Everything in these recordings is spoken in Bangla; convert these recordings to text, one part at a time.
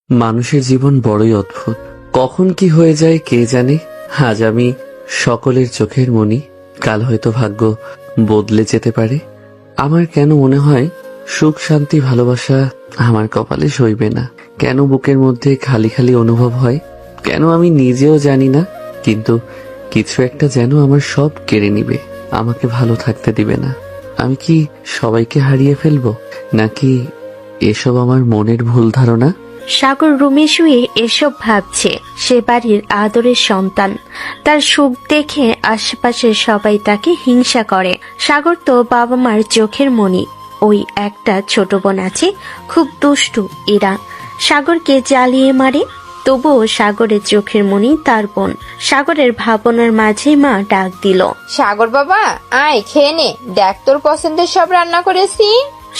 মানুষের জীবন বড়ই অদ্ভুত, কখন কি হয়ে যায় কে জানে। আজ আমি সকলের চোখের মণি, কাল হয়তো ভাগ্য বদলে যেতে পারে। আমার কেন মনে হয় সুখ শান্তি ভালোবাসা আমার কপালে সইবে না। কেন বুকের মধ্যে খালি খালি অনুভব হয়, কেন আমি নিজেও জানি না। কিন্তু কিছু একটা যেন আমার সব কেড়ে নিবে, আমাকে ভালো থাকতে দিবে না। আমি কি সবাইকে হারিয়ে ফেলবো, নাকি এসব আমার মনের ভুল ধারণা? সাগর রুমে শুয়ে এসব ভাবছে। সে বাড়ির আদরের সন্তান, তার সুখ দেখে আশেপাশের সবাই তাকে হিংসা করে। সাগর তো বাবা মার চোখের মণি। ওই একটা ছোট বোন আছে, খুব দুষ্টু। এরা সাগরকে জ্বালিয়ে মারে, তবুও সাগরের চোখের মণি তার বোন। সাগরের ভাবনার মাঝে মা ডাক দিল, সাগর বাবা আয় খেয়ে নে, দেখ তোর পছন্দের সব রান্না করেছি।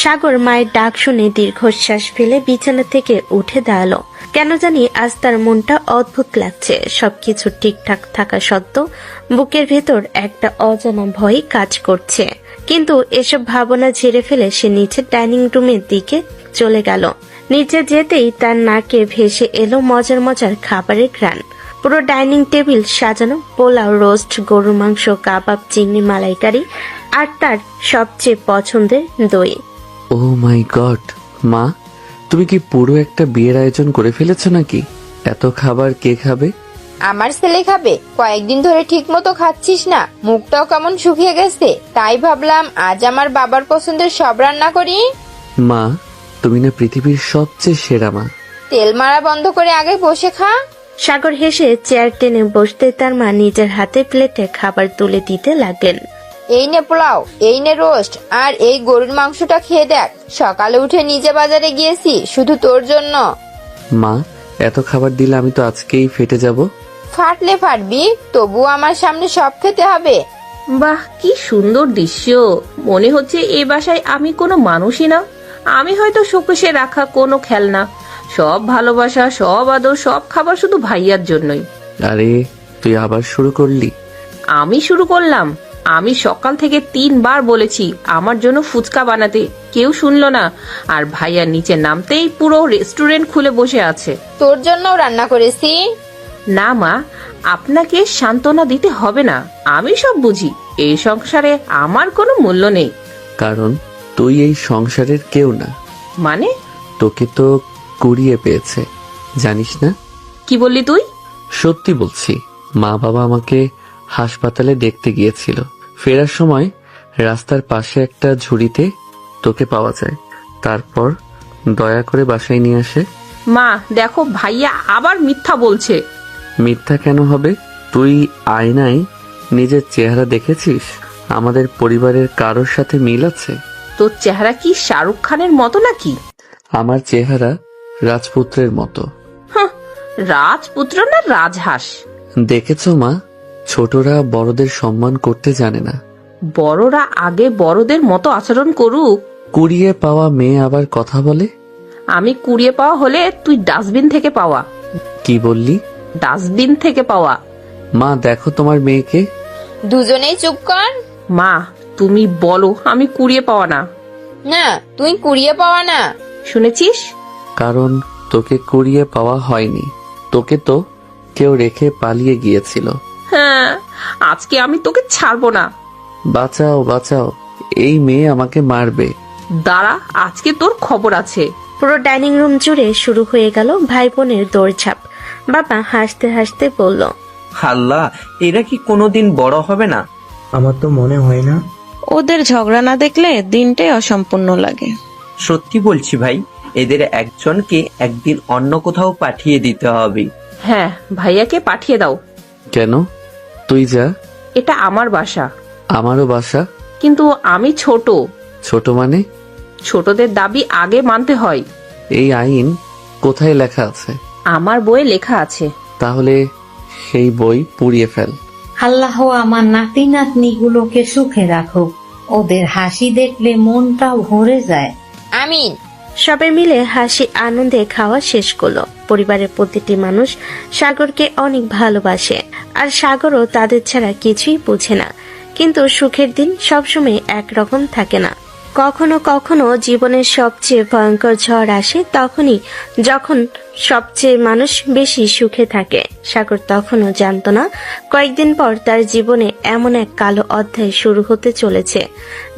সাগর মায়ের ডাক শুনে দীর্ঘশ্বাস ফেলে বিছানা থেকে উঠে দাঁড়ালো। কেন জানি আজ তার মনটা অদ্ভুত লাগছে। সবকিছু ঠিকঠাক থাকা সত্ত্বেও বুকের ভেতর একটা অজানা ভয় কাজ করছে। কিন্তু এসব ভাবনা ঝেড়ে ফেলে সে নিচে ডাইনিং রুমের দিকে চলে গেল। নিচে যেতেই তার নাকে ভেসে এলো মজার মজার খাবারের ঘ্রাণ। পুরো ডাইনিং টেবিল সাজানো, পোলাও, রোস্ট, গরুর মাংস, কাবাব, চিংড়ি মালাইকারি আর তার সবচেয়ে পছন্দের দই। ও মাই গড, মা তুমি কি পুরো একটা বিয়ের আয়োজন করে ফেলেছো নাকি? এত খাবার কে খাবে? আমার ছেলে খাবে। কয়েকদিন ধরে ঠিক মতো খাচ্ছিস না, মুখটাও কেমন শুকিয়ে গেছে, তাই ভাবলাম আজ আমার বাবার পছন্দের সব রান্না করি। মা তুমি না পৃথিবীর সবচেয়ে সেরা মা। তেল মারা বন্ধ করে আগে বসে খা। সাগর হেসে চেয়ার টেনে বসতে তার মা নিজের হাতে প্লেটে খাবার তুলে দিতে লাগলেন। এই নে পোলাও, এই নে রোস্ট, আর এই গরুর মাংসটা খেয়ে দেখ। সকালে উঠে নিজে বাজারে গিয়েছি শুধু তোর জন্য। মা এত খাবার দিলে আমি তো আজকেই ফেটে যাব। ফাটলে ফাটবি, তবু আমার সামনে সব খেতে হবে। বাহ, কি সুন্দর দৃশ্য! মনে হচ্ছে এ বাসায় আমি কোনো মানুষই না, আমি হয়তো শোকেশে রাখা কোনো খেলনা। সব ভালোবাসা, সব আদর, সব খাবার শুধু ভাইয়ার জন্যই। আরে তুই আবার শুরু করলি? আমি শুরু করলাম? আমি সকাল থেকে 3 বার বলেছি আমার জন্য ফুচকা বানাতে, কেউ শুনলো না। আর ভাইয়া নিচে নামতেই পুরো রেস্টুরেন্ট খুলে বসে আছে। তোর জন্যও রান্না করেছি। না মা, আপনাকে সান্ত্বনা দিতে হবে না, আমি সব বুঝি। এই সংসারে আমার কোনো মূল্য নেই। কারণ তুই এই সংসারের কেউ না। মানে? তোকে তো কুড়িয়ে পেয়েছে, জানিস না? কি বললি তুই? সত্যি বলছি, মা বাবা আমাকে হাসপাতালে দেখতে গিয়েছিল। ফেরার সময় রাস্তার পাশে একটা ঝুড়িতে তোকে পাওয়া যায়। তারপর দয়া করে বাসায় নিয়ে আসে। মা দেখো, ভাইয়া আবার মিথ্যা বলছে। মিথ্যা কেন হবে? তুই আয়নায় নিজের চেহারা দেখেছিস? আমাদের পরিবারের কারোর সাথে মিল আছে? তোর চেহারা কি শাহরুখ খানের মতো নাকি? আমার চেহারা রাজপুত্রের মতো। হাহ, রাজপুত্র না রাজহাঁস? দেখেছো মা, ছোটরা বড়দের সম্মান করতে জানে না। বড়রা আগে বড়দের মতো আচরণ করুক। কুড়িয়ে পাওয়া মেয়ে আবার কথা বলে। আমি কুড়িয়ে পাওয়া হলে তুই ডাস্টবিন থেকে পাওয়া। কি বললি? ডাস্টবিন থেকে পাওয়া। মা দেখো তোমার মেয়েকে। দুজনেই চুপ কর। মা তুমি বলো আমি কুড়িয়ে পাওয়া না। না, তুই কুড়িয়ে পাওয়া না। শুনেছিস? কারণ তোকে কুড়িয়ে পাওয়া হয়নি, তোকে তো কেউ রেখে পালিয়ে গিয়েছিল। হ্যাঁ, আজকে আমি তোকে ছাড়বো না। বাঁচাও বাঁচাও, এই মেয়ে আমাকে মারবে। দাঁড়া, আজকে তোর খবর আছে। পুরো ডাইনিং রুম জুড়ে শুরু হয়ে গেল ভাই বোনের দৌড়ঝাঁপ। বাবা হাসতে হাসতে বলল, আল্লাহ, এরা কি কোনোদিন বড় হবে না? আমার তো মনে হয় না। ওদের ঝগড়া না দেখলে দিনটাই অসম্পূর্ণ লাগে। সত্যি বলছি ভাই, এদের একজনকে একদিন অন্য কোথাও পাঠিয়ে দিতে হবে। হ্যাঁ, ভাইয়াকে পাঠিয়ে দাও। কেন? তুই যা। এটা আমার বাসা। আমারও বাসা। কিন্তু আমি ছোট। ছোট মানে? ছোটদের দাবি আগে মানতে হয়। এই আইন কোথায় লেখা আছে? আমার বইয়ে লেখা আছে। তাহলে সেই বই পুড়িয়ে ফেল। আল্লাহ আমার নাতি নাতনি গুলোকে সুখে রাখুক, ওদের হাসি দেখলে মনটা ভরে যায়। আমিন। সবাই মিলে হাসি আনন্দে খাওয়া শেষ করলো। পরিবারের প্রতিটি মানুষ সাগরকে অনেক ভালোবাসে, আর সাগরও তাদের ছাড়া কিছুই বোঝে না। কিন্তু সুখের দিন সবসময় একরকম থাকে না। কখনো কখনো জীবনের সবচেয়ে ভয়ঙ্কর ঝড় আসে তখনই, যখন সবচেয়ে মানুষ বেশি সুখে থাকে। সাগর তখনও জানতো না কয়েকদিন পর তার জীবনে এমন এক কালো অধ্যায় শুরু হতে চলেছে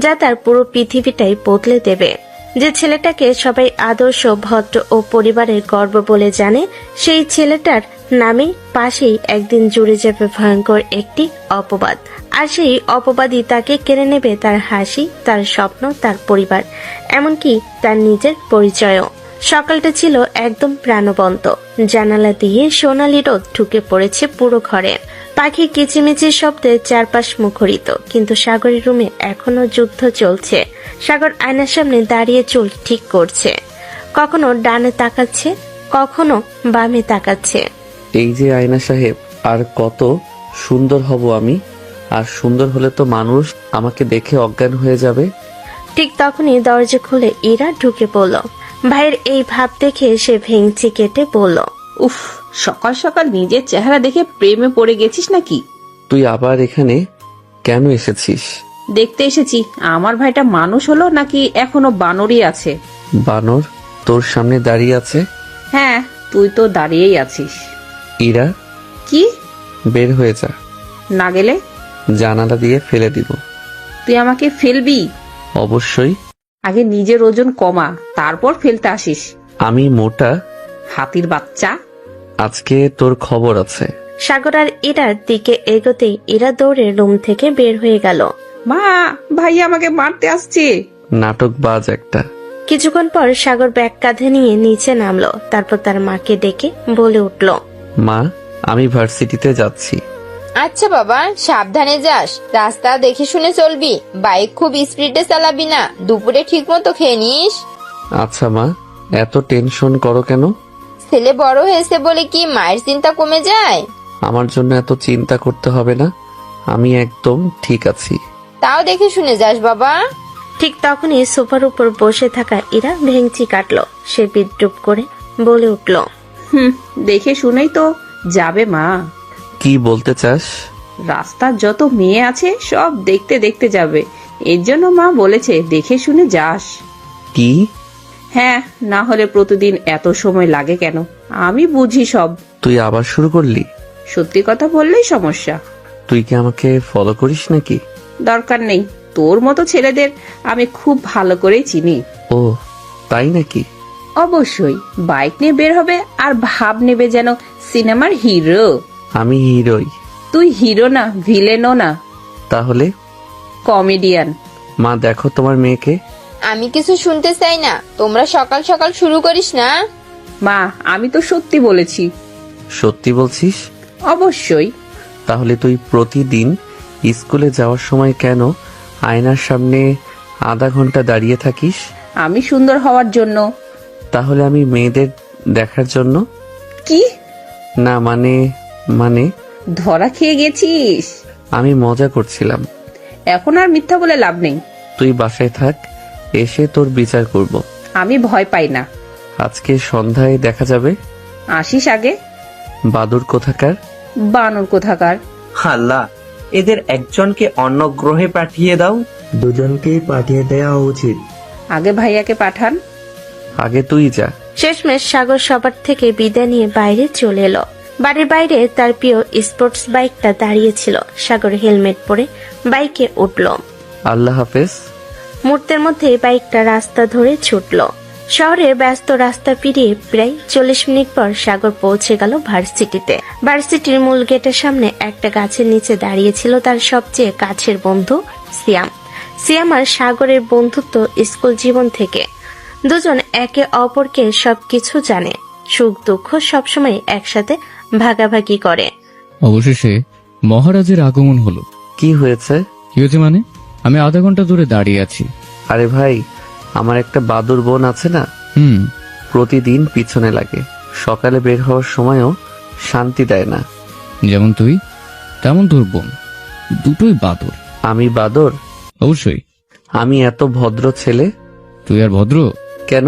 যা তার পুরো পৃথিবীটাই বদলে দেবে। যে ছেলেটাকে সবাই আদর্শ, ভদ্র ও পরিবারের গর্ব বলে জানে, সেই ছেলেটার নামে পাশেই একদিন জুড়ে যাবে ভয়ঙ্কর একটি অপবাদ। আর সেই অপবাদই তাকে কেড়ে নেবে তার হাসি, তার স্বপ্ন, তার পরিবার, এমনকি তার নিজের পরিচয়ও। সকালটা ছিল একদম প্রাণবন্ত। জানালা দিয়ে সোনালি রোদ ঢুকে পড়েছে পুরো ঘরে। পাখি কিচিমিচির শব্দে চারপাশ মুখরিত, কিন্তু সাগরের রুমে এখনো যুদ্ধ চলছে। সাগর আয়নার সামনে দাঁড়িয়ে চুল ঠিক করছে, কখনো ডানে তাকাচ্ছে, কখনো বামে তাকাচ্ছে। এই যে আয়না সাহেব, আর কত সুন্দর হব আমি, আর সুন্দর হলে তো মানুষ আমাকে দেখে অজ্ঞান হয়ে যাবে। ঠিক তখনই দরজা খুলে ইরা ঢুকে পড়ল। ভাইয়ের এই ভাব দেখে সে ভেঙচি কেটে বলল, উফ, সকাল সকাল নিজের চেহারা দেখে প্রেমে পড়ে গেছিস নাকি? তুই আবার এখানে কেন এসেছিস? দেখতে এসেছি আমার ভাইটা মানুষ হলো নাকি এখনো বানরই আছে। বানর তোর সামনে দাঁড়িয়ে আছে। হ্যাঁ, তুই তো দাঁড়িয়েই আছিস। ইরা, কি? বের হয়ে যা, না গেলে জানালা দিয়ে ফেলে দিব। তুই আমাকে ফেলবি? অবশ্যই। আগে নিজের ওজন কমা, তারপর ফেলতে আসিস। আমি মোটা। হাতির বাচ্চা। আজকে তোর খবর আছে। সাগর আর ইরার দিকে এগোতেই ইরা দৌড়ে রুম থেকে বের হয়ে গেল। মা, ভাই আমাকে মারতে আসছে। নাটকবাজ একটা। কিছুক্ষণ পর সাগর ব্যাগ কাঁধে নিয়ে নিচে নামলো, তারপর তার মাকে ডেকে বলে উঠল, মা, আমি ভার্সিটিতে যাচ্ছি। আচ্ছা বাবা, সাবধানে যাস, রাস্তা দেখে শুনে চলবি, বাইক খুব স্পিডে চালাবি না, দুপুরে ঠিক মতো খেয়ে নিস। আচ্ছা মা, এত টেনশন করো কেন? ছেলে বড় হয়েছে বলে কি মায়ের চিন্তা কমে যায়? আমার জন্য এত চিন্তা করতে হবে না, আমি একদম ঠিক আছি। তাও দেখে শুনে যাস বাবা। ঠিক তখনই সোফার উপর বসে থাকা ইরা ভেঙচি কাটলো। সে বিদ্রুপ করে বলে উঠল, দেখে শুনেই তো যাবে মা। কি বলতে চাস? রাস্তার যত মেয়ে আছে সব দেখতে দেখতে যাবে, এর জন্য মা বলেছে দেখে শুনে যাস। কি? হ্যাঁ, না হলে প্রতিদিন এত সময় লাগে কেন? আমি বুঝি সব। তুই আবার শুরু করলি? সত্যি কথা বললেই সমস্যা। তুই কি আমাকে ফলো করিস নাকি? দরকার নেই, তোর মতো ছেলেদের আমি খুব ভালো করেই চিনি। ও তাই নাকি? অবশ্যই, বাইক নিয়ে বের হবে আর ভাব নেবে যেন সিনেমার হিরো। আমি হিরোই। তুই হিরো না, ভিলেনও না, তাহলে? কমেডিয়ান। মা দেখো তোমার মেয়েকে। আমি কিছু শুনতে চাই না, তোমরা সকাল সকাল শুরু করিস না। মা, আমি তো সত্যি বলেছি। সত্যি বলছিস? অবশ্যই। তাহলে তুই প্রতিদিন স্কুলে যাওয়ার সময় কেন আয়নার সামনে আধা ঘন্টা দাঁড়িয়ে থাকিস? আমি সুন্দর হওয়ার জন্য। তাহলে আমি মেয়েদের দেখার জন্য? কি? না মানে ধরা খেয়ে গেছিস? আমি মজা করছিলাম। এখন আর মিথ্যা বলে লাভ নেই। তুই বাসায় থাক, এসে তোর বিচার করব। আমি ভয় পাই না। আজকে সন্ধ্যায় দেখা যাবে। আসিস আগে। বাদুর কোথাকার। বানর কোথাকার। আল্লাহ, এদের একজনকে অন্য গ্রহে পাঠিয়ে দাও। দুজনকেই পাঠিয়ে দেওয়া উচিত। আগে ভাইয়াকে পাঠান। আগে তুই যা। শেষমেশ সাগর সবার থেকে বিদায় নিয়ে বাইরে চলে এলো। বাড়ির বাইরে তার প্রিয় স্পোর্টস বাইকটা দাঁড়িয়েছিল। সাগর হেলমেট পরে বাইকে উঠল। আল্লাহ হাফেজ। মুহূর্তের মধ্যে বাইকটা রাস্তা ধরে ছুটল। শহরের ব্যস্ত রাস্তা পেরিয়ে প্রায় 40 মিনিট পর সাগর পৌঁছে গেল ভার্সিটিতে। ভার্সিটির মূল গেটের সামনে একটা গাছের নিচে দাঁড়িয়েছিল তার সবচেয়ে কাছের বন্ধু সিয়াম। সিয়াম আর সাগরের বন্ধুত্ব স্কুল জীবন থেকে। দুজন একে অপরকে সবকিছু জানে, সুখ দুঃখ সবসময় একসাথে ভাগাভাগি করে। অবশেষে মহারাজের আগমন হলো। কি হয়েছে? কি হয়েছে মানে? আমি আধা ঘন্টা ধরে দাঁড়িয়ে আছি। আরে ভাই, আমার একটা বাদুর বোন আছে না, প্রতিদিন পিছনে লাগে। সকালে বের হওয়ার সময়ও শান্তি দেয় না। যেমন তুই তেমন তোর বোন, দুটোই বাদর। আমি বাদর? অবশ্যই। আমি এত ভদ্র ছেলে। তুই আর ভদ্র কেন?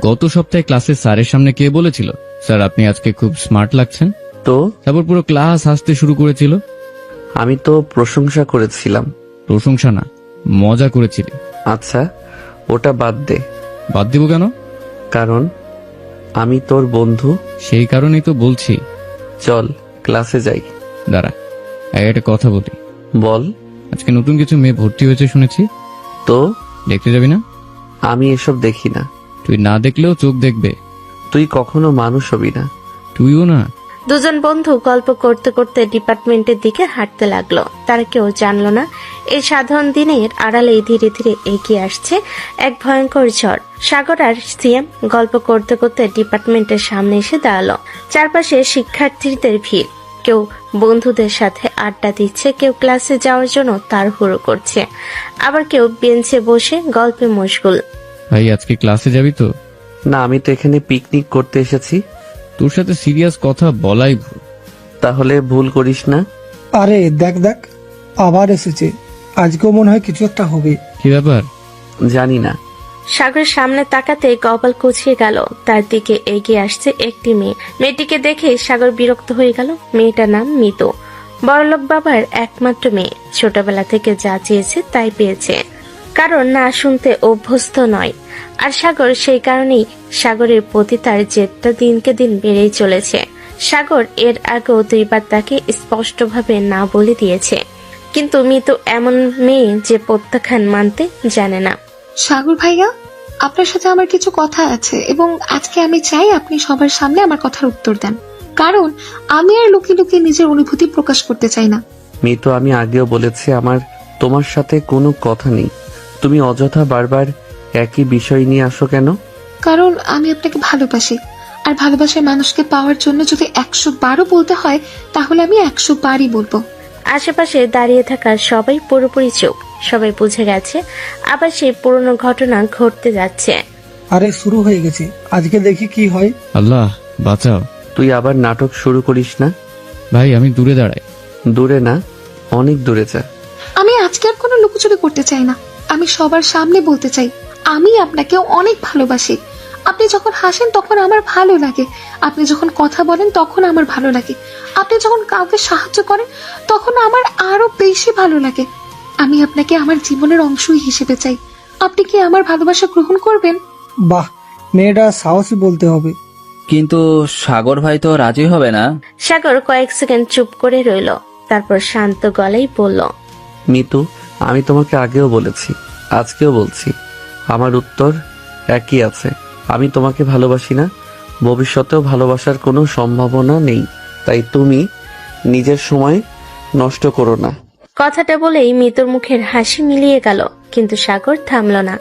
গত সপ্তাহে ক্লাসের স্যারের সামনে কে বলেছিল, স্যার আপনি আজকে খুব স্মার্ট লাগছেন? তো তারপর পুরো ক্লাস হাসতে শুরু করেছিল। আমি তো প্রশংসা করেছিলাম। প্রশংসা না, মজা করেছিলি। আচ্ছা ওটা বাদ দে, বাদ দিব কেন? কারণ আমি তোর বন্ধু। সেই কারণেই তো বলছি। চল ক্লাসে যাই। দাঁড়া, একটা কথা বলি। বল। আজকে নতুন কিছু মেয়ে ভর্তি হয়েছে শুনেছি, তো দেখতে যাবি না? আমি এসব দেখি না। তুই না দেখলেও চোখ দেখবে। তুই কখনো মানুষ হবি না। তুইও না। দুজন বন্ধু গল্প করতে করতে ডিপার্টমেন্টের দিকে হাঁটতে লাগলো। তারা কেউ জানলো না এই সাধারণ দিনের আড়ালে ধীরে ধীরে এগিয়ে আসছে এক ভয়ঙ্কর ঝড়। সাগর আর সিএম গল্প করতে করতে ডিপার্টমেন্টের সামনে এসে দাঁড়ালো। চারপাশে শিক্ষার্থীদের ভিড়, কেউ বন্ধুদের সাথে আড্ডা দিচ্ছে, কেউ ক্লাসে যাওয়ার জন্য তাড়াহুড়ো করছে, আবার কেউ বেঞ্চে বসে গল্পে মশগুল। ভাই আজকে ক্লাসে যাবি তো? না, আমি তো এখানে পিকনিক করতে এসেছি। তোর সাথে সিরিয়াস কথা বলাই ভুল। তাহলে ভুল করিস না। আরে দেখ দেখ, আবার এসেছে। আজকেও মনে হয় কিছু একটা হবে। কি ব্যাপার? জানি না। সাগরের সামনে তাকাতে কপাল কুঁচিয়ে গেল। তার দিকে এগিয়ে আসছে একটি মেয়ে। মেয়েটিকে দেখে সাগর বিরক্ত হয়ে গেল। মেয়েটার নাম মিতু, বড়লোক বাবার একমাত্র মেয়ে। ছোটবেলা থেকে যা চেয়েছে তাই পেয়েছে, কারণ না শুনতে অভ্যস্ত নয়। আর সাগর সেই কারণেই, সাগরের প্রতি তার জেদটা দিনকে দিন বেড়েই চলেছে। সাগর এর আগেও দুইবার তাকে স্পষ্টভাবে না বলে দিয়েছে, কিন্তু মিতু এমন মেয়ে যে প্রত্যাখ্যান মানতে জানে না। সাগর ভাইয়া, আপনার সাথে আমার কিছু কথা আছে এবং আজকে আমি চাই আপনি সবার সামনে আমার কথার উত্তর দেন, কারণ আমি আর লুকিয়ে লুকিয়ে নিজের অনুভূতি প্রকাশ করতে চাই না। মিতু, আমি আগেও বলেছি আমার তোমার সাথে কোনো কথা নেই। তুমি অযথা বারবার একই বিষয় নিয়ে আসো কেন? কারণ আমি আপনাকে ভালোবাসি, আর ভালোবাসার মানুষকে পাওয়ার জন্য যদি 100 বারও বলতে হয় তাহলে আমি 100 বারই বলবো। আশেপাশে দাঁড়িয়ে থাকা সবাই পুরোপুরি চুপ। সবাই বুঝে গেছে আবার সেই পুরনো ঘটনা ঘটতে যাচ্ছে। আরে শুরু হয়ে গেছে, আজকে দেখি কি হয়। আল্লাহ বাঁচাও। তুই আবার নাটক শুরু করিস না। ভাই আমি দূরে দাঁড়াই। দূরে না, অনেক দূরে যা। আমি আজকে আর কোনো লুকোচুরি করতে চাই না। আমি সবার সামনে বলতে চাই আমি আপনাকে অনেক ভালোবাসি। আপনি যখন হাসেন তখন আমার ভালো লাগে, আপনি যখন কথা বলেন তখন আমার ভালো লাগে, আপনি যখন কাউকে সাহায্য করেন তখন আমার আরো বেশি ভালো লাগে। আমি আপনাকে আমার জীবনের অংশই হিসেবে চাই। আপনি কি আমার ভালোবাসা গ্রহণ করবেন? বাহ, মেয়েটা সাহসী বলতে হবে। কিন্তু সাগর ভাই তো রাজি হবে না। সাগর কয়েক সেকেন্ড চুপ করে রইল, তারপর শান্ত গলায় বলল, মিতু, আমি তোমাকে আগেও বলেছি, আজকেও বলছি, আমার উত্তর একই আছে। আমি তোমাকে ভালোবাসি না, ভবিষ্যতেও ভালোবাসার কোনো সম্ভাবনা নেই। তাই তুমি নিজের সময় নষ্ট করো না। কথাটা বলেই মিতুর মুখের হাসি মিলিয়ে গেল, কিন্তু সাগর থামল না।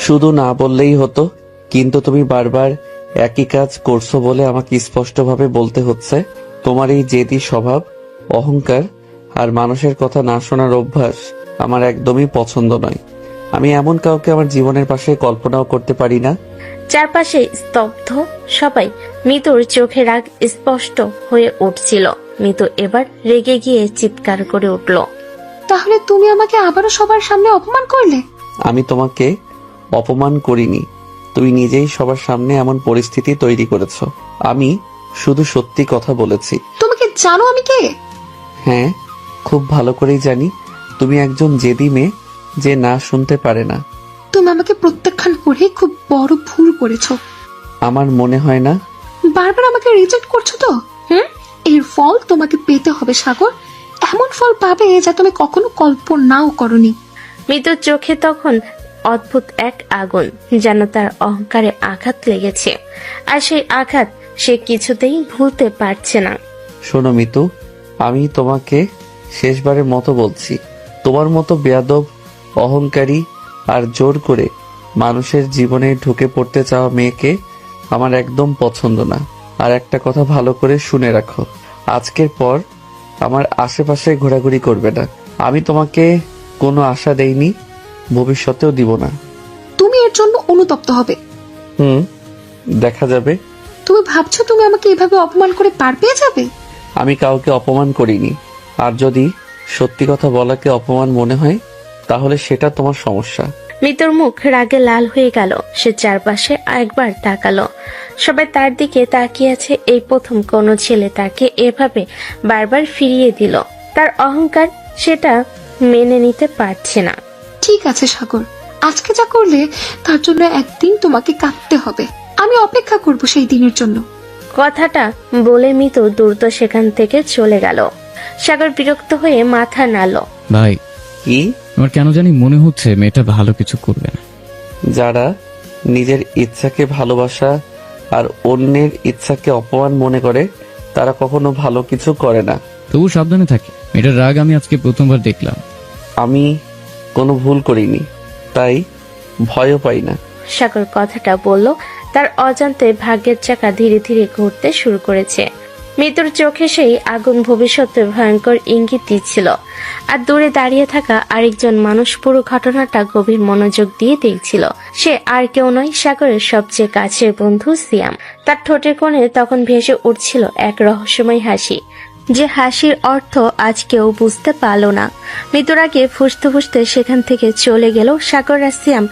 শুধু না বললেই হতো, কিন্তু তুমি বারবার একই কাজ করছো বলে আমাকে স্পষ্টভাবে বলতে হচ্ছে। তোমার এই জেদি স্বভাব, অহংকার আর মানুষের কথা না শোনার অভ্যাস আমার একদমই পছন্দ নয়। আমি এমন কাউকে আমার জীবনের পাশে কল্পনাও করতে পারি না। চারপাশে স্তব্ধ সবাই। মিতুর চোখে রাগ স্পষ্ট হয়ে উঠছিল। মিতু এবার রেগে গিয়ে চিৎকার করে উঠল, তাহলে তুমি আমাকে আবারও সবার সামনে অপমান করলে? আমি তোমাকে অপমান করিনি, তুমি নিজেই সবার সামনে এমন পরিস্থিতি তৈরি করেছো। আমি শুধু সত্যি কথা বলেছি। তুমি কি জানো আমি কে? হ্যাঁ, খুব ভালো করেই জানি। তুমি একজন জেদি মেয়ে যে না শুনতে পারে না। তুমি আমাকে প্রত্যাখ্যান করে খুব বড় ভুল করেছো। আমার মনে হয় না। বারবার আমাকে রিজেক্ট করছো তো। এর ফল তোমাকে পেতে হবে সাগর। এমন ফল পাবে যা তুমি কখনো কল্পনাও করনি। মিতুর চোখে তখন অদ্ভুত এক আগুন, যেন তার অহংকারে আঘাত লেগেছে, আর সেই আঘাত সে কিছুতেই ভুলতে পারছে না। শোনো মিতু, আমি তোমাকে শেষবারের মতো বলছি, তোমার মতো বেয়াদব, অহংকারী আর জোর করে মানুষের জীবনে ঢুকে পড়তে চাওয়া মেয়েকে আমার একদম পছন্দ না। আর একটা কথা ভালো করে শুনে রাখো, আজকের পর আমার আশেপাশে ঘোরাঘুরি করবে না। আমি তোমাকে কোনো আশা দেইনি, ভবিষ্যতেও দিব না। তুমি এর জন্য অনুতপ্ত হবে। দেখা যাবে। তুমি ভাবছো তুমি আমাকে এভাবে অপমান করে পার পেয়ে যাবে? আমি কাউকে অপমান করিনি, আর যদি সত্যি কথা বলাকে অপমান মনে হয় তাহলে সেটা তোমার সমস্যা। মিতুর মুখ রাগে লাল হয়ে গেল। সে চারপাশে একবার তাকালো। সবাই তার দিকে তাকিয়ে আছে। এই প্রথম কোনো ছেলে তাকে এভাবে বারবার ফিরিয়ে দিল। তার অহংকার সেটা মেনে নিতে পারছে না। ঠিক আছে সাগর, আজকে যা করলে তার জন্য একদিন তোমাকে কাঁদতে হবে। আমি অপেক্ষা করব সেই দিনের জন্য। কথাটা বলে মিতু দ্রুত সেখান থেকে চলে গেল। সাগর বিরক্ত হয়ে মাথা নাড়ল। ভাই, কি? আমার কেন জানি মনে হচ্ছে মেয়েটা ভালো কিছু করবে না। যারা নিজের ইচ্ছাকে ভালোবাসা আর অন্যের ইচ্ছাকে অপমান মনে করে তারা কখনো ভালো কিছু করে না। তবু সাবধানে থাকে। মেয়েটার রাগ আমি আজকে প্রথমবার দেখলাম। আমি কোনো ভুল করিনি, তাই ভয়ও পাই না। সাগর কথাটা বলল, তার অজান্তে ভাগ্যের চাকা ধীরে ধীরে ঘুরতে শুরু করেছে। মিতুর চোখে সেই আগুন ভবিষ্যতে ভয়ঙ্কর ইঙ্গিত দিচ্ছিল। আর দূরে দাঁড়িয়ে থাকা আরেকজন মানুষ পুরো ঘটনাটা গভীর মনোযোগ দিয়ে দেখছিল। সে আর কেউ নয়, সাগরের সবচেয়ে কাছের বন্ধু সিয়াম। তার ঠোঁটের কোণে তখন ভেসে উঠছিল এক রহস্যময় হাসি, যে হাসির অর্থ আজ কেউ বুঝতে পারল না। মৃত্যুর আগে ফুসতে ফুসতে সেখান থেকে চলে গেল সাগর আর সিয়াম।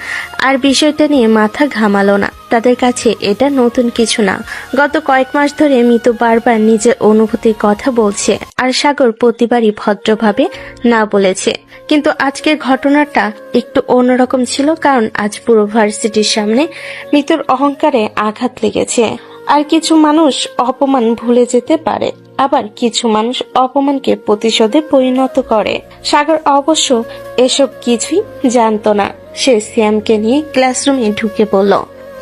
আর বিষয়টা নিয়ে মাথা ঘামালো না। তাদের কাছে এটা নতুন কিছু না। গত কয়েক মাস ধরে মৃত্যু বারবার নিজের অনুভূতির কথা বলছে, আর সাগর প্রতিবারই ভদ্রভাবে না বলেছে। কিন্তু আজকের ঘটনাটা একটু অন্যরকম ছিল, কারণ আজ পুরো ভার্সিটির সামনে মৃত্যুর অহংকারে আঘাত লেগেছে। আর কিছু মানুষ অপমান ভুলে যেতে পারে, আবার কিছু মানুষ অপমানকে প্রতিশোধে পরিণত করে। সাগর অবশ্য এসব কিছুই জানতো না। সে সিয়ামকে নিয়ে ক্লাসরুমে ঢুকে পড়ল।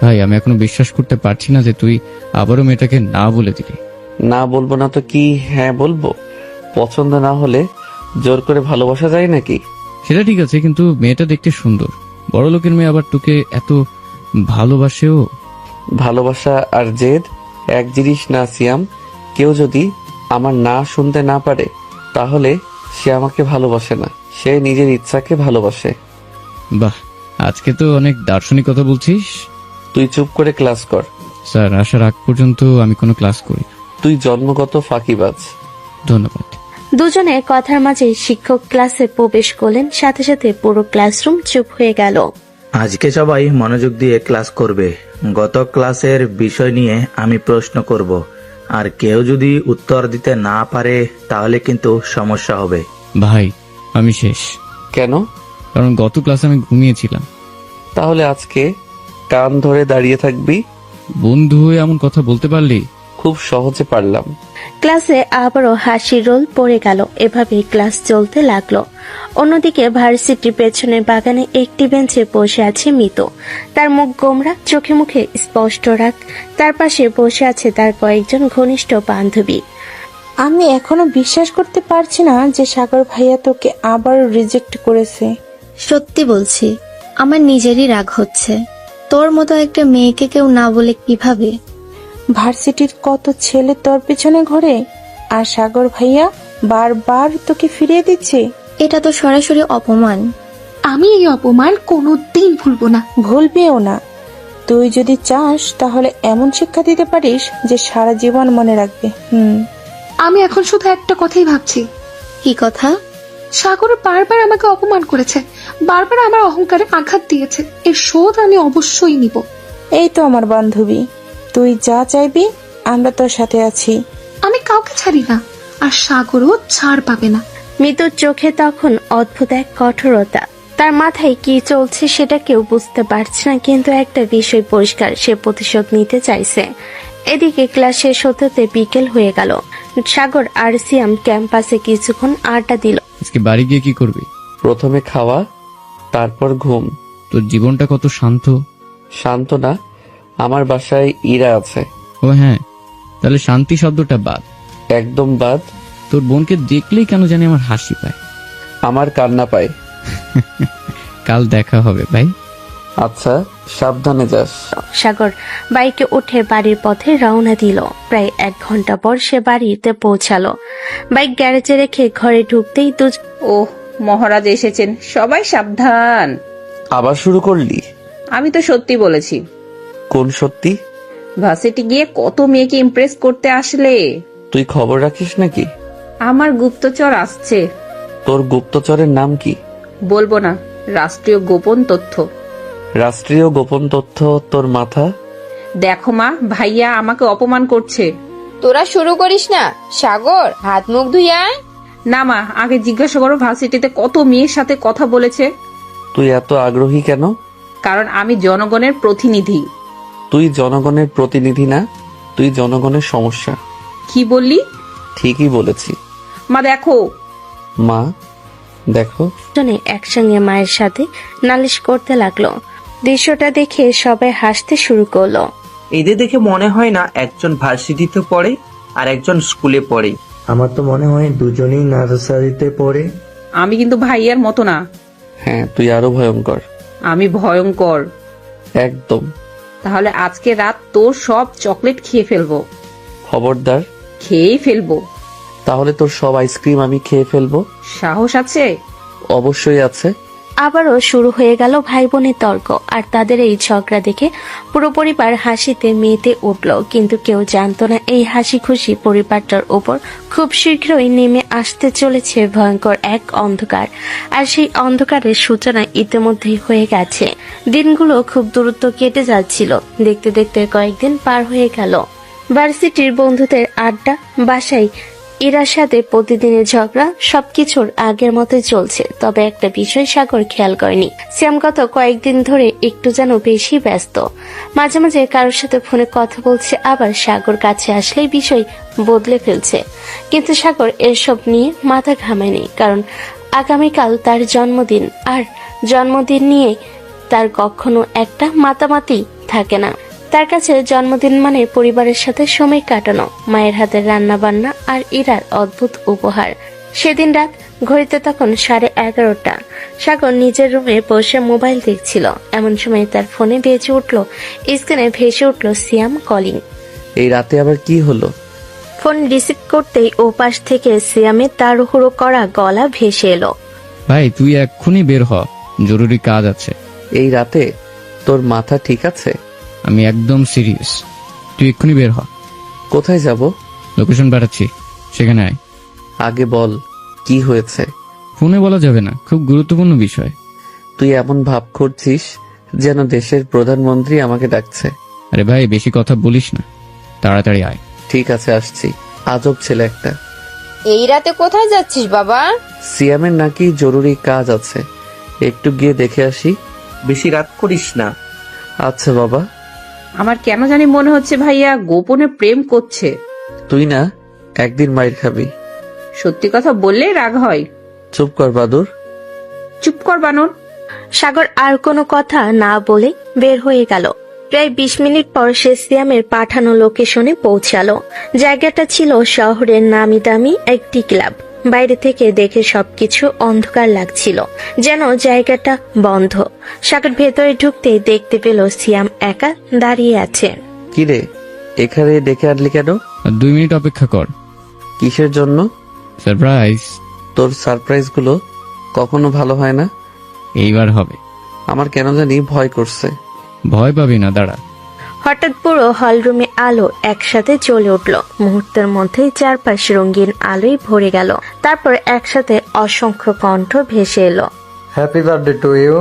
ভাই, আমি এখনো বিশ্বাস করতে পারছি না যে তুই আবারও মেয়েটাকে না বলে দিলি। না বলবো না তো কি হ্যাঁ বলবো? পছন্দ না হলে জোর করে ভালোবাসা যায় নাকি? সেটা ঠিক আছে, কিন্তু মেয়েটা দেখতে সুন্দর। বড় লোকের মেয়ে আবার তোকে এত ভালোবাসেও। ভালোবাসা আর জেদ এক জিনিস না সিয়াম। কেউ যদি আমার না শুনতে না পারে তাহলে সে আমাকে ভালোবাসে না, সে নিজের ইচ্ছাকে ভালোবাসে। বাহ, আজকে তো অনেক দার্শনিক কথা বলছিস। তুই চুপ করে ক্লাস কর। স্যার আসার আগ পর্যন্ত আমি কোনো ক্লাস করি না। তুই জন্মগত ফাঁকিবাজ। ধন্যবাদ। দুজনে কথার মাঝে শিক্ষক ক্লাসে প্রবেশ করলেন। সাথে সাথে পুরো ক্লাসরুম চুপ হয়ে গেল। আজকে সবাই মনোযোগ দিয়ে ক্লাস করবে। গত ক্লাসের বিষয় নিয়ে আমি প্রশ্ন করব, আর কেউ যদি উত্তর দিতে না পারে তাহলে কিন্তু সমস্যা হবে। ভাই, আমি শেষ। কেন? কারণ গত ক্লাসে আমি ঘুমিয়েছিলাম। তাহলে আজকে কান ধরে দাঁড়িয়ে থাকবি। বন্ধু হয়ে এমন কথা বলতে পারলি? খুব সহজে পারলাম। ক্লাসে আবারও হাসির রোল পড়ে গেল। এভাবেই ক্লাস চলতে লাগলো। অন্যদিকে ভার্সিটির পেছনের বাগানে একটি বেঞ্চে বসে আছে মিতু। তার মুখ গোমরা, চোখে মুখে স্পষ্ট রাগ। তার পাশে বসে আছে তার কয়েকজন ঘনিষ্ঠ বান্ধবী। আমি এখনো বিশ্বাস করতে পারছি না যে সাগর ভাইয়া তোকে আবার রিজেক্ট করেছে। সত্যি বলছি, আমার নিজেরই রাগ হচ্ছে। তোর মতো একটা মেয়েকে কেউ না বলে কিভাবে? ভার্সিটির কত ছেলে তোর পেছনে ঘোরে, আর সাগর ভাইয়া বারবার তোকে ফিরিয়ে দিচ্ছে। এটা তো সরাসরি অপমান। আমি এই অপমান কোনোদিন ভুলবো না। ভুলবেও না। তুই যদি চাস তাহলে এমন শিক্ষা দিতে পারিস যে সারা জীবন মনে রাখবে। আমি এখন শুধু একটা কথাই ভাবছি। কি কথা? সাগর বারবার আমাকে অপমান করেছে, বারবার আমার অহংকারে আঘাত দিয়েছে। এর শোধ আমি অবশ্যই নিব। এই তো আমার বান্ধবী, তুই যা চাইবি আমরা তোর সাথে আছি। আমি কাউকে ছাড়ি না, আর সাগরও ছাড় পাবে না। মিতুর চোখে তখন অদ্ভুত এক কঠোরতা। তার মাথায় কি চলছে সেটা কেউ বুঝতে পারছে না, কিন্তু একটা বিষয় পরিষ্কার, সে প্রতিশোধ নিতে চাইছে। এদিকে ক্লাস শেষ হতে হতে বিকেল হয়ে গেল। সাগর আর সিয়াম ক্যাম্পাসে কিছুক্ষণ আড্ডা দিল। আজকে বাড়ি গিয়ে কি করবি? প্রথমে খাওয়া, তারপর ঘুম। তোর জীবনটা কত শান্ত। শান্ত না, আমার বাসায় ইরা আছে। ও হ্যাঁ, তাহলে শান্তি শব্দটা বাদ। একদম বাদ। তোর বোনকে দেখলেই কেন জানি আমার হাসি পায়। আমার কান্না পায়। কাল দেখা হবে ভাই। আচ্ছা, সাবধানে যাস। সাগর বাইকে উঠে বাড়ির পথে রওনা দিল। প্রায় 1 ঘন্টা পর সে বাড়িতে পৌঁছালো। বাইক গ্যারেজে রেখে ঘরে ঢুকতেই ওহ, মহারাজ এসেছেন, সবাই সাবধান। আবার শুরু করলি? আমি তো সত্যি বলেছি। কোন সত্যি? ভার্সিটি গিয়ে কত মেয়েকে ইমপ্রেস করতে আসলে। তুই খবর রাখিস নাকি? আমার গুপ্তচর আসছে। তোর গুপ্তচরের নাম কি? বলবো না, রাষ্ট্রীয় গোপন তথ্য। রাষ্ট্রীয় গোপন তথ্য তোর মাথা। দেখো মা, ভাইয়া আমাকে অপমান করছে। তোরা শুরু করিস না। সাগর, হাত মুখ ধুই আয়। না মা, আগে জিজ্ঞাসা করো ভার্সিটিতে কত মেয়ের সাথে কথা বলেছে। তুই এত আগ্রহী কেন? কারণ আমি জনগণের প্রতিনিধি। তুই জনগণের প্রতিনিধি না, তুই জনগণের সমস্যা। কি বললি? ঠিকই বলেছি। মা দেখো। মা দেখো। জনে একসঙ্গে মায়ের সাথে নালিশ করতে লাগলো। দৃশ্যটা দেখে সবাই হাসতে শুরু করলো। এদের দেখে মনে হয় না একজন ভার্সিটিতে পড়ে আর একজন স্কুলে পড়ে। আমার তো মনে হয় দুজনেই নার্সারিতে পড়ে। আমি কিন্তু ভাইয়ার মতো না। হ্যাঁ, তুই আরো ভয়ঙ্কর। আমি ভয়ঙ্কর। একদম। তাহলে আজকে রাত তোর সব চকলেট খেয়ে ফেলবো। খবরদার। খেয়েই ফেলবো। তাহলে তোর সব আইসক্রিম আমি খেয়ে ফেলবো। সাহস আছে? অবশ্যই আছে। আবারও শুরু হয়ে গেল ভাই বোনের তর্ক। আর তাদের এই ঝগড়া দেখে পুরো পরিবার হাসিতে মেতে উঠল। কিন্তু কেউ জানতো না এই হাসি খুশি পরিবারটার উপর খুব শীঘ্রই নেমে আসতে চলেছে ভয়ঙ্কর এক অন্ধকার। আর সেই অন্ধকারের সূচনা ইতিমধ্যেই হয়ে গেছে। দিনগুলো খুব দ্রুত কেটে যাচ্ছিল। দেখতে দেখতে কয়েকদিন পার হয়ে গেল। ভার্সিটির বন্ধুদের আড্ডা, বাসায় ইরার সাথে প্রতিদিনের ঝগড়া, সবকিছুর আগের মতোই চলছে। তবে একটা বিষয় সাগর খেয়াল করেনি। শ্যাম গত কয়েকদিন ধরে একটু যেন বেশি ব্যস্ত। মাঝে মাঝে কারোর সাথে ফোনে কথা বলছে, আবার সাগর কাছে আসলেই বিষয় বদলে ফেলছে। কিন্তু সাগর এসব নিয়ে মাথা ঘামায়নি, কারণ আগামীকাল তার জন্মদিন। আর জন্মদিন নিয়ে তার কখনো একটা মাতামাতি থাকে না। তার কাছে জন্মদিন মানে পরিবারের সাথে সময় কাটানো, মায়ের হাতের রান্না বান্না আর ইরার অদ্ভুত উপহার। সেদিন রাত, ঘড়িতে তখন 11:30। সাগর নিজের রুমে বসে মোবাইল দেখছিল। এমন সময় তার ফোনে বেজে উঠল, স্ক্রিনে ভেসে উঠল সিয়াম কলিং। এই রাতে আবার কি হলো? ফোন রিসিভ করতেই ওপাশ থেকে সিয়ামের তাড়াহুড়ো করা গলা ভেসে এলো। ভাই তুই এক্ষুনি বের হ, জরুরি কাজ আছে। এই রাতে? তোর মাথা ঠিক আছে? আমি একদম সিরিয়াস, তুই এক্ষুনি বের হ। কোথায় যাব? লোকেশন পাঠাচ্ছি, সেখানে আয়। আগে বল কি হয়েছে। ফোনে বলা যাবে না, খুব গুরুত্বপূর্ণ বিষয়। তুই এমন ভাব করছিস যেন দেশের প্রধানমন্ত্রী আমাকে ডাকছে। আরে ভাই বেশি কথা বলিস না, তাড়াতাড়ি আয়। ঠিক আছে, আসছি। আজব ছেলে একটা। এই রাতে কোথায় যাচ্ছিস বাবা? সিয়ামের নাকি জরুরি কাজ আছে, একটু গিয়ে দেখে আসি। বেশি রাত করিস না। আচ্ছা বাবা। আমার কেন জানি মনে হচ্ছে ভাইয়া গোপনে প্রেম করছে। তুই না একদিন মাইর খাবি। সত্যি কথা বললে রাগ হয়। চুপ কর বাদুর। চুপ কর বানর। সাগর আর কোনো কথা না বলে বের হয়ে গেল। প্রায় 20 মিনিট পর সে সিয়ামের পাঠানো লোকেশনে পৌঁছালো। জায়গাটা ছিল শহরের নামি দামি একটি ক্লাব। বাইরে থেকে দেখে সবকিছু অন্ধকার লাগছিল, যেন জায়গাটা বন্ধ। সাগর ভেতরে ঢুকতে দেখতে পেল সিয়াম একা দাঁড়িয়ে আছে। কিরে, এখানে ডেকে আনলি কেন? 2 মিনিট অপেক্ষা কর। কিসের জন্য? সারপ্রাইজ। তোর সারপ্রাইজ গুলো কখনো ভালো হয় না। এইবার হবে। আমার কেন জানি ভয় করছে। ভয় পাবি না, দাঁড়া। হঠাৎ পুরো হলরুমে আলো একসাথে জ্বলে উঠল। মুহূর্তের মধ্যেই চারপাশ রঙিন আলোয় ভরে গেল। তারপর একসাথে অসংখ্য কণ্ঠ ভেসে এলো। Happy birthday to you,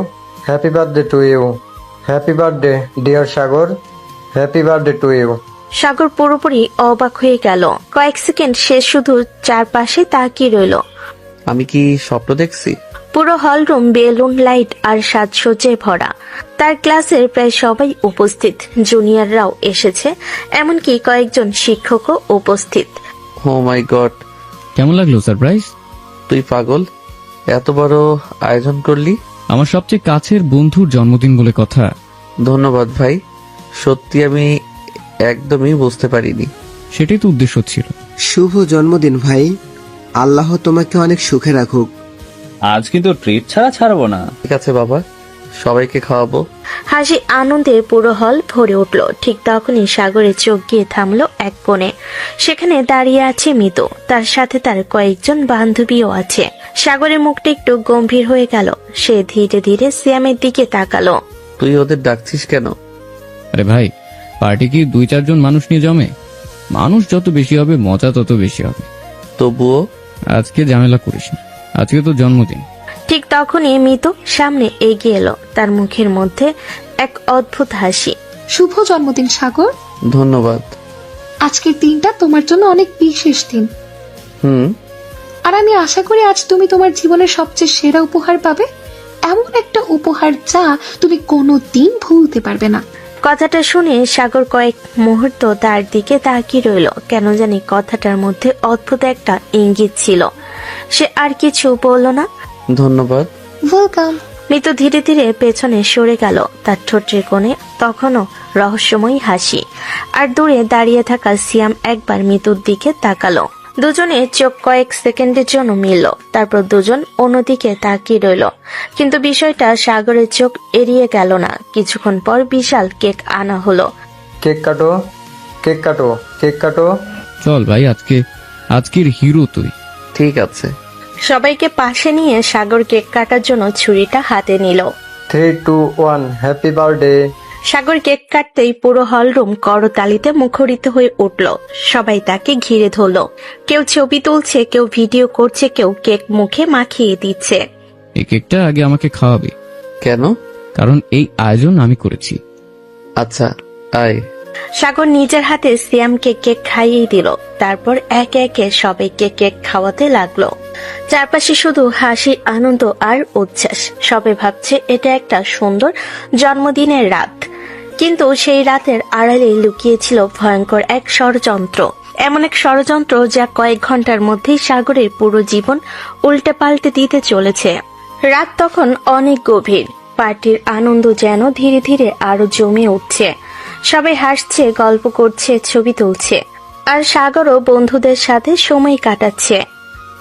happy birthday to you, happy birthday dear Sagar, happy birthday to you. Sagar পুরোপুরি অবাক হয়ে গেল। কয়েক সেকেন্ড সে শুধু চারপাশে তাকিয়ে রইল। আমি কি স্বপ্ন দেখছি? পুরো হলরুম বেলুন, লাইট আর সাজসজ্জায় ভরা। তার ক্লাসের প্রায় সবাই উপস্থিত, জুনিয়ররাও এসেছে, এমনকি কয়েকজন শিক্ষকও উপস্থিত। ও মাই গড, কেমন লাগলো সারপ্রাইজ? তুই পাগল, এত বড় আয়োজন করলি। আমার সবচেয়ে কাছের বন্ধুর জন্মদিন বলে কথা। ধন্যবাদ ভাই, সত্যি আমি একদমই বুঝতে পারিনি। সেটাই তো উদ্দেশ্য ছিল। শুভ জন্মদিন ভাই, আল্লাহ তোমাকে অনেক সুখে রাখুক। আজ কিন্তু ট্রিট ছাড়া ছাড়বো না। ঠিক আছে বাবা, সবাইকে খাওয়াবো। হাসি আনন্দে পুরো হল ভরে উঠল। ঠিক তখনই সাগরের চোখ গিয়ে থামলো এক কোণে। সেখানে দাঁড়িয়ে আছে মিতু, তার সাথে তার কয়েকজন বান্ধবীও আছে। সাগরের মুখটা একটু গম্ভীর হয়ে গেল। সে ধীরে ধীরে সিয়ামের দিকে তাকালো। তুই ওদের ডাকছিস কেন? আরে ভাই, পার্টি কি 2-4 জন মানুষ নিয়ে জমে? মানুষ যত বেশি হবে মজা তত বেশি হবে। তবুও আজকে ঝামেলা করিস না, আজকে তো জন্মদিন। ঠিক তখনই মিতু সামনে এগিয়ে এলো, তার মুখের মধ্যে এক অদ্ভুত হাসি। শুভ জন্মদিন সাগর। ধন্যবাদ। আজকের দিনটা তোমার জন্য অনেক বিশেষ দিন। হুম। আর আমি আশা করি আজ তুমি তোমার জীবনের সবচেয়ে সেরা উপহার পাবে। এমন একটা উপহার যা তুমি কোনোদিন ভুলতে পারবে না। কথাটা শুনে সাগর কয়েক মুহূর্ত তার দিকে তাকিয়ে রইল। কেন জানি কথাটার মধ্যে অদ্ভুত একটা ইঙ্গিত ছিল। সে আর কিছু বলল না। ধন্যবাদ। ওয়েলকাম। মিতু ধীরে ধীরে পেছনে সরে গেল। তার ঠোঁটের কোণে তখনও রহস্যময়ী হাসি। আর দূরে দাঁড়িয়ে থাকা সিয়াম একবার মিতুর দিকে তাকালো। দুজনে চোখ কয়েক সেকেন্ডের জন্য মিলল। তারপর দুজন অন্যদিকে তাকিয়ে রইল। কিন্তু বিষয়টা সাগরের চোখ এড়িয়ে গেল না। কিছুক্ষণ পর বিশাল কেক আনা হলো। কেক কাটো, কেক কাটো, কেক কাটো। চল ভাই, আজকের হিরো তুই। ঠিক আছে। সবাইকে পাশে নিয়ে সাগর কেক কাটার জন্য ছুরিটা হাতে নিল। 3, 2, 1, হ্যাপি বার্থডে। সাগর কেক কাটতেই পুরো হলরুম করতালিতে মুখরিত হয়ে উঠল। সবাই তাকে ঘিরে ধরল। কেউ ছবি তুলছে, কেউ ভিডিও করছে, কেউ কেক মুখে মাখিয়ে দিচ্ছে। এই কেকটা আগে আমাকে খাওয়াবে। কেন? কারণ এই আয়োজন আমি করেছি। আচ্ছা, আয়। সাগর নিজের হাতে সিয়ামকে কেক খাইয়ে দিল। তারপর একে একে সবাইকে কেক খাওয়াতে লাগলো। চারপাশে শুধু হাসি, আনন্দ আর উচ্ছ্বাস। সবাই ভাবছে এটা একটা সুন্দর জন্মদিনের রাত, কিন্তু সেই রাতের আড়ালে লুকিয়েছিল ভয়ঙ্কর এক ষড়যন্ত্র। এমন এক ষড়যন্ত্র যা কয়েক ঘন্টার মধ্যেই সাগরের পুরো জীবন উল্টে পাল্টে দিতে চলেছে। রাত তখন অনেক গভীর। পার্টির আনন্দ যেন ধীরে ধীরে আরো জমে উঠছে। সবাই হাসছে, গল্প করছে, ছবি তুলছে, আর সাগরও বন্ধুদের সাথে সময় কাটাচ্ছে।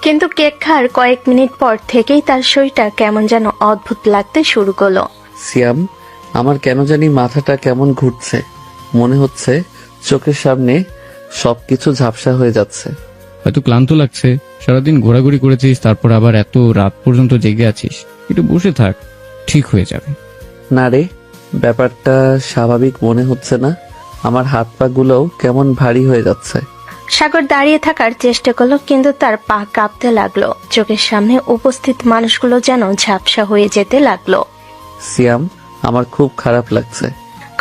কিন্তু কেক খাওয়ার কয়েক মিনিট পর থেকেই তার শরীরটা কেমন যেন অদ্ভুত লাগতে শুরু করলো। সিয়াম, আমার কেন জানি মাথাটা কেমন ঘুরছে। মনে হচ্ছে চোখের সামনে সবকিছু ঝাপসা হয়ে যাচ্ছে। হয়তো ক্লান্ত লাগছে, সারাদিন ঘোরাঘুরি করেছিস, তারপর আবার এত রাত পর্যন্ত জেগে আছিস। একটু বসে থাক, ঠিক হয়ে যাবে। না রে, ব্যাপারটা স্বাভাবিক মনে হচ্ছে না। আমার হাত পা গুলোও কেমন ভারী হয়ে যাচ্ছে। সাগর দাঁড়িয়ে থাকার চেষ্টা করলো, কিন্তু তার পা কাঁপতে লাগলো। চোখের সামনে উপস্থিত মানুষগুলো যেন ঝাপসা হয়ে যেতে লাগলো। সিয়াম, আমার খুব খারাপ লাগছে।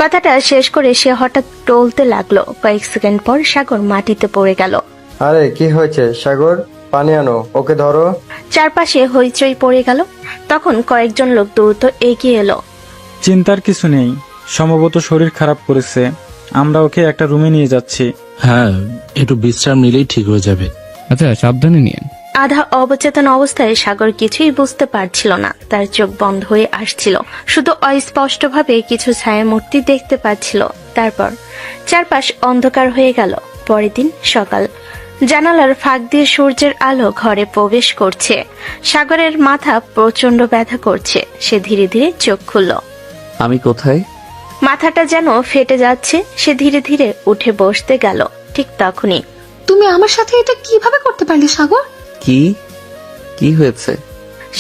কথাটা শেষ করে সে হঠাৎ টলতে লাগলো। কয়েক সেকেন্ড পর সাগর মাটিতে পড়ে গেল। আরে কি হয়েছে সাগর? পানি আনো, ওকে ধরো। চারপাশে হইচই পড়ে গেল। তখন কয়েকজন লোক দ্রুত এগিয়ে এলো। চিন্তার কিছু নেই, সম্ভবত শরীর খারাপ করেছে। আমরা ওকে একটা রুমে নিয়ে যাচ্ছি। হ্যাঁ, একটু বিশ্রাম নিলেই ঠিক হয়ে যাবে। আচ্ছা, সাবধানে নিয়ে। আধা অবচেতন অবস্থায় সাগর কিছুই বুঝতে পারছিল না। তার চোখ বন্ধ হয়ে আসছিল, শুধু অস্পষ্টভাবে কিছু ছায়ামূর্তি দেখতে পাচ্ছিল। তারপর চারপাশ অন্ধকার হয়ে গেল। পরের দিন সকাল। জানালার ফাঁক দিয়ে সূর্যের আলো ঘরে প্রবেশ করছে। সাগরের মাথা প্রচন্ড ব্যথা করছে। সে ধীরে ধীরে চোখ খুলল। আমি কোথায়? মাথাটা যেন ফেটে যাচ্ছে। সে ধীরে ধীরে উঠে বসতে গেল। ঠিক তখনই, তুমি আমার সাথে এটা কিভাবে করতে পারলে সাগর? কি হয়েছে?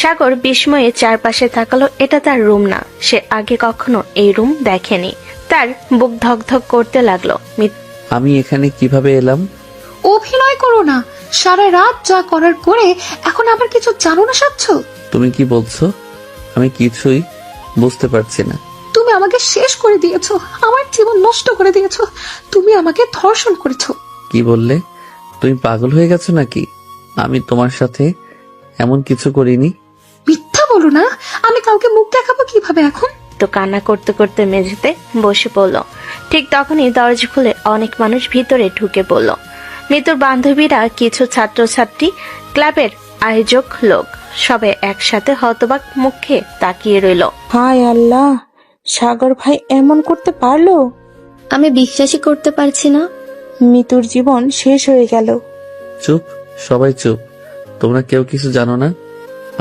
সাগর বিস্ময়ে চারপাশে তাকালো। এটা তার রুম না। সে আগে কখনো এই রুম দেখেনি। তার বুক ধকধক করতে লাগলো। আমি এখানে কিভাবে এলাম? অভিনয় করো না। সারা রাত যা করার করে এখন আবার কিছু জানো না সাচ্ছ? তুমি কি বলছো? আমি কিছুই বুঝতে পারছি না। তুমি আমাকে শেষ করে দিয়েছো, আমার জীবন নষ্ট করে দিয়েছো। তুমি আমাকে ধর্ষণ করেছো। কি বললে? তুমি পাগল হয়ে গেছো নাকি? আমি তোমার সাথে এমন কিছু করিনি। মিথ্যা বলো না। আমি কাউকে মুখ দেখাবো কিভাবে এখন? তো কান্না করতে করতে মেঝেতে বসে পড়ল। ঠিক তখনই দরজা খুলে অনেক মানুষ ভিতরে ঢুকে পড়ল। মিতুর বান্ধবীরা, কিছু ছাত্রছাত্রী, ক্লাবের আয়োজক লোক, সবাই একসাথে হতবাক মুখে তাকিয়ে রইল। হায় আল্লাহ, সাগর ভাই এমন করতে পারলো? আমি বিশ্বাসই করতে পারছি না। মিতুর জীবন শেষ হয়ে গেল। চুপ, সবাই চুপ। তোমরা কেউ কিছু জানো না।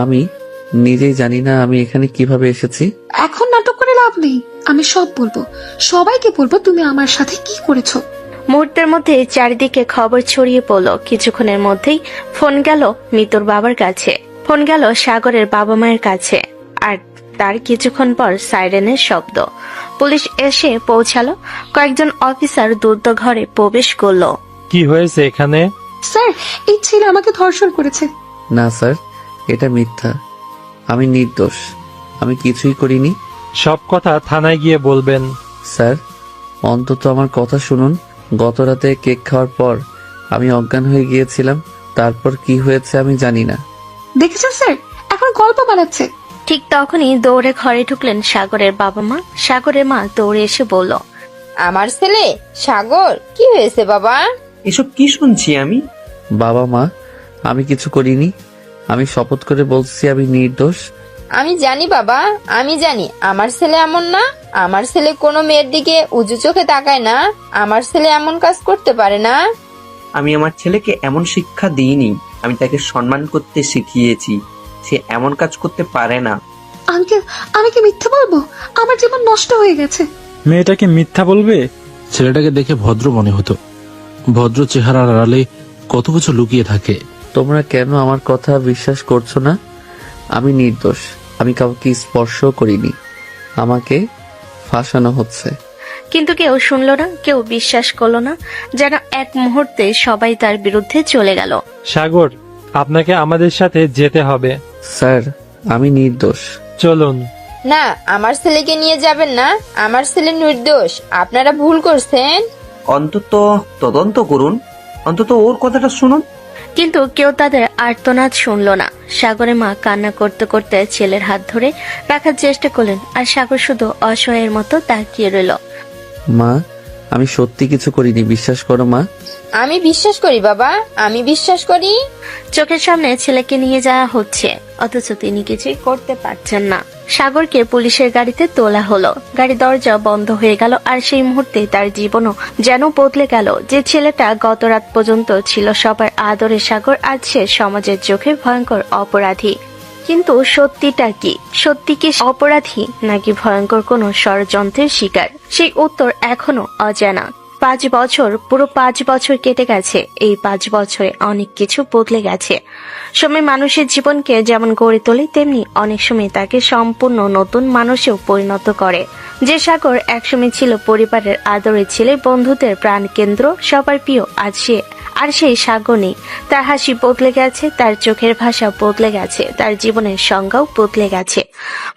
আমি নিজেই জানি না আমি এখানে কিভাবে এসেছি। এখন নাটক করে লাভ নেই। আমি সব বলবো, সবাইকে বলবো তুমি আমার সাথে কি করেছো। মুহূর্তের মধ্যে চারিদিকে খবর ছড়িয়ে পড়ল। কিছুক্ষণের মধ্যেই ফোন গেল মিতুর বাবার কাছে, ফোন গেল সাগরের বাবা মায়ের কাছে, আর তার কিছুক্ষণ পর সাইরেনের শব্দ। পুলিশ এসে পৌঁছালো। কয়েকজন অফিসার দ্রুত ঘরে প্রবেশ করলো। কি হয়েছে এখানে? স্যার, এই ছেলে আমাকে ধর্ষণ করেছে। না স্যার, এটা মিথ্যা। আমি নির্দোষ। আমি কিছুই করিনি। সব কথা থানায় গিয়ে বলবেন। স্যার, অন্তত আমার কথা শুনুন। গত রাতে কেক খাওয়ার পর আমি অজ্ঞান হয়ে গিয়েছিলাম। তারপর কি হয়েছে আমি জানি না। দেখেছেন স্যার, এখন গল্প বানাচ্ছে। ঠিক তখনই দৌড়ে ঘরে ঢুকলেন সাগরের বাবা মা। সাগরের মা দৌড়ে এসে বলল, আমার ছেলে সাগর, কি হয়েছে বাবা? এসব কি শুনছি আমি? বাবা মা, আমি কিছু করিনি। আমি শপথ করে বলছি আমি নির্দোষ। আমি জানি বাবা, আমি জানি আমার ছেলে এমন না। আমার ছেলে কোনো মেয়ের দিকে উঁচু চোখে তাকায় না। আমার ছেলে এমন কাজ করতে পারে না। আমি আমার ছেলেকে এমন শিক্ষা দিইনি। আমি তাকে সম্মান করতে শিখিয়েছি। সে এমন কাজ করতে পারে না। আঙ্কেল, আমি কি মিথ্যে বলবো? আমার জীবন নষ্ট হয়ে গেছে। মেয়েটাকে মিথ্যা বলবে? ছেলেটাকে দেখে ভদ্র মনে হতো। ভদ্র চেহারার আড়ালে কত কিছু লুকিয়ে থাকে। তোমরা কেন আমার কথা বিশ্বাস করছো না? আমি নির্দোষ। আমি কাউকে স্পর্শ করিনি। আমাকে ফাঁসানো হচ্ছে। কিন্তু কেউ শুনল না, কেউ বিশ্বাস করলো না। যেন এক মুহূর্তে সবাই তার বিরুদ্ধে চলে গেল। সাগর, আপনাকে আমাদের সাথে যেতে হবে। স্যার, আমি নির্দোষ। চলুন। না, আমার ছেলেকে নিয়ে যাবেন না। আমার ছেলে নির্দোষ। আপনারা ভুল করছেন। অন্তত তদন্ত করুন। অন্তত ওর কথাটা শুনুন। কিন্তু কেউ তাদের আর্তনাদ শুনল না। সাগরের মা কান্না করতে করতে ছেলের হাত ধরে রাখার চেষ্টা করলেন, আর সাগর শুধু অসহায়ের মতো তাকিয়ে রইল। মা, আমি সত্যি কিছু করিনি, বিশ্বাস করো মা। আমি বিশ্বাস করি বাবা, আমি বিশ্বাস করি। চোখের সামনে ছেলেকে নিয়ে যাওয়া হচ্ছে, অথচ তিনি কিছুই করতে পারছেন না। সাগরকে পুলিশের গাড়িতে তোলা হলো। গাড়ি দরজা বন্ধ হয়ে গেল, আর সেই মুহূর্তে তার জীবনও যেন বদলে গেল। যে ছেলেটা গত রাত পর্যন্ত ছিল সবার আদরে সাগর, আজ সে সমাজের চোখে ভয়ঙ্কর অপরাধী। কিন্তু সত্যিটা কি? সত্যি কি অপরাধী, নাকি ভয়ঙ্কর কোনো ষড়যন্ত্রের শিকার? সেই উত্তর এখনো অজানা। 5 বছর, পুরো 5 বছর কেটে গেছে। এই 5 বছরে অনেক কিছু বদলে গেছে। সময় মানুষের জীবনকে যেমন গড়ে তোলে, তেমনি অনেক সময় তাকে সম্পূর্ণ নতুন মানুষেও পরিণত করে। যে সাগর একসময় ছিল পরিবারের আদরের ছেলে, বন্ধুদের প্রাণ কেন্দ্র, সবার প্রিয়, আজ সে আর সেই সাগর নেই। তার হাসি বদলে গেছে, তার চোখের ভাষা বদলে গেছে, তার জীবনের সংজ্ঞাও বদলে গেছে।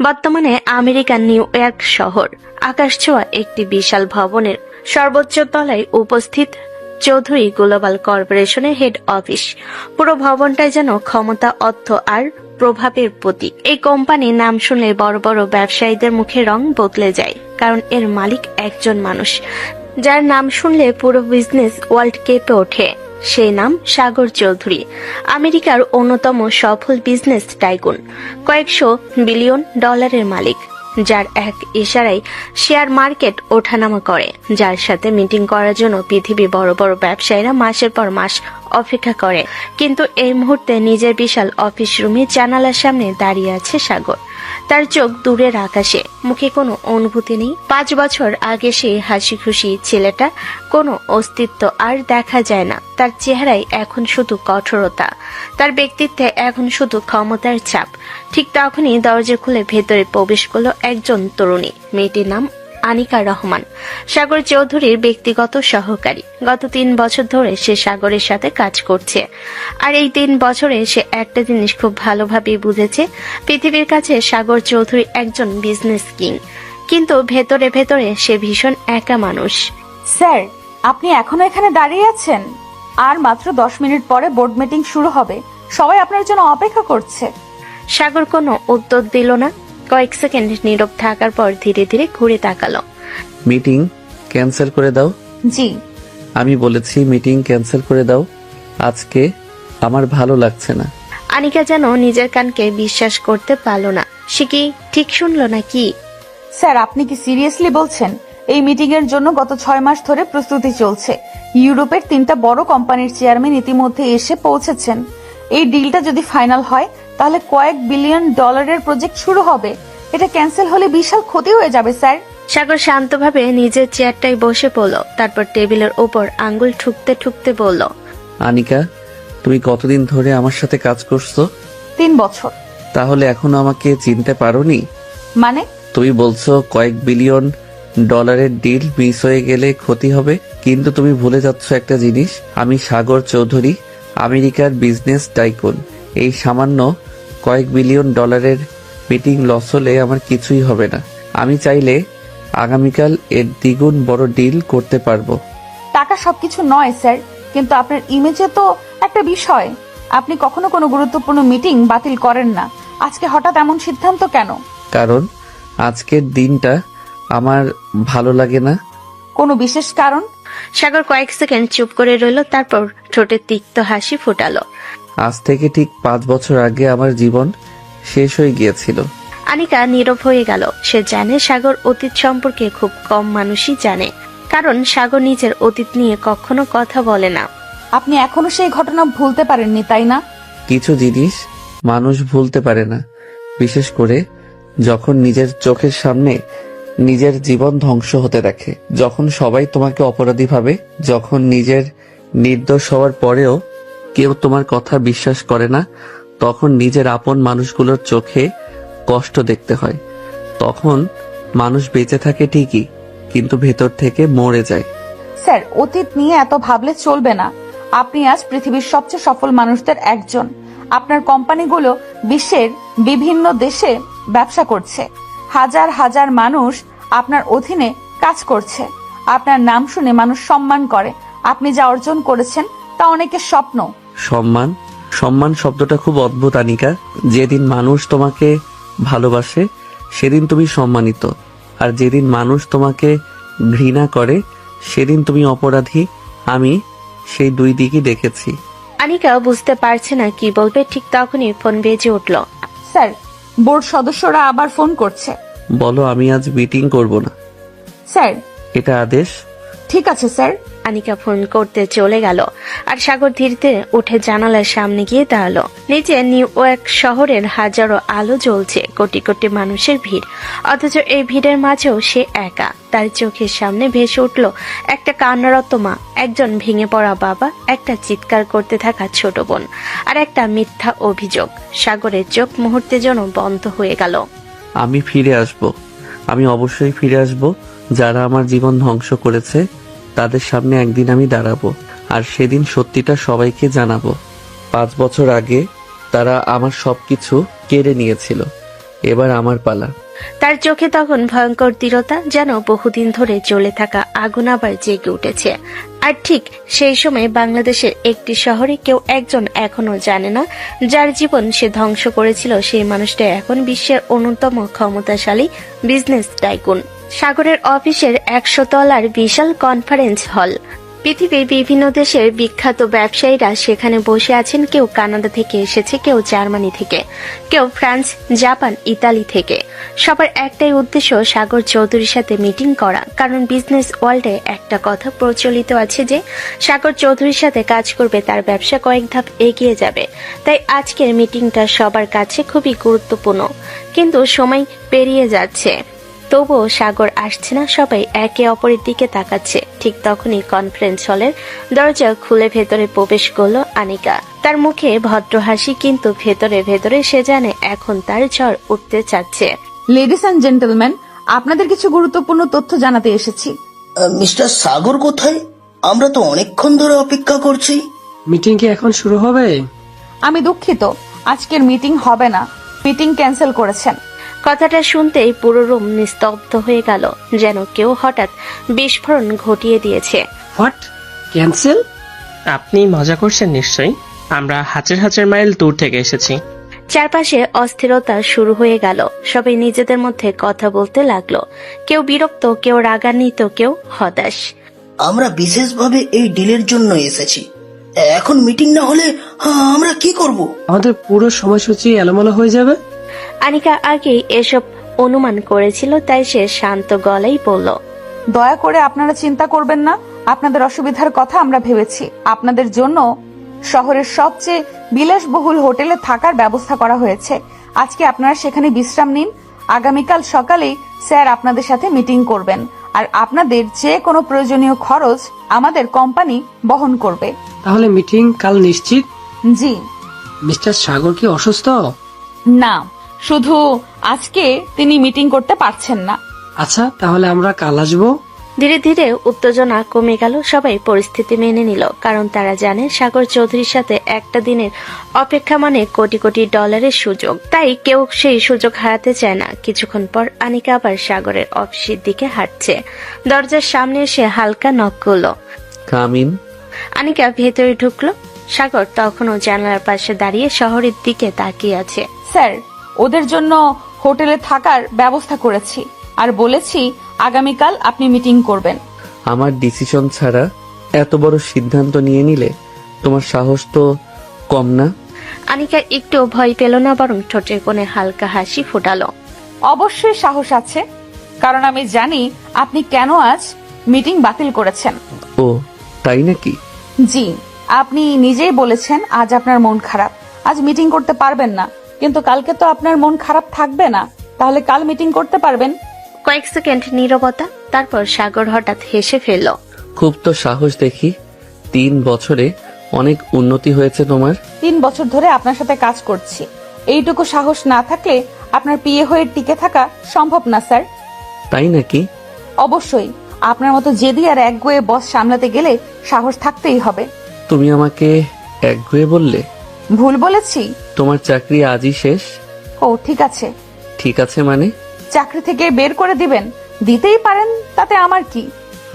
বর্তমানে আমেরিকার নিউ ইয়র্ক শহর, আকাশ ছোঁয়া একটি বিশাল ভবনের সর্বোচ্চ তলায় উপস্থিত চৌধুরী গ্লোবাল কর্পোরেশনের হেড অফিস। পুরো ভবনটাই যেন ক্ষমতা, অর্থ আর প্রভাবের প্রতীক। এই কোম্পানির নাম শুনলে বড় বড় ব্যবসায়ীদের মুখে রং বদলে যায়, কারণ এর মালিক একজন মানুষ, যার নাম শুনলে পুরো বিজনেস ওয়ার্ল্ড কেঁপে ওঠে। সেই নাম সাগর চৌধুরী, আমেরিকার অন্যতম সফল বিজনেস টাইকুন, কয়েকশো বিলিয়ন ডলারের মালিক, যার এক ইশারায় শেয়ার মার্কেট ওঠানামা করে, যার সাথে মিটিং করার জন্য পৃথিবী বড় বড় ব্যবসায়ীরা মাসের পর মাস অপেক্ষা করে। কিন্তু এই মুহূর্তে নিজের বিশাল অফিস রুমে জানালার সামনে দাঁড়িয়ে আছে সাগর। তার চোখ দূরের আকাশে, মুখে কোনো অনুভূতি নেই। 5 বছর আগে সেই হাসি খুশি ছেলেটা কোনো অস্তিত্ব আর দেখা যায় না। তার চেহারায় এখন শুধু কঠোরতা, তার ব্যক্তিত্বে এখন শুধু ক্ষমতার ছাপ। ঠিক তখনই দরজা খুলে ভেতরে প্রবেশ করলো একজন তরুণী। মেয়েটির নাম আনিকা রহমান, সাগর চৌধুরীর ব্যক্তিগত সহকারী। গত 3 বছর ধরে সে সাগরের সাথে কাজ করছে, আর এই 3 বছরে সে একটা জিনিস খুব ভালোভাবে বুঝেছে, পৃথিবীর কাছে সাগর চৌধুরী একজন বিজনেস কিং, কিন্তু ভেতরে ভেতরে সে ভীষণ একা মানুষ। স্যার, আপনি এখনো এখানে দাঁড়িয়ে আছেন? আর মাত্র 10 মিনিট পরে বোর্ড মিটিং শুরু হবে, সবাই আপনার জন্য অপেক্ষা করছে। সাগর কোনো উত্তর দিল না। কয়েক সেকেন্ড নীরব থাকার পর ধীরে ধীরে ঘুরে তাকালো। মিটিং ক্যান্সেল করে দাও। জি। আমি বলেছি মিটিং ক্যান্সেল করে দাও। আজকে আমার ভালো লাগছে না। আনিকা যেন নিজের কানকে বিশ্বাস করতে পারল না। সে কি ঠিক শুনলো নাকি? স্যার, আপনি কি সিরিয়াসলি বলছেন? এই মিটিং এর জন্য গত 6 মাস ধরে প্রস্তুতি চলছে। ইউরোপের 3টা বড় কোম্পানির চেয়ারম্যান ইতিমধ্যে এসে পৌঁছেছেন। এই ডিলটা যদি ফাইনাল হয়, তাহলে কয়েক বিলিয়ন ডলারের প্রজেক্ট শুরু হবে। এটা ক্যান্সেল হলে বিশাল ক্ষতি হয়ে যাবে স্যার। সাগর শান্তভাবে নিজের চেয়ারটায় বসে পড়ল, তারপর টেবিলের উপর আঙ্গুল ঠুকতে ঠুকতে বলল, আনিকা, তুমি কতদিন ধরে আমার সাথে কাজ করছো? 3 বছর। তাহলে এখনো আমাকে চিনতে পারোনি? মানে? তুমি বলছো কয়েক বিলিয়ন ডলারের ডিল মিস হয়ে গেলে ক্ষতি হবে, কিন্তু তুমি ভুলে যাচ্ছ একটা জিনিস। আমি সাগর চৌধুরী, আমেরিকার বিজনেস টাইকুন। এই সামান্য কয়েক বিলিয়ন ডলারের মিটিং লস হলে আমার কিছুই হবে না। আমি চাইলে আগামীকাল এর দ্বিগুণ বড় ডিল করতে পারবো। টাকা সবকিছু নয় স্যার, কিন্তু আপনার ইমেজে তো একটা বিষয়। আপনি কখনো কোনো গুরুত্বপূর্ণ মিটিং বাতিল করেন না, আজকে হঠাৎ এমন সিদ্ধান্ত কেন? কারণ আজকের দিনটা আমার ভালো লাগে না। কোনো বিশেষ কারণ? সাগর কয়েক সেকেন্ড চুপ করে রইল, তারপর ঠোঁটে তিক্ত হাসি ফোটালো। আজ থেকে ঠিক 5 বছর আগে আমার জীবন শেষ হয়ে গিয়েছিল। আনিকা নীরব হয়ে গেল। সে জানে সাগর অতীত সম্পর্কে খুব কম মানুষই জানে, কারণ সাগর নিজের অতীত নিয়ে কখনো কথা বলে না। আপনি এখনো সেই ঘটনা ভুলতে পারেননি, তাই না? কিছু জিনিস মানুষ ভুলতে পারে না, বিশেষ করে যখন নিজের চোখের সামনে নিজের জীবন ধ্বংস হতে দেখে, যখন সবাই তোমাকে অপরাধী ভাবে, যখন নিজের নির্দোষ হওয়ার পরেও কেউ তোমার কথা বিশ্বাস করে না, তখন নিজের আপন মানুষগুলোর চোখে কষ্ট দেখতে হয়। তখন মানুষ বেঁচে থাকে ঠিকই, কিন্তু ভেতর থেকে মরে যায়। স্যার, অতীত নিয়ে এত ভাবলে চলবে না। আপনি আজ পৃথিবীর সবচেয়ে সফল মানুষদের একজন। আপনার কোম্পানিগুলো বিশ্বের বিভিন্ন দেশে ব্যবসা করছে। হাজার হাজার মানুষ আপনার অধীনে কাজ করছে। আপনার নাম শুনে মানুষ সম্মান করে। আপনি যা অর্জন করেছেন তা অনেকের স্বপ্ন। সম্মান? সম্মান শব্দটা খুব অদ্ভুত আনিকা। যেদিন মানুষ তোমাকে ভালোবাসে সেদিন তুমি সম্মানিত, আর যেদিন মানুষ তোমাকে ঘৃণা করে সেদিন তুমি অপরাধী। আমি সেই দুই দিকই দেখেছি। আনিকা বুঝতে পারছে না কি বলবে, ঠিক তখনই ফোন বেজে উঠল। স্যার, বোর্ড সদস্যরা আবার ফোন করছে। বলো আমি আজ মিটিং করব না। স্যার, এটা আদেশ? ঠিক আছে স্যার। আনিকা ফোন করতে চলে গেল, আর সাগর ধীরে উঠে জানালার সামনে গিয়ে দাঁড়ালো। নিচে নিউ ইয়র্ক শহরের হাজারো আলো জ্বলছে, কোটি কোটি মানুষের ভিড়, অথচ এই ভিড়ের মাঝেও সে একা। তার চোখের সামনে ভেসে উঠল একটা কান্নারত মা, একজন ভেঙে পড়া বাবা, একটা চিৎকার করতে থাকা ছোট বোন, আর একটা মিথ্যা অভিযোগ। সাগরের চোখ মুহূর্তে যেন বন্ধ হয়ে গেল। আমি ফিরে আসব, আমি অবশ্যই ফিরে আসব। যারা আমার জীবন ধ্বংস করেছে তাদের সামনে একদিন আমি দাঁড়াবো, আর সেদিন সত্যিটা সবাইকে জানাবো। 5 বছর আগে তারা আমার সবকিছু কেড়ে নিয়েছিল, এবার আমার পালা। তার চোখে তখন ভয়ঙ্কর দৃঢ়তা, যেন বহুদিন ধরে জ্বলে থাকা আগুন আবার জেগে উঠেছে। আর ঠিক সেই সময় বাংলাদেশের একটি শহরে কেউ একজন এখনো জানে না, যার জীবন সে ধ্বংস করেছিল সেই মানুষটা এখন বিশ্বের অন্যতম ক্ষমতাশালী বিজনেস টাইকুন। সাগরের অফিসের 100 তলার বিশাল কনফারেন্স হল। পৃথিবীর বিভিন্ন দেশের বিখ্যাত ব্যবসায়ীরা সেখানে বসে আছেন। কেউ কানাডা থেকে এসেছে, কেউ জার্মানি থেকে, কেউ ফ্রান্স, জাপান, ইতালি থেকে। সবার একটাই উদ্দেশ্য সাগর চৌধুরীর সাথে মিটিং করা, কারণ বিজনেস ওয়ার্ল্ডে একটা কথা প্রচলিত আছে যে সাগর চৌধুরীর সাথে কাজ করবে তার ব্যবসা কয়েক ধাপ এগিয়ে যাবে। তাই আজকের মিটিংটা সবার কাছে খুবই গুরুত্বপূর্ণ। কিন্তু সময় পেরিয়ে যাচ্ছে, তবুও সাগর আসছে না। সবাই একে অপরের দিকে তাকাচ্ছে। ঠিক তখনই কনফারেন্স হলের দরজা খুলে ভেতরে প্রবেশ করলো আনিকা। তার মুখে ভদ্র হাসি, কিন্তু ভেতরে ভেতরে সে জানে এখন তার ঝড় উঠতে চাচ্ছে। লেডিস এন্ড জেন্টলম্যান, আপনাদের কিছু গুরুত্বপূর্ণ তথ্য জানাতে এসেছি। মিস্টার সাগর কোথায়? আমরা তো অনেকক্ষণ ধরে অপেক্ষা করছি। মিটিং কি এখন শুরু হবে? আমি দুঃখিত, আজকের মিটিং হবে না। মিটিং ক্যান্সেল করেছেন। কথাটা শুনতেই পুরো রুম নিস্তব্ধ হয়ে গেল, যেন কেউ হঠাৎ বিস্ফোরণ ঘটিয়ে দিয়েছে। হোয়াট? ক্যান্সেল? আপনি মজা করছেন নিশ্চয়ই। আমরা হাজার হাজার মাইল দূর থেকে এসেছি। চারপাশে অস্থিরতা শুরু হয়ে গেল। সবাই নিজেদের মধ্যে কথা বলতে লাগলো। কেউ বিরক্ত, কেউ রাগান্বিত, কেউ হতাশ। আমরা বিশেষভাবে এই ডিলের জন্য এসেছি। এখন মিটিং না হলে আমরা কি করব? আমাদের পুরো সময়সূচি এলোমেলো হয়ে যাবে। আনিকা আগেই এসব অনুমান করেছিল, তাই সে শান্ত গলায় বলল, দয়া করে আপনারা চিন্তা করবেন না। আপনাদের অসুবিধার কথা আমরা ভেবেছি। আপনাদের জন্য শহরের সবচেয়ে বিলাসবহুল হোটেলে থাকার ব্যবস্থা করা হয়েছে। আজকে আপনারা সেখানে বিশ্রাম নিন। আগামীকাল সকালেই স্যার আপনাদের সাথে মিটিং করবেন, আর আপনাদের যে কোনো প্রয়োজনীয় খরচ আমাদের কোম্পানি বহন করবে। তাহলে মিটিং কাল নিশ্চিত? জি। মিস্টার সাগর কি অসুস্থ? না, শুধু আজকে তিনি মিটিং করতে পারছেন না। আচ্ছা, তাহলে আমরা কাল আসবো। ধীরে ধীরে উত্তেজনা কমে গেল। সবাই পরিস্থিতি মেনে নিল, কারণ তারা জানে সাগর চৌধুরীর সাথে একটা দিনের অপেক্ষা মানে কোটি কোটি ডলারের সুযোগ। তাই কেউ সেই সুযোগ হারাতে চায় না। কিছুক্ষণ পর আনিকা আবার সাগরের অফিসের দিকে হাঁটছে। দরজার সামনে এসে হালকা নক করলো। কাম ইন। আনিকা ভেতরে ঢুকলো। সাগর তখনও জানালার পাশে দাঁড়িয়ে শহরের দিকে তাকিয়ে আছে। স্যার, ওদের জন্য হোটেলে থাকার ব্যবস্থা করেছি আর বলেছি আগামীকাল আপনি মিটিং করবেন। আমার ডিসিশন ছাড়া এত বড় সিদ্ধান্ত নিয়ে নিলে তোমার সাহস তো কম না। আনিকা একটু ভয় পেল না, বরং ঠোঁটের কোণে হালকা হাসি ফোটালো। অবশ্যই সাহস আছে, কারণ আমি জানি আপনি কেন আজ মিটিং বাতিল করেছেন। ও তাই নাকি? জি, আপনি নিজেই বলেছেন আজ আপনার মন খারাপ, আজ মিটিং করতে পারবেন না। কিন্তু কালকে তো আপনার মন খারাপ থাকবে না, তাহলে কাল মিটিং করতে পারবেন। কয়েক সেকেন্ড নীরবতা, তারপর সাগর হঠাৎ হেসে ফেলল। খুব তো সাহস দেখি। 3 বছরে অনেক উন্নতি হয়েছে তোমার। 3 বছর ধরে আপনার সাথে কাজ করছি, এইটুকু সাহস না থাকলে আপনার পিএ হয়ে টিকে থাকা সম্ভব না স্যার। তাই নাকি? অবশ্যই, আপনার মতো জেদি আর একগুঁয়ে বস সামলাতে গেলে সাহস থাকতেই হবে। তুমি আমাকে একগুঁয়ে বললে? ভুল বলেছি? তোমার চাকরি আজই শেষ। ও ঠিক আছে। ঠিক আছে মানে? চাকরি থেকে বের করে দিবেন? দিতেই পারেন, তাতে আমার কি।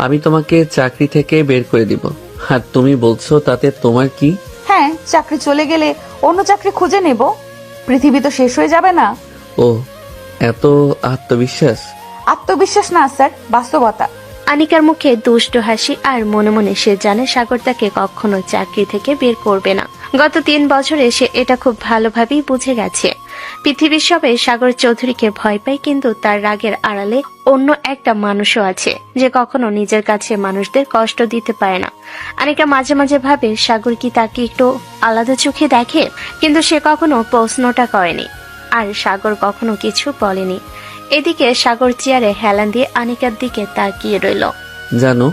আমি তোমাকে চাকরি থেকে বের করে দিব, আর তুমি বলছো তাতে তোমার কি? হ্যাঁ, চাকরি চলে গেলে অন্য চাকরি খুঁজে নেব, পৃথিবী তো শেষ হয়ে যাবে না। ও এত আত্মবিশ্বাস? আত্মবিশ্বাস না স্যার, বাস্তবতা। আনিকার মুখে দুষ্ট হাসি, আর মনে মনে সে জানে সাগর তাকে কখনো চাকরি থেকে বের করবে না। গত 3 বছরে সে এটা খুব ভালোভাবেই বুঝে গেছে। পৃথিবীর সবে সাগর চৌধুরীকে ভয় পায়, কিন্তু তার রাগের আড়ালে অন্য একটা মানুষও আছে যে কখনো নিজের কাছে মানুষদের কষ্ট দিতে পারে না। আনিকা মাঝে মাঝে ভাবে সাগর কি তাকে একটু আলাদা চোখে দেখে, কিন্তু সে কখনো প্রশ্নটা করেনি, আর সাগর কখনো কিছু বলেনি। এদিকে সাগর চেয়ারে হেলান দিয়ে আনিকার দিকে তাকিয়ে রইল। জানো,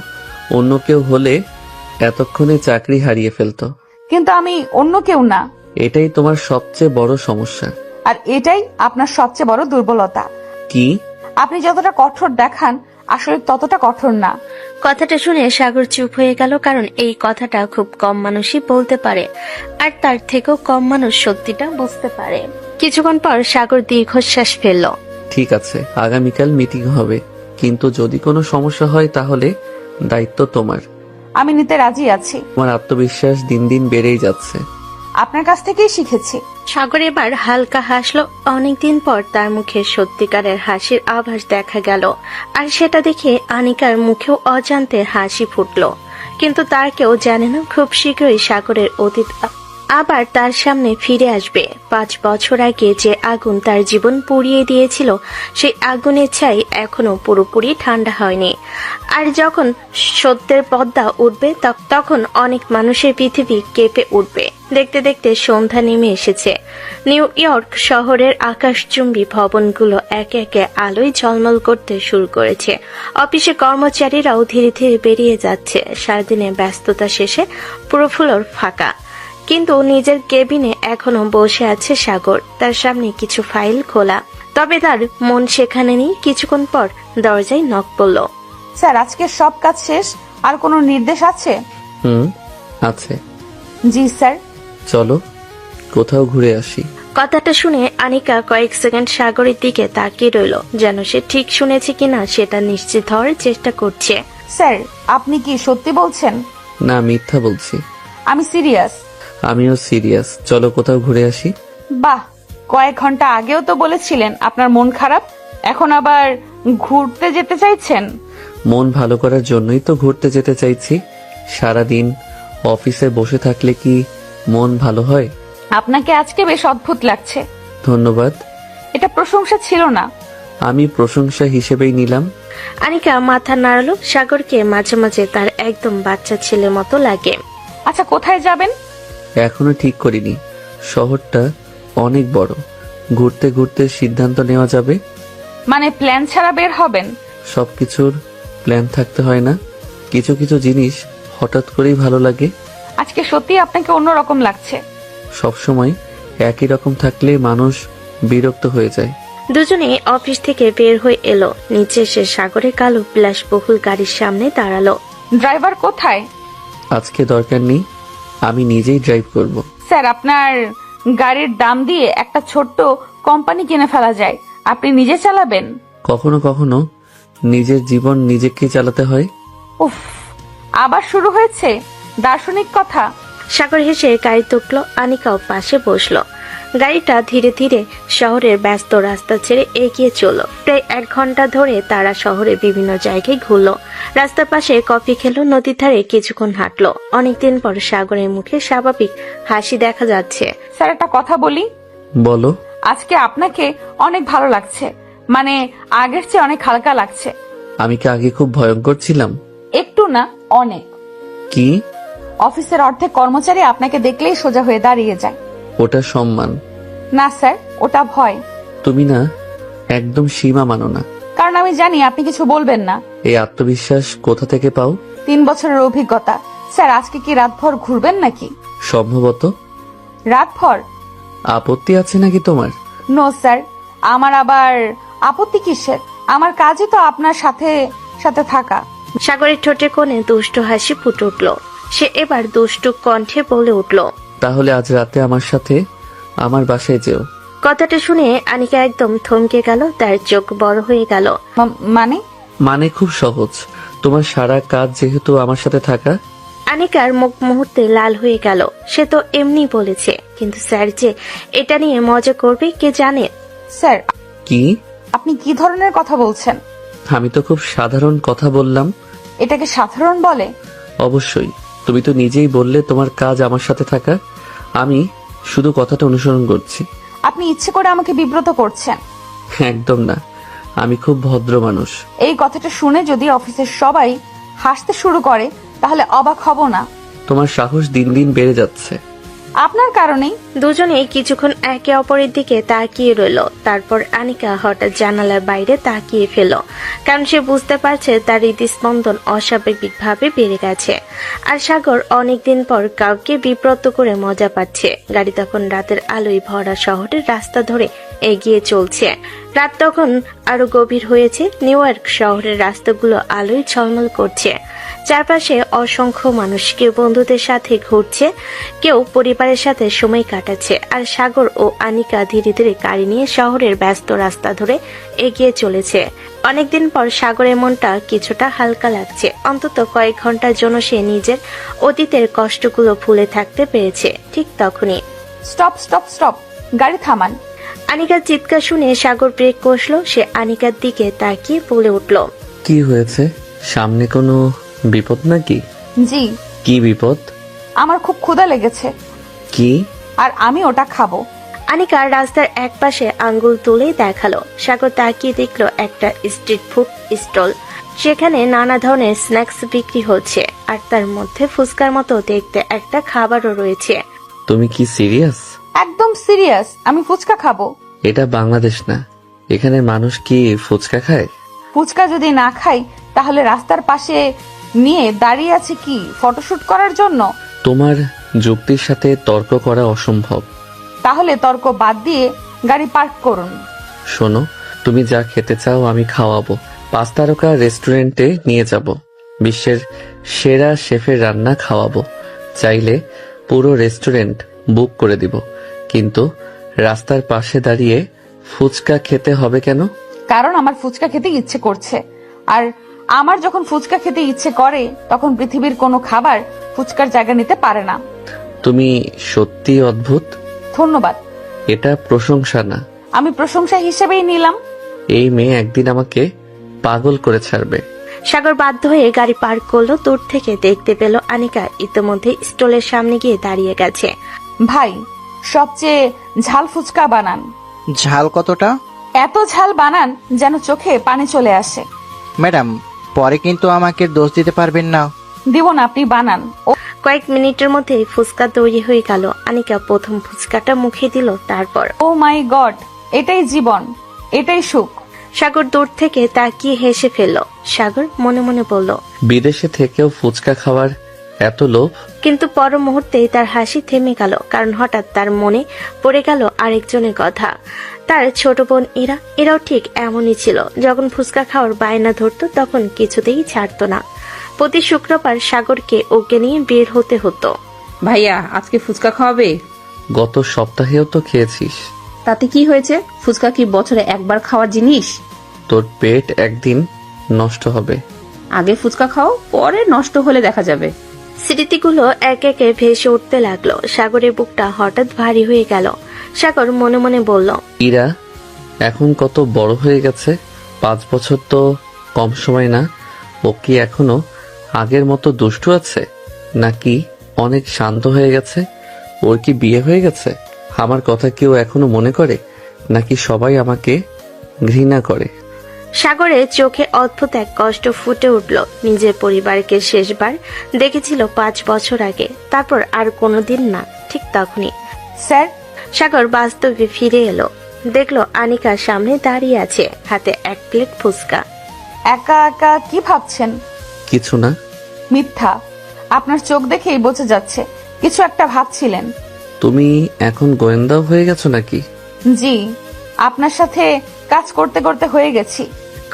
অন্য কেউ হলে এতক্ষণে চাকরি হারিয়ে ফেলতো, কিন্তু আমি অন্য কেউ না। এটাই তোমার সবচেয়ে বড় সমস্যা। আর এটাই আপনার সবচেয়ে বড় দুর্বলতা। কি? আপনি যতটা কঠোর দেখান, আসলে ততটা কঠোর না। কথাটা শুনে সাগর চুপ হয়ে গেল, কারণ এই কথাটা খুব কম মানুষই বলতে পারে, আর তার থেকেও কম মানুষ সত্যিটা বুঝতে পারে। কিছুক্ষণ পর সাগর দীর্ঘশ্বাস ফেলল। ঠিক আছে, আগামীকাল মিটিং হবে, কিন্তু যদি কোনো সমস্যা হয় তাহলে দায়িত্ব তোমার। আমি নিতে রাজি আছি। আমার আত্মবিশ্বাস দিন দিন বেড়েই যাচ্ছে। আপনার কাছ থেকেই শিখেছি। সাগর এবার হালকা হাসলো। অনেকদিন পর তার মুখে সত্যিকারের হাসির আভাস দেখা গেল, আর সেটা দেখে আনিকার মুখেও অজান্তে হাসি ফুটলো। কিন্তু তার কেউ জানে না খুব শীঘ্রই সাগরের অতীত আবার তার সামনে ফিরে আসবে। 5 বছর আগে যে আগুন তার জীবন পুড়িয়ে দিয়েছিল, সেই আগুনের ছাই এখনো পুরোপুরি ঠান্ডা হয়নি। আর যখন সত্যের পর্দা উঠবে, তখন অনেক মানুষের পৃথিবী কেঁপে উঠবে। দেখতে দেখতে সন্ধ্যা নেমে এসেছে। নিউ ইয়র্ক শহরের আকাশচুম্বী ভবনগুলো একে একে আলোয় ঝলমল করতে শুরু করেছে। অফিসে কর্মচারীরাও ধীরে ধীরে বেরিয়ে যাচ্ছে। সারাদিনের ব্যস্ততা শেষে পুরো ফ্লোর ফাঁকা, কিন্তু নিজের কেবিনে এখনো বসে আছে সাগর। তার সামনে কিছু ফাইল খোলা, তবে তার মন সেখানে নেই। কিছুক্ষণ পর দরজায় নক পড়ল। স্যার, আজকে সব কাজ শেষ, আর কোনো নির্দেশ আছে? আছে। জি স্যার। চলো কোথাও ঘুরে আসি। কথাটা শুনে আনিকা কয়েক সেকেন্ড সাগরের দিকে তাকিয়ে রইল, যেন সে ঠিক শুনেছে কিনা সেটা নিশ্চিত হওয়ার চেষ্টা করছে। স্যার, আপনি কি সত্যি বলছেন? না, মিথ্যা বলছি। আমি সিরিয়াস। আমিও সিরিয়াস। চলো কোথাও ঘুরে আসি। বাহ, কয়েক ঘন্টা আগেও তো বলেছিলেন আপনার মন খারাপ, এখন আবার ঘুরতে যেতে চাইছেন? মন ভালো করার জন্যই তো ঘুরতে যেতে চাইছি। সারাদিন অফিসে বসে থাকলে কি মন ভালো হয়? আপনাকে আজকে বেশ অদ্ভুত লাগছে। ধন্যবাদ। এটা প্রশংসা ছিল না। আমি প্রশংসা হিসেবেই নিলাম। আনিকা মাথা নাড়ালো। সাগরকে মাঝে মাঝে তার একদম বাচ্চা ছেলে মতো লাগে। আচ্ছা, কোথায় যাবেন? এখনো ঠিক করিনি। শহরটা অনেক বড়, ঘুরতে ঘুরতে সিদ্ধান্ত নেওয়া যাবে। মানে প্ল্যান ছাড়া বের হবেন? সবকিছুর প্ল্যান থাকতে হয় না, কিছু কিছু জিনিস হঠাৎ করেই ভালো লাগে। আজকে সত্যি আপনাকে অন্যরকম লাগছে। সবসময় একই রকম থাকলে মানুষ বিরক্ত হয়ে যায়। দুজনে অফিস থেকে বের হয়ে এলো। নিচে এসে সাগরের কালো বিলাসবহুল গাড়ির সামনে দাঁড়ালো। ড্রাইভার কোথায়? আজকে দরকার নেই, আমি নিজেই ড্রাইভ করব। স্যার, আপনার গাড়ির দাম দিয়ে একটা ছোট্ট কোম্পানি কিনে ফেলা যায়, আপনি নিজে চালাবেন। কখনো কখনো নিজের জীবন নিজেকে চালাতে হয়। উফ, আবার শুরু হয়েছে দার্শনিক কথা। সাগর হেসে গাড়ি তুকলো, আনিকাও পাশে বসলো। গাড়িটা ধীরে ধীরে শহরের ব্যস্ত রাস্তা ছেড়ে এগিয়ে চলল। প্রায় 1 ঘন্টা ধরে তারা শহরে বিভিন্ন জায়গায় ঘুরলো। রাস্তার পাশে কফি খেলো, নদীর ধারে কিছুক্ষণ হাঁটলো। অনেকদিন পর সাগরের মুখে স্বাভাবিক হাসি দেখা যাচ্ছে। স্যার একটা কথা বলি, বলো। আজকে আপনাকে অনেক ভালো লাগছে, মানে আগের চেয়ে অনেক হালকা লাগছে। আমি কি আগে খুব ভয়ঙ্কর ছিলাম? একটু না, অনেক। কি? অফিসের অর্ধেক কর্মচারী আপনাকে দেখলেই সোজা হয়ে দাঁড়িয়ে যায়। ওটা সম্মান। না স্যার, ওটা ভয়। তুমি না একদম সীমা মানো না। কারণ আমি জানি আপনি কিছু বলবেন না। এই আত্মবিশ্বাস কোথা থেকে পাও? 3 বছরের অভিজ্ঞতা। স্যার আজকে কি রাতভর ঘুরবেন নাকি? সম্ভবত। রাতভর? আপত্তি আছে নাকি তোমার? নো স্যার, আমার আবার আপত্তি কিসের? আমার কাজই তো আপনার সাথে সাথে থাকা। সাগরের ঠোঁটে কোণে দুষ্ট হাসি ফুটে উঠল। সে এবার দুষ্টু কণ্ঠে বলে উঠল, তাহলে আজ রাতে আমার সাথে আমার বাসায় যেও। কথাটা শুনে আনিকা একদম থমকে গেল, তার চোখ বড় হয়ে গেল। মানে খুব সহজ, তোমার সারা কাজ যেহেতু আমার সাথে থাকা। আনিকার মুখ মুহূর্তে লাল হয়ে গেল। সে তো এমনি বলেছে, কিন্তু স্যার যে এটা নিয়ে মজা করবে কে জানে। স্যার কি? আপনি কি ধরনের কথা বলছেন? আমি তো খুব সাধারণ কথা বললাম। এটাকে সাধারণ বলে? অবশ্যই, তুমি তো নিজেই বললে তোমার কাজ আমার সাথে থাকা। আমি শুধু কথাটা অনুসরণ করছি। আপনি ইচ্ছে করে আমাকে বিব্রত করছেন। একদম না, আমি খুব ভদ্র মানুষ। এই কথাটা শুনে যদি অফিসের সবাই হাসতে শুরু করে তাহলে অবাক হব না। তোমার সাহস দিন দিন বেড়ে যাচ্ছে। আপনার কারণেই। দুজনেই কিছুক্ষণ একে অপরের দিকে তাকিয়ে রইল। তারপর আনিকা হঠাৎ জানালার বাইরে তাকিয়ে ফেল, কারণ সে বুঝতে পারছে তার হৃদস্পন্দন অস্বাভাবিকভাবে বেড়ে গেছে। আর সাগর অনেকদিন পর কাউকে বিব্রত করে মজা পাচ্ছে। গাড়ি তখন রাতের আলোয় ভরা শহরের রাস্তা ধরে এগিয়ে চলছে। রাত তখন আরো গভীর হয়েছে। নিউ ইয়র্ক শহরের রাস্তাগুলো আলোয় ঝলমল করছে। চারপাশে অসংখ্য মানুষ, কেউ বন্ধুদের সাথে ঘুরছে, কেউ পরিবারের সাথে সময় কাটাচ্ছে। আর সাগর ও আনিকা ধীরে ধীরে গাড়ি নিয়ে শহরের ব্যস্ত রাস্তা ধরে এগিয়ে চলেছে। অনেকদিন পর সাগরের মনটা কিছুটা হালকা লাগছে। অন্তত কয়েক ঘন্টার জন্য সে নিজের অতীতের কষ্টগুলো ভুলে থাকতে পেরেছে। ঠিক তখনই স্টপ স্টপ স্টপ, গাড়ি থামান। আনিকার চিৎকার শুনে সাগর ব্রেক কষল। সে আনিকার দিকে তাকিয়ে বলে উঠল, কি হয়েছে? সামনে কোনো বিপদ নাকি? জি। কি বিপদ? আমার খুব ক্ষুধা লেগেছে। কি? আর আমি ওটা খাবো। আনিকা রাস্তার এক পাশে আঙ্গুল তুলে দেখালো। সাগর তাকিয়ে দেখলো একটা স্ট্রিট ফুড স্টল। সেখানে নানা ধরনের স্ন্যাক্স বিক্রি হচ্ছে, আর তার মধ্যে ফুচকার মতো দেখতে একটা খাবারও রয়েছে। তুমি কি সিরিয়াস? একদম সিরিয়াস, আমি ফুচকা খাবো। এটা বাংলাদেশ না, এখানে মানুষ কি ফুচকা খায়? ফুচকা যদি না খাই তাহলে রাস্তার পাশে নিয়ে দাঁড়িয়ে আছে কি ফটোশুট করার জন্য? তোমার যুক্তির সাথে তর্ক করা অসম্ভব। তাহলে তর্ক বাদ দিয়ে গাড়ি পার্ক করুন। শোনো, তুমি যা খেতে চাও আমি খাওয়াবো। 5 তারকা রেস্টুরেন্টে নিয়ে যাব, বিশ্বের সেরা শেফের রান্না খাওয়াবো। চাইলে পুরো রেস্টুরেন্ট বুক করে দিব, কিন্তু রাস্তার পাশে দাঁড়িয়ে ফুচকা খেতে হবে কেন? কারণ আমার ফুচকা খেতে ইচ্ছে করছে, আর আমার যখন ফুচকা খেতে ইচ্ছে করে তখন পৃথিবীর কোনো খাবার ফুচকার জায়গা নিতে পারে না। তুমি সত্যি অদ্ভুত। ধন্যবাদ। এটা প্রশংসা না। আমি প্রশংসা হিসেবেই নিলাম। এই মেয়ে একদিন আমাকে পাগল করে ছাড়বে। সাগর বাধ্য হয়ে গাড়ি পার্ক করলো। দূর থেকে দেখতে পেল আনিকা ইতিমধ্যে স্টলের সামনে গিয়ে দাঁড়িয়ে গেছে। ভাই, সবচেয়ে ঝাল ফুচকা বানান। ঝাল কতটা? এত ঝাল বানান যেন চোখে পানি চলে আসে। ম্যাডাম, পরে কিন্তু আমাকে দোষ দিতে পারবেন না। দিব না, আপনি বানান। কয়েক মিনিটের মধ্যে ফুচকা তৈরি হয়ে গেল। আনিকা প্রথম ফুচকাটা মুখে দিল, তারপর ও মাই গড, এটাই জীবন, এটাই সুখ। সাগর দূর থেকে তাকিয়ে হেসে ফেলল। সাগর মনে মনে বলল, বিদেশে থেকেও ফুচকা খাওয়ার এত লোভ। কিন্তু পর মুহূর্তেই তার হাসি থেমে গেল, কারণ হঠাৎ তার মনে পড়ে গেল আরেকজনের কথা। তার ছোট বোন এরাও ঠিক এমনই ছিল। যখন ফুচকা খাওয়ার বায়না ধরতো তখন কিছুতেই ছাড়তো না। প্রতি শুক্রবার সাগরকে ওকে নিয়ে বের হতে হতো। ভাইয়া, আজকে ফুচকা খাওয়াবে? গত সপ্তাহেও তো খেয়েছিস। তাতে কি হয়েছে? ফুচকা কি বছরে একবার খাওয়ার জিনিস? তোর পেট একদিন নষ্ট হবে। আগে ফুচকা খাও, পরে নষ্ট হলে দেখা যাবে। স্মৃতিগুলো এক একে ভেসে উঠতে লাগলো। সাগরের বুকটা হঠাৎ ভারী হয়ে গেল। সাগর মনে মনে বলল, ইরা এখন কত বড় হয়ে গেছে। 5 বছর তো কম সময় না। ও কি এখনো আগের মতো দুষ্টু আছে, নাকি অনেক শান্ত হয়ে গেছে? ওর কি বিয়ে হয়ে গেছে? আমার কথা কেউ এখনো মনে করে, নাকি সবাই আমাকে ঘৃণা করে? সাগরের চোখে অদ্ভুত এক কষ্ট ফুটে উঠল। নিজের পরিবারকে শেষবার দেখেছিল 5 বছর আগে, তারপর আর কোনোদিন না। ঠিক তখনই স্যার, সাগর বাস্তবে ফিরে এলো। দেখলো আনিকা সামনে দাঁড়িয়ে আছে, হাতে 1 প্লেট ফুচকা। একা একা কি ভাবছেন? কিছু না। মিথ্যা, আপনার চোখ দেখেই বোঝা যাচ্ছে কিছু একটা ভাবছিলেন। তুমি এখন গোয়েন্দাও হয়ে গেছো নাকি? জি, আপনার সাথে কাজ করতে করতে হয়ে গেছি।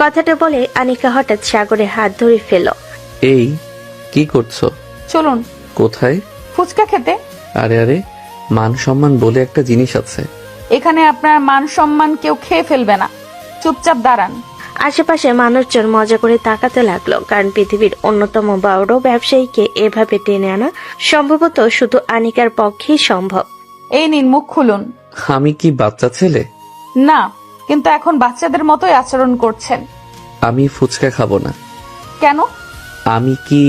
কথাটা বলে আনিকা হঠাৎ সাগরের হাত ধরে ফেল। এই কি করছো? চলুন। কোথায়? ফুচকা খেতে। আরে আরে, মান সম্মান বলে একটা জিনিস আছে। এখানে আপনার মান সম্মান কেউ খেয়ে ফেলবে না, চুপচাপ দাঁড়ান। আশেপাশে মানুষজন মজা করে তাকাতে লাগলো, কারণ পৃথিবীর অন্যতম বড় ব্যবসায়ীকে এভাবে টেনে আনা সম্ভবত শুধু আনিকার পক্ষেই সম্ভব। এই নিন, মুখ খুলুন। আমি কি বাচ্চা ছেলে? না, কিন্তু এখন বাচ্চাদের মতোই আচরণ করছেন। আমি ফুচকা খাবো না। কেন? আমি কি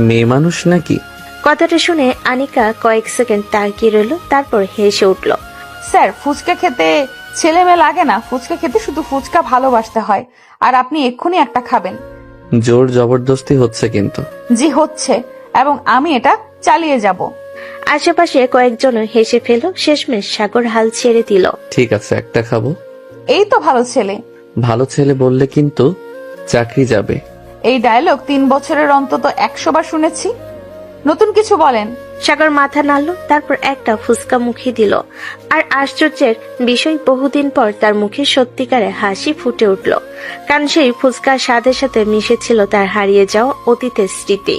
মেয়ে মানুষ নাকি? কথাটা শুনে আনিকা কয়েক সেকেন্ড তাকিয়ে রইল, তারপর হেসে উঠল। স্যার, ফুচকা খেতে ছেলে মেয়ে লাগে না। ফুচকা খেতে শুধু ফুচকা ভালোবাসতে হয়। আর আপনি এক্ষুনি একটা খাবেন। জোর জবরদস্তি হচ্ছে কিন্তু। জি হচ্ছে, এবং আমি এটা চালিয়ে যাব। আশেপাশে কয়েকজন হেসে ফেল। শেষমেশ সাগর হাল ছেড়ে দিল। ঠিক আছে, একটা খাবো। এই তো ভালো ছেলে। ভালো ছেলে বললে কিন্তু চাকরি যাবে। এই ডায়লগ 3 বছরের অন্তত 100 বার শুনেছি। নতুন কিছু বলেন। সাগর মাথা নাড়ল, তারপর একটা ফুসকা মুখে দিল। আর আশ্চর্যের বিষয়, বহুদিন পর তার মুখে সত্যিকারে হাসি ফুটে উঠল, কারণ সেই ফুসকার সাথে সাথে মিশেছিল তার হারিয়ে যাওয়া অতীতের স্মৃতি।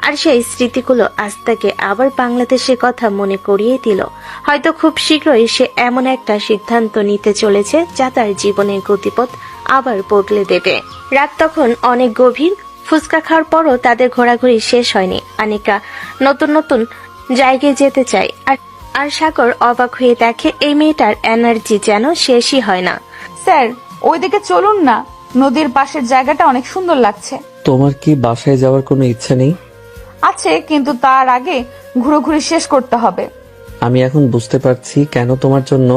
আর সেই স্মৃতিগুলো আজ তাকে আবার বাংলাদেশের কথা মনে করিয়ে দিল। হয়তো খুব শীঘ্রই সে এমন একটা সিদ্ধান্ত নিতে চলেছে যা তার জীবনের গতিপথ আবার বদলে দেবে। রাত তখন অনেক গভীর। ফুচকা খাওয়ার পরও তাদের ঘোরাঘুরি শেষ হয়নি। আনিকা নতুন নতুন জায়গায় যেতে চায়, আর সাগর অবাক হয়ে দেখে এই মেয়েটার এনার্জি যেন শেষই হয় না। স্যার, ওইদিকে চলুন না, নদীর পাশের জায়গাটা অনেক সুন্দর লাগছে। তোমার কি বাসায় যাওয়ার কোনো ইচ্ছা নেই? আছে, কিন্তু তার আগে ঘুরোঘুরি শেষ করতে হবে। আমি এখন বুঝতে পারছি কেন তোমার জন্য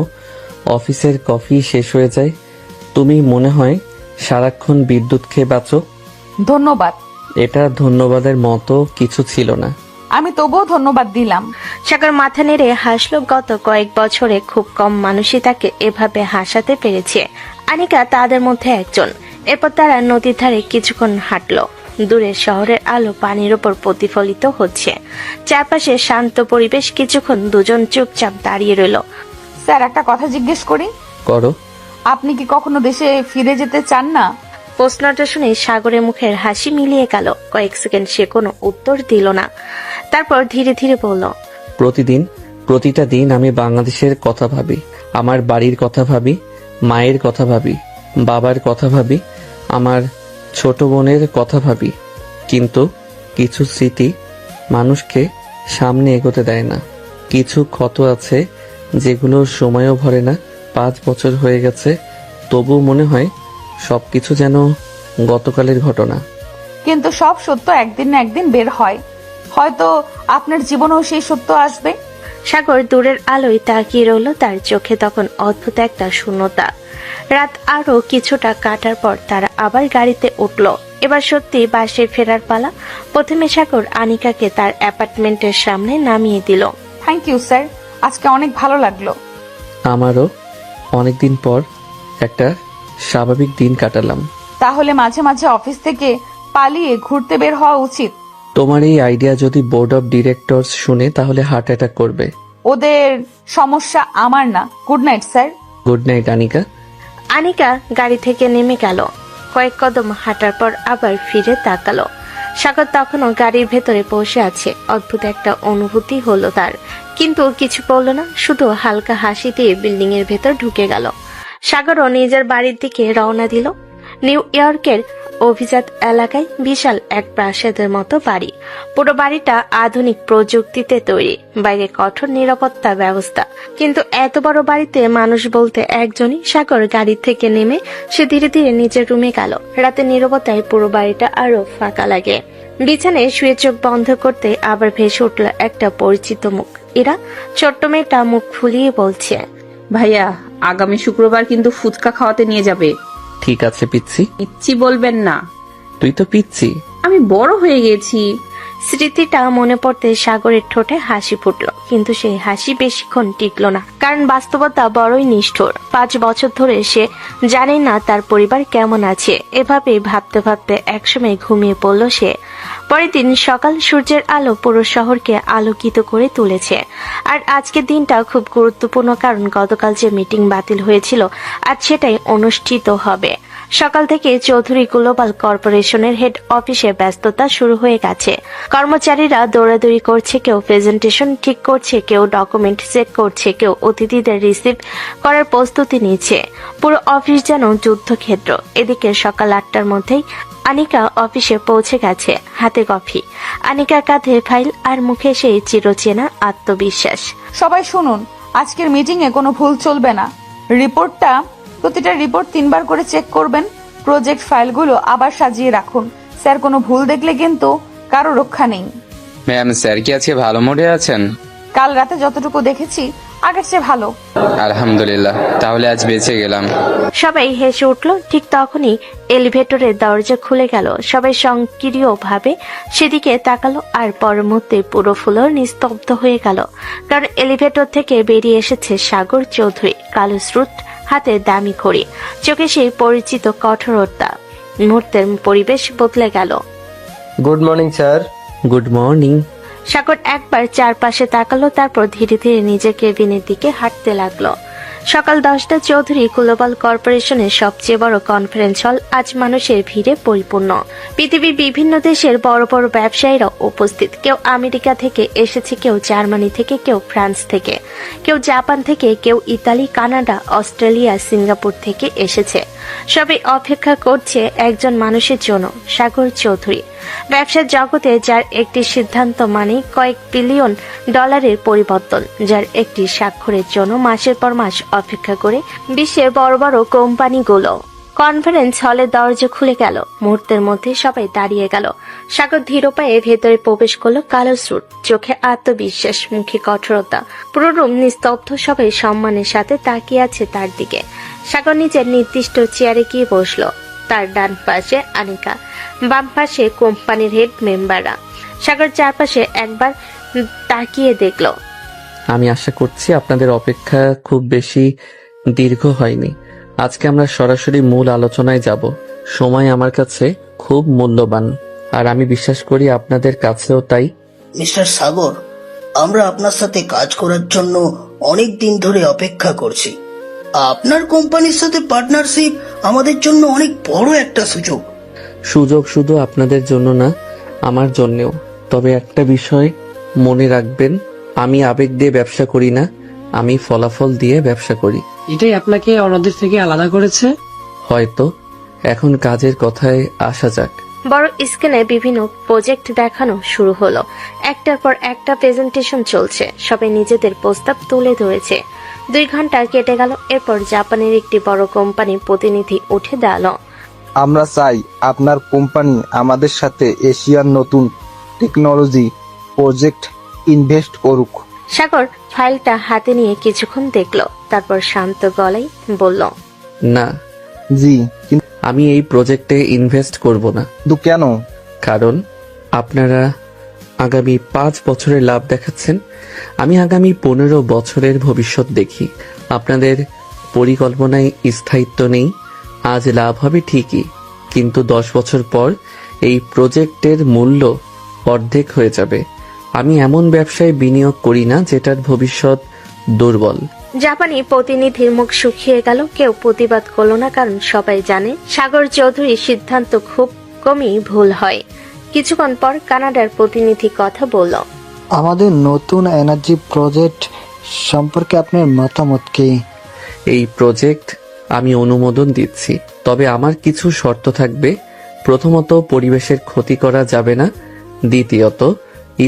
অফিসের কফি শেষ হয়ে যায়। তুমি মনে হয় সারাক্ষণ বিদ্যুৎ খেয়ে বাঁচো। ধন্যবাদ। এটা ধন্যবাদের মতো কিছু ছিল না। আমি তবুও ধন্যবাদ দিলাম। সাগর মাথা নেড়ে হাসলো। গত কয়েক বছরে খুব কম মানুষই তাকে এভাবে হাসাতে পেরেছে। আনিকা তাদের মধ্যে একজন। এরপর তারা নদীর ধারে কিছুক্ষণ হাঁটলো। দূরে শহরের আলো পানির উপর প্রতিফলিত হচ্ছে। চারপাশে শান্ত পরিবেশ। কিছুক্ষণ দুজন চুপচাপ দাঁড়িয়ে রইল। স্যার, একটা কথা জিজ্ঞেস করি? করো। আপনি কি কখনো দেশে ফিরে যেতে চান না? প্রশ্নটা শুনে সাগরের মুখের হাসি মিলিয়ে গেল। কয়েক সেকেন্ড সে কোনো উত্তর দিল না, তারপর ধীরে ধীরে বলল, প্রতিটা দিন আমি বাংলাদেশের কথা ভাবি, আমার বাড়ির কথা ভাবি, মায়ের কথা ভাবি, বাবার কথা ভাবি, আমার ছোট বোনের কথা ভাবি। কিন্তু কিছু স্মৃতি মানুষকে সামনে এগোতে দেয় না। কিছু ক্ষত আছে যেগুলো সময়ও ভরে না। 5 বছর হয়ে গেছে, তবু মনে হয় সবকিছু যেন গতকালের ঘটনা। কিন্তু সব সত্য একদিন না একদিন বের হয়। হয়তো আপনার জীবনেও সেই সত্য আসবে। সাগর দূরের আলোয় তাকিয়ে রইল। তার চোখে তখন অদ্ভুত একটা শূন্যতা। রাত আরো কিছুটা কাটার পর তারা আবার গাড়িতে উঠল। এবার সত্যি বাসে ফেরার পালা। প্রথমে সাগর আনিকাকে তার অ্যাপার্টমেন্টের সামনে নামিয়ে দিল। থ্যাংক ইউ স্যার, আজকে অনেক ভালো লাগলো। আমারও। অনেকদিন পর একটা স্বাভাবিক দিন কাটালাম। তাহলে মাঝে মাঝে অফিস থেকে পালিয়ে ঘুরতে বের হওয়া উচিত। তোমার এই আইডিয়া যদি বোর্ড অফ ডিরেক্টরস শুনে তাহলে হার্ট অ্যাটাক করবে। ওদের সমস্যা আমার না। Good night sir. Good night Anika. Anika গাড়ি থেকে নেমে গেল। কয়েক কদম হাঁটার পর আবার ফিরে তাকালো। সাগর তখনও গাড়ির ভেতরে বসে আছে। অদ্ভুত একটা অনুভূতি হলো তার, কিন্তু কিছু বলল না, শুধু হালকা হাসি দিয়ে বিল্ডিং এর ভেতর ঢুকে গেল। সাগরও নিজের বাড়ির দিকে রওনা দিল। নিউ ইয়র্কের অভিজাত এলাকায় বিশাল এক প্রাসাদের মতো বাড়ি। পুরো বাড়িটা আধুনিক প্রযুক্তিতে তৈরি, বাইরে কঠোর নিরাপত্তা ব্যবস্থা। কিন্তু এত বড় বাড়িতে মানুষ বলতে একজনই। সাগর গাড়ি থেকে নেমে সে ধীরে ধীরে নিজের রুমে গেল। রাতে নীরবতায় পুরো বাড়িটা আরো ফাঁকা লাগে। বিছানায় শুয়ে চোখ বন্ধ করতে আবার ভেসে উঠল একটা পরিচিত মুখ। এরা ছোট্ট মেয়েটা মুখ ফুলিয়ে বলছে, ভাইয়া আগামী শুক্রবার কিন্তু ফুচকা খাওয়াতে নিয়ে যাবে। ঠিক আছে পিচ্ছি। পিচ্ছি বলবেন না, তুই তো পিচ্ছি। আমি বড় হয়ে গেছি। স্মৃতিটা মনে পড়তে সাগরের ঠোঁটে হাসি ফুটল, কিন্তু সেই হাসি বেশিক্ষণ টিকল না, কারণ বাস্তবতা বড়ই নিষ্ঠুর। 5 বছর ধরে সে জানে না তার পরিবার কেমন আছে। এভাবে ভাবতে ভাবতে একসময় ঘুমিয়ে পড়ল সে। পরের দিন সকাল, সূর্যের আলো পুরো শহরকে আলোকিত করে তুলেছে। আর আজকের দিনটা খুব গুরুত্বপূর্ণ, কারণ গতকাল যে মিটিং বাতিল হয়েছিল আজ সেটাই অনুষ্ঠিত হবে। সকাল থেকে চৌধুরী গ্লোবাল কর্পোরেশনের হেড অফিসে ব্যস্ততা শুরু হয়ে গেছে। কর্মচারীরা দৌড়াদৌড়ি করছে, কেউ প্রেজেন্টেশন ঠিক করছে, কেউ ডকুমেন্ট চেক করছে, কেউ অতিথিদের রিসিভ করার প্রস্তুতি নিচ্ছে। পুরো অফিস যেন যুদ্ধক্ষেত্র। এদিকে সকাল 8টার মধ্যেই আনিকা অফিসে পৌঁছে গেছে, হাতে কফি, আনিকার কাঁধে ফাইল, আর মুখে সেই চিরচেনা আত্মবিশ্বাস। সবাই শুনুন, আজকের মিটিং এ কোনো ভুল চলবে না। প্রতিটা রিপোর্ট 3 বার করে চেক করবেন। প্রজেক্ট ফাইলগুলো আবার সাজিয়ে রাখুন। স্যার, কোনো ভুল দেখলে কিন্তু কারো রক্ষা নেই। ম্যাম, স্যার কি আজকে ভালো মুডে আছেন? কাল রাতে যতটুকু দেখেছি আগের চেয়ে ভালো। আলহামদুলিল্লাহ, তাহলে আজ বেঁচে গেলাম। সবাই হেসে উঠল। ঠিক তখনই এলিভেটরের দরজা খুলে গেল। সবাই সংক্রিয় ভাবে সেদিকে তাকালো, আর পরের মুহূর্তে পুরো ফ্লোর নিস্তব্ধ হয়ে গেল, কারণ এলিভেটর থেকে বেরিয়ে এসেছে সাগর চৌধুরী, কালো স্রুট হাতে দামি ঘড়ি, চোখে সেই পরিচিত কঠোরতা। মুহূর্তের পরিবেশ বদলে গেল। Good morning sir. Good morning. Sagar একবার চারপাশে তাকালো, তারপর ধীরে ধীরে নিজের কেবিনের দিকে হাঁটতে লাগলো। সকাল 10টা। চৌধুরী গ্লোবাল কর্পোরেশনের সবচেয়ে বড় কনফারেন্স হল আজ মানুষের ভিড়ে পরিপূর্ণ। পৃথিবীর বিভিন্ন দেশের বড় বড় ব্যবসায়ীরা উপস্থিত। কেউ আমেরিকা থেকে এসেছে, কেউ জার্মানি থেকে, কেউ ফ্রান্স থেকে, কেউ জাপান থেকে, কেউ ইতালি, কানাডা, অস্ট্রেলিয়া, সিঙ্গাপুর থেকে এসেছে। সবাই অপেক্ষা করছে একজন মানুষের জন্য, সাগর চৌধুরী। ব্যবসার জগতে যার একটি সিদ্ধান্ত মানে কয়েক বিলিয়ন ডলারের পরিবর্তন, যার একটি স্বাক্ষরের জন্য মাসের পর মাস অপেক্ষা করে বিশ্বের বড় বড় কোম্পানিগুলো। কনফারেন্স হলে দরজা খুলে গেল। মুহূর্তের মধ্যে সবাই দাঁড়িয়ে গেল। সাগর ধীর পায়ে ভেতরে প্রবেশ করলো। কালো স্যুট, চোখে আত্মবিশ্বাস, মুখে কঠোরতা। পুরো রুম নিস্তব্ধ, সবাই সম্মানের সাথে তাকিয়ে আছে তার দিকে। সাগর নিজের নির্দিষ্ট চেয়ারে গিয়ে বসলো। তার ডান পাশে আনিকা, বাম পাশে কোম্পানির হেড মেম্বাররা। সাগর চারপাশে একবার তাকিয়ে দেখল। আমি আশা করছি আপনাদের অপেক্ষা খুব বেশি দীর্ঘ হয়নি। আজকে আমরা সরাসরি মূল আলোচনায় যাব। সময় আমার কাছে খুব মূল্যবান, আর আমি বিশ্বাস করি আপনাদের কাছেও তাই। মিস্টার সাগর, আমরা আপনার সাথে কাজ করার জন্য অনেক দিন ধরে অপেক্ষা করছি। আপনার কোম্পানির সাথে পার্টনারশিপ আমাদের জন্য অনেক বড় একটা সুযোগ। সুযোগ শুধু আপনাদের জন্য না, আমার জন্যেও। তবে একটা বিষয় মনে রাখবেন, আমি আবেগ দিয়ে ব্যবসা করি না, আমি ফলাফল দিয়ে ব্যবসা করি। এটাই আপনাকে অন্যদের থেকে আলাদা করেছে। হয়তো। এখন কাজের কথায় আসা যাক। বড় স্ক্রিনে বিভিন্ন প্রজেক্ট দেখানো শুরু হলো। একটার পর একটা প্রেজেন্টেশন চলছে। সবাই নিজেদের প্রস্তাব তুলে ধরেছে। 2 ঘন্টা কেটে গেল। এরপর জাপানের একটি বড় কোম্পানি প্রতিনিধি উঠে দাঁড়ালো। আমরা চাই আপনার কোম্পানি আমাদের সাথে এশিয়ার নতুন টেকনোলজি প্রজেক্ট ইনভেস্ট করুক। সাগর ফাইলটা হাতে নিয়ে কিছুক্ষণ দেখলো, তারপর শান্ত গলায় বলল, না। জি, আমি এই প্রজেক্টে ইনভেস্ট করব না। কেন? কারণ আপনারা আগামী 5 বছরের লাভ দেখাচ্ছেন, আমি আগামী 15 বছরের ভবিষ্যৎ দেখি। আপনাদের পরিকল্পনায় স্থায়িত্ব নেই। আজ লাভ হবে ঠিকই, কিন্তু 10 বছর পর এই প্রজেক্টের মূল্য অর্ধেক হয়ে যাবে। আমি এমন ব্যবসায় বিনিয়োগ করি না যেটার ভবিষ্যৎ দুর্বল। জাপানি প্রতিনিধির মুখ শুকিয়ে গেল। কেউ প্রতিবাদ করলো না, কারণ সবাই জানে সাগর চৌধুরীর সিদ্ধান্ত খুব কমই ভুল হয়। কিছুক্ষণ পর কানাডার প্রতিনিধি কথা বলল। আমাদের নতুন এনার্জি প্রজেক্ট সম্পর্কে আপনার মতামত কি? এই প্রজেক্ট আমি অনুমোদন দিচ্ছি, তবে আমার কিছু শর্ত থাকবে। প্রথমত, পরিবেশের ক্ষতি করা যাবে না। দ্বিতীয়ত,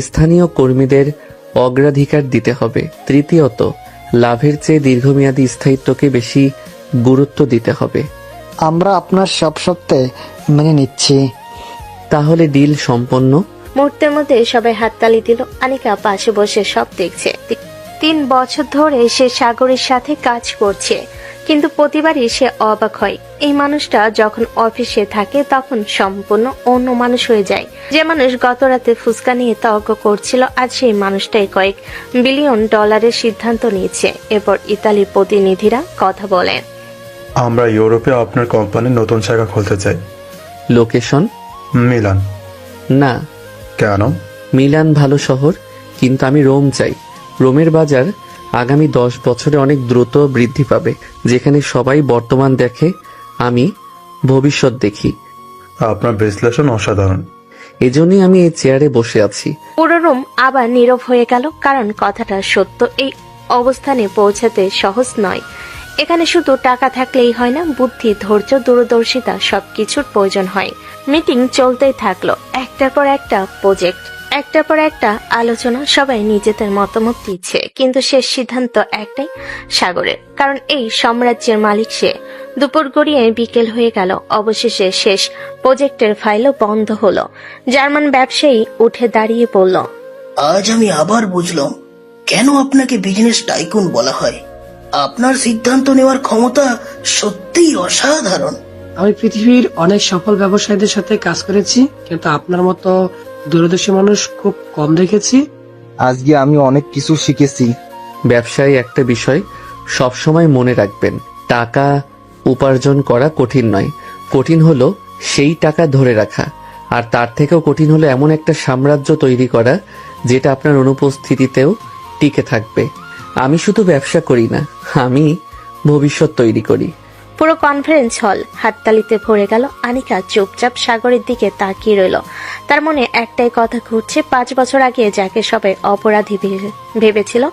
স্থানীয় কর্মীদের অগ্রাধিকার দিতে হবে। তৃতীয়ত, লাভের চেয়ে দীর্ঘমেয়াদী স্থায়িত্বকে বেশি গুরুত্ব দিতে হবে। আমরা আপনার সব সত্ত্বে মেনে নিচ্ছি। তাহলে ডিল সম্পন্ন। মুহূর্তের মধ্যে সবাই হাততালি দিল। আনিকা পাশে বসে সব দেখছে। 3 বছর ধরে সে সাগরের সাথে কাজ করছে, কিন্তু প্রতিবারই সে অবাক হয়। এই মানুষটা যখন অফিসে থাকে তখন সম্পূর্ণ অন্য মানুষ হয়ে যায়। যে মানুষ গত রাতে ফুসকা নিয়ে তর্ক করছিল, আজ সেই মানুষটাই কয়েক বিলিয়ন ডলারের সিদ্ধান্ত নিয়েছে। এরপর ইতালির প্রতিনিধিরা কথা বলেন। আমরা ইউরোপে আপনার কোম্পানির নতুন শাখা খুলতে চাই। লোকেশন? মিলান। না। কেন? মিলান ভালো শহর, কিন্তু আমি রোম চাই। রোমের বাজার আগামী 10 বছরে অনেক দ্রুত বৃদ্ধি পাবে। যেখানে সবাই বর্তমান দেখে, আমি ভবিষ্যৎ দেখি। আপনার বিশ্লেষণ অসাধারণ। এজন্যই আমি এই চেয়ারে বসে আছি। পুরো রুম আবার নীরব হয়ে গেল, কারণ কথাটা সত্য। এই অবস্থানে পৌঁছাতে সহজ নয়। এখানে শুধু টাকা থাকলেই হয় না, বুদ্ধি, ধৈর্য, দূরদর্শিতা সবকিছুর প্রয়োজন হয়। মিটিং চলতেই থাকলো, একটার পর একটা প্রজেক্ট, একটার পর একটা আলোচনা। সবাই নিজেদের মতামত দিচ্ছে, কিন্তু শেষ সিদ্ধান্ত একটাই, সাগরের। কারণ এই সাম্রাজ্যের মালিক সে। দুপুর গড়িয়ে বিকেল হয়ে গেল। অবশেষে শেষ প্রজেক্টের ফাইলও বন্ধ হলো। জার্মান ব্যবসায়ী উঠে দাঁড়িয়ে বলল, আজ আমি আবার বুঝলাম কেন আপনাকে বিজনেস টাইকুন বলা হয়। আপনার সিদ্ধান্ত নেওয়ার ক্ষমতা সত্যিই অসাধারণ। আমি পৃথিবীর অনেক সফল ব্যবসায়ীদের সাথে কাজ করেছি, কিন্তু আপনার মতো দূরদর্শী মানুষ খুব কম দেখেছি। আজকে আমি অনেক কিছু শিখেছি। ব্যবসায় একটা বিষয় সবসময় মনে রাখবেন, টাকা উপার্জন করা কঠিন নয়, কঠিন হলো সেই টাকা ধরে রাখা। আর তার থেকেও কঠিন হলো এমন একটা সাম্রাজ্য তৈরি করা যেটা আপনার অনুপস্থিতিতেও টিকে থাকবে। আমি শুধু ব্যবসা করি না, আমি ভবিষ্যৎ তৈরি করি। পুরো কনফারেন্স হল হাততালিতে ভরে গেল। আনিকা চুপচাপ সাগরের দিকে তাকিয়ে রইল। তার মনে একটাই কথা ঘুরছে, 5 বছর আগে যাকে সবাই অপরাধী ভেবেছিল,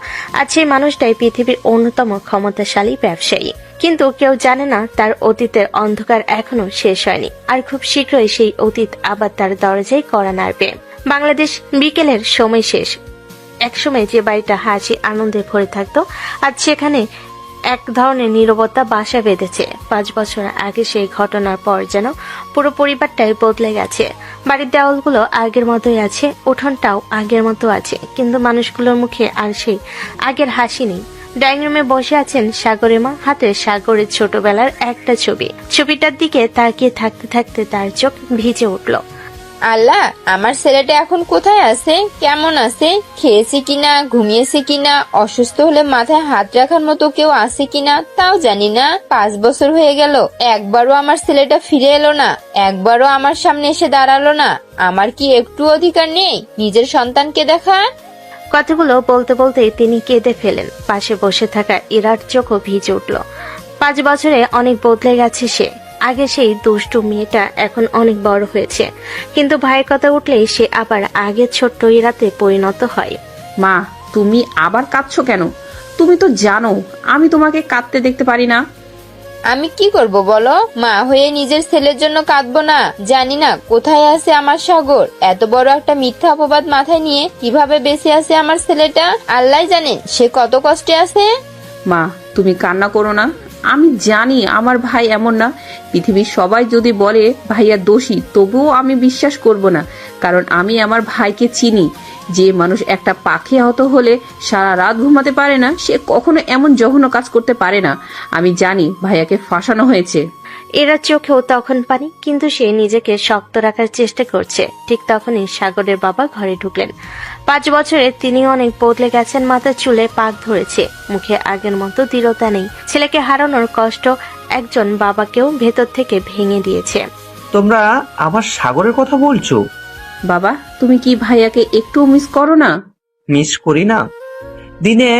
আজ সেই মানুষটাই পৃথিবীর অন্যতম ক্ষমতাশালী ব্যবসায়ী। কিন্তু কেউ জানে না তার অতীতের অন্ধকার এখনো শেষ হয়নি, আর খুব শীঘ্রই সেই অতীত আবার তার দরজায় কড়া নাড়বে। বাংলাদেশ বিকেলের সময় শেষ। একসময় যে বাড়িটা হাসি আনন্দে ভরে থাকতো, আজ সেখানে এক ধরনের নীরবতা বাসা বেঁধেছে। 5 বছর আগে সেই ঘটনার পর যেন পুরো পরিবারটাই বদলে গেছে। বাড়ির দেওয়ালগুলো আগের মতোই আছে, উঠোনটাও আগের মতো আছে, কিন্তু মানুষগুলোর মুখে আর সেই আগের হাসি নেই। ডাইনিং রুমে বসে আছেন সাগরের মা, হাতে সাগরের ছোটবেলার একটা ছবি। ছবিটার দিকে তাকিয়ে থাকতে থাকতে তার চোখ ভিজে উঠল। আল্লাহ, আমার ছেলেটা এখন কোথায় আছে, কেমন আছে, খেয়েছে কিনা, ঘুমিয়েছে কিনা, অসুস্থ হলে মাথায় হাত রাখার মতো কেউ আছে কিনা তাও জানি না। 5 বছর হয়ে গেল, একবারও আমার ছেলেটা ফিরে এলো না, একবারও আমার সামনে এসে দাঁড়ালো না। আমার কি একটু অধিকার নেই নিজের সন্তানকে দেখা? কথাগুলো বলতে বলতেই তিনি কেঁদে ফেলেন। পাশে বসে থাকা ইরার চোখও ভিজে উঠল। 5 বছরে অনেক বদলে গেছে সে। আগে সেই দুষ্টু মেয়েটা এখন অনেক বড় হয়েছে, কিন্তু ভাইয়ের কথা উঠলেই সে আবার আগের ছোট্ট ইরাতে পরিণত হয়। মা, তুমি আবার কাঁদছো কেন? তুমি তো জানো আমি তোমাকে কাঁদতে দেখতে পারি না। আমি কি করব বলো? মা হয়ে নিজের ছেলের জন্য কাঁদবো না? জানি না কোথায় আছে আমার সাগর। এত বড় একটা মিথ্যা অপবাদ মাথায় নিয়ে কিভাবে বেঁচে আছে আমার ছেলেটা, আল্লাহ জানেন সে কত কষ্টে আছে। মা, তুমি কান্না করো না। আমি জানি আমার ভাই এমন না। পৃথিবীর সবাই যদি বলে ভাইয়া দোষী, তবুও আমি বিশ্বাস করব না, কারণ আমি আমার ভাইকে চিনি। যে মানুষ একটা পাখি আহত হলে সারা রাত ঘুমাতে পারে না, সে কখনো এমন জঘন্য কাজ করতে পারে না। আমি জানি ভাইয়াকে ফাঁসানো হয়েছে। এরা চোখেও তখন পানি, কিন্তু সে নিজেকে শক্ত রাখার চেষ্টা করছে। ঠিক তখনই সাগরের বাবা ঘরে ঢুকলেন। 5 বছরে তিনি অনেক বদলে গেছেন। মাথার চুলে পাক ধরেছে, মুখে আগের মতো দৃঢ়তা নেই। ছেলেকে হারানোর কষ্ট একজন বাবাকেও ভেতর থেকে ভেঙে দিয়েছে। তোমরা আমার সাগরের কথা বলছো? বাবা, তুমি কি ভাইয়াকে একটু মিস করো না? মিস করি না, দিনে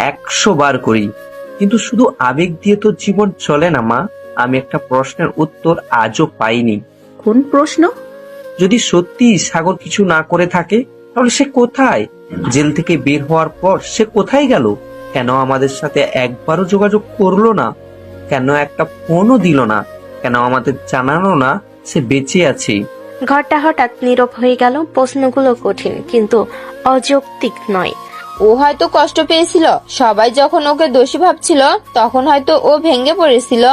100 বার করি, কিন্তু শুধু আবেগ দিয়ে তো জীবন চলে না মা। আমি একটা প্রশ্নের উত্তর আজও পাইনি। কোন প্রশ্ন? যদি সত্যি সাগর কিছু না করে থাকে, তাহলে সে কোথায়? জেল থেকে বের হওয়ার পর সে কোথায় গেল? কেন আমাদের সাথে একবারও যোগাযোগ করলো না? কেন একটা ফোনও দিল না? কেন আমাদের জানালো না সে বেঁচে আছে। ঘরটা হঠাৎ নীরব হয়ে গেল। প্রশ্নগুলো কঠিন কিন্তু অযৌক্তিক নয়। ও হয়তো কষ্ট পেয়েছিল, সবাই যখন ওকে দোষী ভাবছিল তখন হয়তো ও ভেঙে পড়েছিল।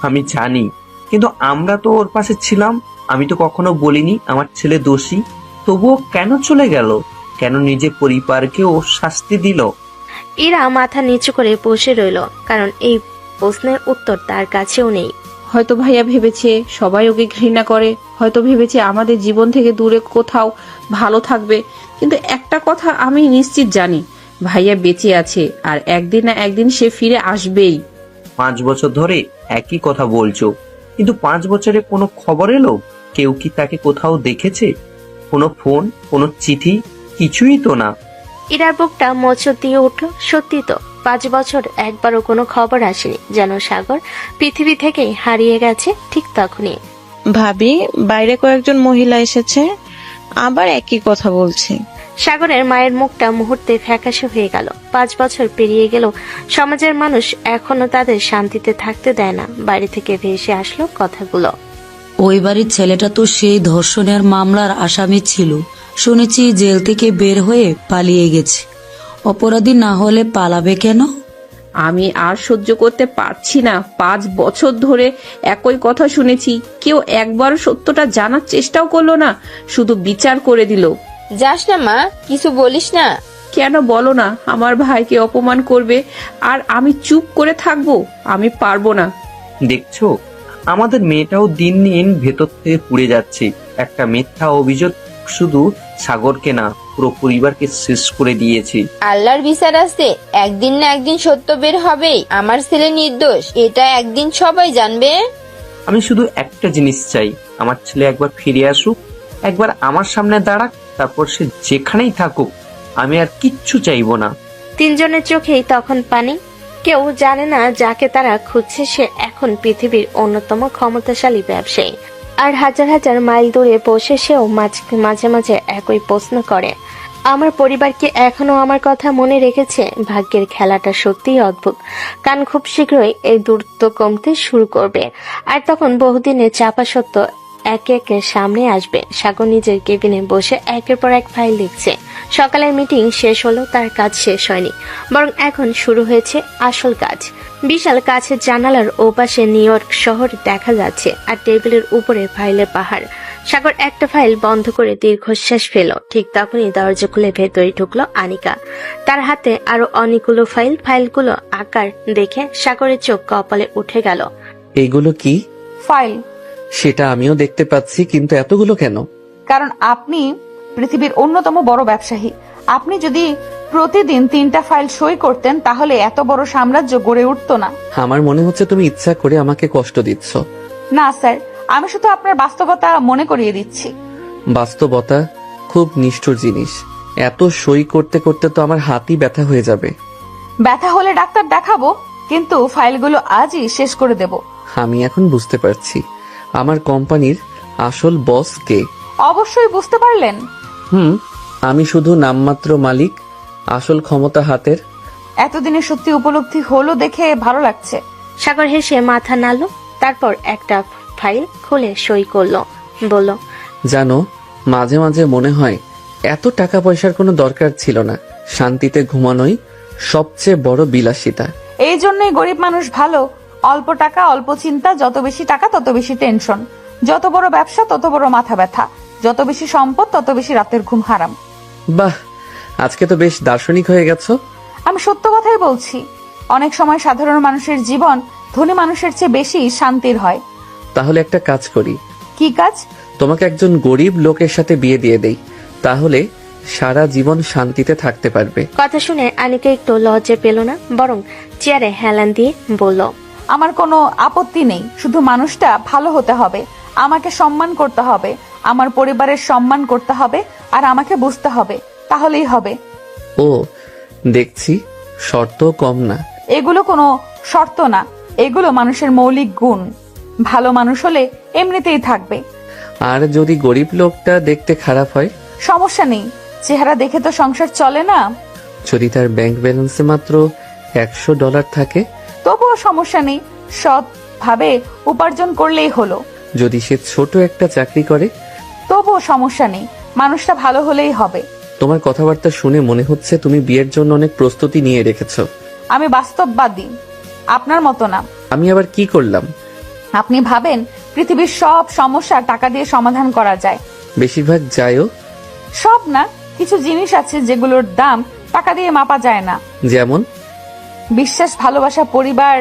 আমি জানি, কিন্তু আমরা তো ওর পাশে ছিলাম। আমি তো কখনো বলিনি আমার ছেলে দোষী। তবুও কেন চলে গেল? কেন নিজের পরিবারকে ও শাস্তি দিল? ইরা মাথা নিচু করে বসে রইল, কারণ এই প্রশ্নের উত্তর তার কাছেও নেই। হয়তো ভাইয়া ভেবেছে সবাই ওকে ঘৃণা করে, হয়তো ভেবেছে আমাদের জীবন থেকে দূরে কোথাও ভালো থাকবে। কিন্তু একটা কথা আমি নিশ্চিত জানি, ভাইয়া বেঁচে আছে আর একদিন না একদিন সে ফিরে আসবেই। 5 বছর ধরে একই কথা বলছো, কিন্তু 5 বছরে কোনো খবর এলো? কেউ কি তাকে কোথাও দেখেছে? কোনো ফোন, কোনো চিঠি? কিছুই তো না। ইরার বুকটা মোচড় দিয়ে উঠল। সত্যি তো, 5 বছর একবারও কোনো খবর আসেনি, যেন সাগর পৃথিবী থেকেই হারিয়ে গেছে। ঠিক তখনই ভাবি, বাইরে কয়েকজন মহিলা এসেছে, আবার একই কথা বলছে। সাগরের মায়ের মুখটা মুহূর্তে ফ্যাকাশে হয়ে গেল। 5 বছর পেরিয়ে গেল, সমাজের মানুষ এখনো তাদের শান্তিতে থাকতে দেয় না। বাড়ি থেকে ভেসে আসলো কথাগুলো। ওই বাড়ির ছেলেটা তো সেই ধর্ষণের মামলার আসামি ছিল, শুনেছি জেল থেকে বের হয়ে পালিয়ে গেছে। অপরাধী না হলে পালাবে কেন? আমি আর সহ্য করতে পারছি না। 5 বছর ধরে একই কথা শুনেছি, কেউ একবার সত্যটা জানার চেষ্টাও করলো না, শুধু বিচার করে দিল। যাস না মা, কিছু বলিস না। কেন বলো না? আমার ভাইকে অপমান করবে আর আমি চুপ করে থাকবো? আমি পারবো না। দেখছো, আমাদের মেয়েটাও দিন দিন ভেতর থেকে পুড়ে যাচ্ছে। একটা মিথ্যা অভিযোগ শুধু সাগরকে না, পুরো পরিবারকে শেষ করে দিয়েছে। আল্লাহর বিচার আছে, একদিন না একদিন সত্য বের হবেই। আমার ছেলে নির্দোষ, এটা একদিন সবাই জানবে। আমি শুধু একটা জিনিস চাই, আমার ছেলে একবার ফিরে আসুক, একবার আমার সামনে দাঁড়াক, তারপর সে যেখানেই থাকুক। আমি আর কিচ্ছু চাইবো না। তিনজনের চোখেই তখন পানি। কেউ জানে না যাকে তারা খুঁজছে সে এখন পৃথিবীর অন্যতম ক্ষমতাশালী ব্যবসায়ী। আর হাজার হাজার মাইল দূরে বসে সেও মাঝে মাঝে একই প্রশ্ন করে, আমার পরিবার কি এখনো আমার কথা মনে রেখেছে? ভাগ্যের খেলাটা সত্যিই অদ্ভুত। কারণ খুব শীঘ্রই এই দূরত্ব কমতে শুরু করবে, আর তখন বহুদিনের চাপা সত্য একে একে সামনে আসবে। সাগর নিজের কেবিনে বসে একের পর এক ফাইল লিখছে। সকালের মিটিং শেষ হলো, তার কাজ শেষ হয়নি, বরং এখন শুরু হয়েছে আসল কাজ। বিশাল কাছের জানালার ওপাশে নিউ ইয়র্ক শহর দেখা যাচ্ছে, আর টেবিলের উপরে ফাইলের পাহাড়। সাগর একটা ফাইল বন্ধ করে দীর্ঘশ্বাস ফেল। ঠিক তখনই দরজা খুলে ভেতরে ঢুকলো আনিকা। তার হাতে আরো অনেকগুলো ফাইলগুলো আকার দেখে সাগরের চোখ কপালে উঠে গেল। এগুলো কি? ফাইল। সেটা আমিও দেখতে পাচ্ছি, কিন্তু এতগুলো কেন? কারণ আপনি পৃথিবীর অন্যতম বড় ব্যবসায়ী। আপনি যদি প্রতিদিন 3টা ফাইল সই করতেন তাহলে এত বড় সাম্রাজ্য গড়ে উঠতো না। আমার মনে হচ্ছে তুমি ইচ্ছা করে আমাকে কষ্ট দিচ্ছ। না স্যার, আমি শুধু আপনার বাস্তবতা মনে করিয়ে দিচ্ছি। বাস্তবতা খুব নিষ্ঠুর জিনিস। এত সই করতে করতে তো আমার হাতই ব্যথা হয়ে যাবে। ব্যথা হলে ডাক্তার দেখাবো, কিন্তু ফাইলগুলো আজই শেষ করে দেব। আমি এখন বুঝতে পারছি আমার কোম্পানির আসল বস কে। অবশ্যই বুঝতে পারলেন। আমি শুধু নামমাত্র মালিক, আসল ক্ষমতা হাতের। এতদিনে সত্যি উপলব্ধি হলো দেখে ভালো লাগছে। সাগর হেসে মাথা নাড়ল, তারপর একটা ফাইল খুলে সই করলো। বলল, জানো, মাঝে মাঝে মনে হয় এত টাকা পয়সার কোনো দরকার ছিল না। শান্তিতে ঘুমানোই সবচেয়ে বড় বিলাসিতা। এই জন্যই গরিব মানুষ ভালো। অল্প টাকা অল্প চিন্তা, যত বেশি টাকা তত বেশি টেনশন, যত বড় ব্যবসা তত বড় মাথা ব্যথা, যত বেশি সম্পদ তত বেশি রাতের ঘুম হারাম। বাহ, আজকে তো বেশ দার্শনিক হয়ে গেছো। আমি সত্য কথাই বলছি। অনেক সময় সাধারণ মানুষের জীবন ধনী মানুষের চেয়ে বেশি শান্তির হয়। তাহলে একটা কাজ করি। কি কাজ? তোমাকে একজন গরিব লোকের সাথে বিয়ে দিয়ে দেই, তাহলে সারা জীবন শান্তিতে থাকতে পারবে। কথা শুনে আনিকা একটু লজ্জা পেল না, বরং চেয়ারে হেলান দিয়ে বলল, আমার কোনো আপত্তি নেই, শুধু মানুষটা ভালো হতে হবে, আমাকে সম্মান করতে হবে, আমার পরিবারের সম্মান করতে হবে, আর আমাকে বুঝতে হবে, তাহলেই হবে। ও, দেখছি শর্ত কম না। এগুলো কোনো শর্ত না, এগুলো মানুষের মৌলিক গুণ। ভালো মানুষ হলে এমনিতেই থাকবে। আর যদি গরিব লোকটা দেখতে খারাপ হয়? সমস্যা নেই, চেহারা দেখে তো সংসার চলে না। যদি তার ব্যাংক ব্যালেন্সে মাত্র $100 থাকে? তবুও সমস্যা নেই, সৎ ভাবে উপার্জন করলেই হলো। যদি সে ছোট একটা চাকরি করে? তবুও সমস্যা নেই, মানুষটা ভালো হলেই হবে। তোমার কথাবার্তা শুনে মনে হচ্ছে তুমি বিয়ের জন্য অনেক প্রস্তুতি নিয়ে রেখেছো। আমি বাস্তববাদী, আপনার মতো না। আমি আবার কি করলাম? আপনি ভাবেন পৃথিবীর সব সমস্যা টাকা দিয়ে সমাধান করা যায়। বেশিরভাগ যায়ও। সব না, কিছু জিনিস আছে যেগুলোর দাম টাকা দিয়ে মাপা যায় না। যেমন? বিশ্বাস, ভালোবাসা, পরিবার,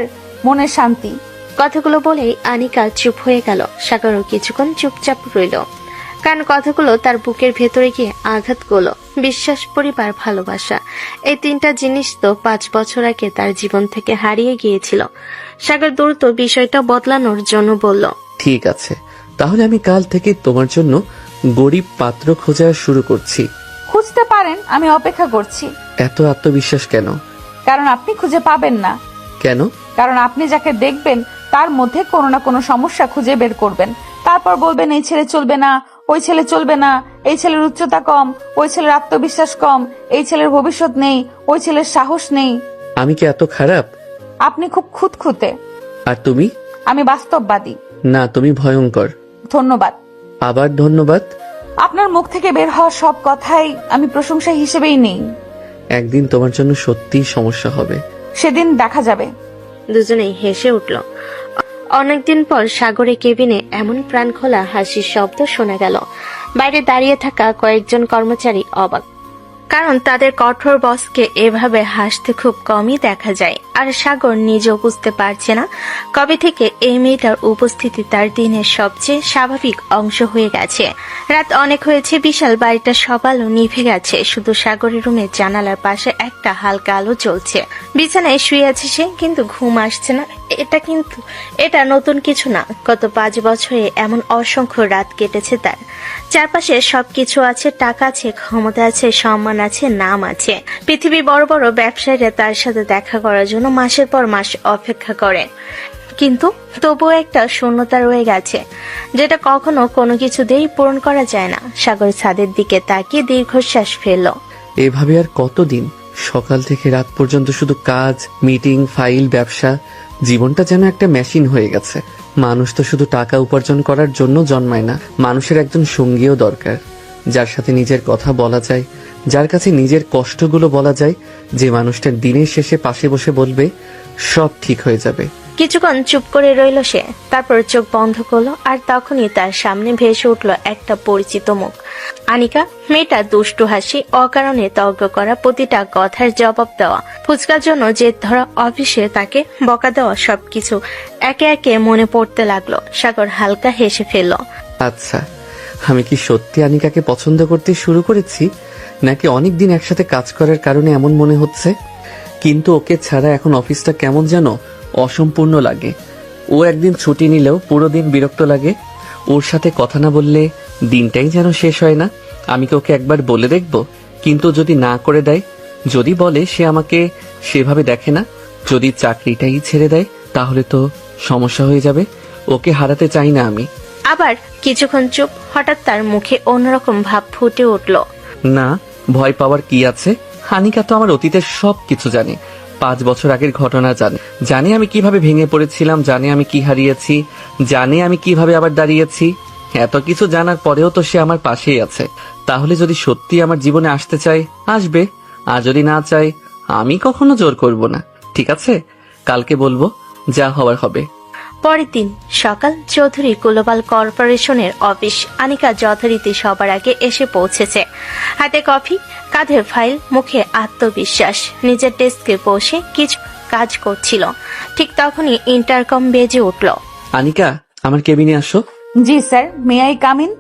মনের শান্তি। কথাগুলো বলেই আনিকা চুপ হয়ে গেল। সাগরও কিছুক্ষণ চুপচাপ রইল, কারণ কথাগুলো তার বুকের ভেতরে গিয়ে আঘাত করলো। বিশ্বাস, পরিবার, ভালোবাসা, এই তিনটা জিনিস তো 5 বছর আগে তার জীবন থেকে হারিয়ে গিয়েছিল। সাগর দ্রুত বিষয়টা বদলানোর জন্য বলল, ঠিক আছে, তাহলে আমি কাল থেকে তোমার জন্য গরিব পাত্র খোঁজা শুরু করছি। খুঁজতে পারেন, আমি অপেক্ষা করছি। এত আত্মবিশ্বাস কেন? কারণ আপনি খুঁজে পাবেন না। কেন? কারণ আপনি যাকে দেখবেন তার মধ্যে কোনো না কোনো সমস্যা খুঁজে বের করবেন, তারপর বলবেন এই ছেলে চলবে না, ওই ছেলে চলবে না, এই ছেলের উচ্চতা কম, ওই ছেলের আত্মবিশ্বাস কম, এই ছেলের ভবিষ্যৎ নেই, ওই ছেলের সাহস নেই। আমি কি এত খারাপ? আপনি খুব খুঁতখুঁতে। আর তুমি? আমি বাস্তববাদী। না, তুমি ভয়ঙ্কর। ধন্যবাদ। আবার ধন্যবাদ। আপনার মুখ থেকে বের হওয়া সব কথাই আমি প্রশংসা হিসেবেই নেই। একদিন তোমার জন্য সত্যিই সমস্যা হবে। সেদিন দেখা যাবে। দুজনেই হেসে উঠল। অনেকদিন পর সাগরে কেবিনে এমন প্রাণখোলা হাসির শব্দ শোনা গেল। বাইরে দাঁড়িয়ে থাকা কয়েকজন কর্মচারী অবাক, কারণ তাদের কঠোর বসকে এভাবে হাসতে খুব কমই দেখা যায়। আর সাগর নিজেও বুঝতে পারছে না কবে থেকে এই মেয়েটার উপস্থিতি তার দিনের সবচেয়ে স্বাভাবিক অংশ হয়ে গেছে। রাত অনেক হয়েছে, বিশাল বাড়িটা সব আলো নিভে গেছে, শুধু সাগরের রুমের জানালার পাশে একটা হালকা আলো জ্বলছে। বিছানায় শুয়ে আছে সে, কিন্তু ঘুম আসছে না। এটা নতুন কিছু না, গত 5 বছরে এমন অসংখ্য রাত কেটেছে তার। চারপাশে সবকিছু আছে, টাকা আছে, ক্ষমতা আছে, সম্মান আছে, নাম আছে। পৃথিবী বড় বড় ব্যবসায়ীরা তার সাথে দেখা করার জন্য মাসের পর মাস অপেক্ষা করে, কিন্তু তবুও একটা শূন্যতা রয়ে গেছে, যেটা কখনো কোনো কিছু দিয়েই পূরণ করা যায় না। সাগর ছাদের দিকে তাকিয়ে দীর্ঘশ্বাস ফেলল। এভাবে আর কতদিন? সকাল থেকে রাত পর্যন্ত শুধু কাজ, মিটিং, ফাইল, ব্যবসা। জীবনটা যেন একটা মেশিন হয়ে গেছে। মানুষ তো শুধু টাকা উপার্জন করার জন্য জন্মায় না, মানুষের একজন সঙ্গীও দরকার, যার সাথে নিজের কথা বলা যায়, যার কাছে নিজের কষ্টগুলো বলা যায়, যে মানুষটার দিনের শেষে পাশে বসে বলবে সব ঠিক হয়ে যাবে। কিছুক্ষণ চুপ করে রইল সে, তারপর চোখ বন্ধ করলো। আর তখনই তার সামনে ভেসে উঠল একটা পরিচিত মুখ। আনিকা। মেয়েটা দুষ্টু হাসি, অকারণে তর্ক করা, প্রতিটা কথার জবাব দেওয়া, ফুচকার জন্য জেদ ধরা, অফিসে তাকে বকা দেওয়া, সবকিছু একে একে মনে পড়তে লাগলো। সাগর হালকা হেসে ফেলল। আচ্ছা, আমি কি সত্যি আনিকাকে পছন্দ করতে শুরু করেছি, নাকি অনেকদিন একসাথে কাজ করার কারণে এমন মনে হচ্ছে? কিন্তু ওকে ছাড়া এখন অফিসটা কেমন যেন অসম্পূর্ণ লাগে। ও একদিন ছুটি নিলেও পুরো দিন বিরক্ত লাগে। ওর সাথে কথা না বললে দিনটাই যেন শেষ হয় না। আমি কি ওকে একবার বলে দেখব? কিন্তু যদি না করে দেয়, যদি বলে সে আমাকে সেভাবে দেখে না, যদি চাকরিটাই ছেড়ে দেয়, তাহলে তো সমস্যা হয়ে যাবে। ওকে হারাতে চাই না আমি। আবার কিছুক্ষণ চুপ। হঠাৎ তার মুখে অন্যরকম ভাব ফুটে উঠল। না, ভয় পাওয়ার কি আছে? হানিকা তো আমার অতীতের সব কিছু জানে। 5 বছর আগের ঘটনা জানে আমি কিভাবে ভেঙে পড়েছিলাম, জানে আমি কি হারিয়েছি, জানে আমি কিভাবে আবার দাঁড়িয়েছি। এত কিছু জানার পরেও তো সে আমার পাশেই আছে। তাহলে যদি সত্যি আমার জীবনে আসতে চায়, আসবে। আর যদি না চায়, আমি কখনো জোর করব না। ঠিক আছে, কালকে বলবো, যা হওয়ার হবে। পরের দিন সকাল, চৌধুরী গ্লোবাল কর্পোরেশনের অফিস। আনিকা যথারীতি সবার আগে এসে পৌঁছেছে। হাতে কফি, কাঁধে ফাইল, মুখে আত্মবিশ্বাস। নিজের ডেস্কে বসে কিছু কাজ করছিল। ঠিক তখনই ইন্টারকম বেজে উঠল। আনিকা, আমার কেবিনে আসো। Ji sir, may I come in?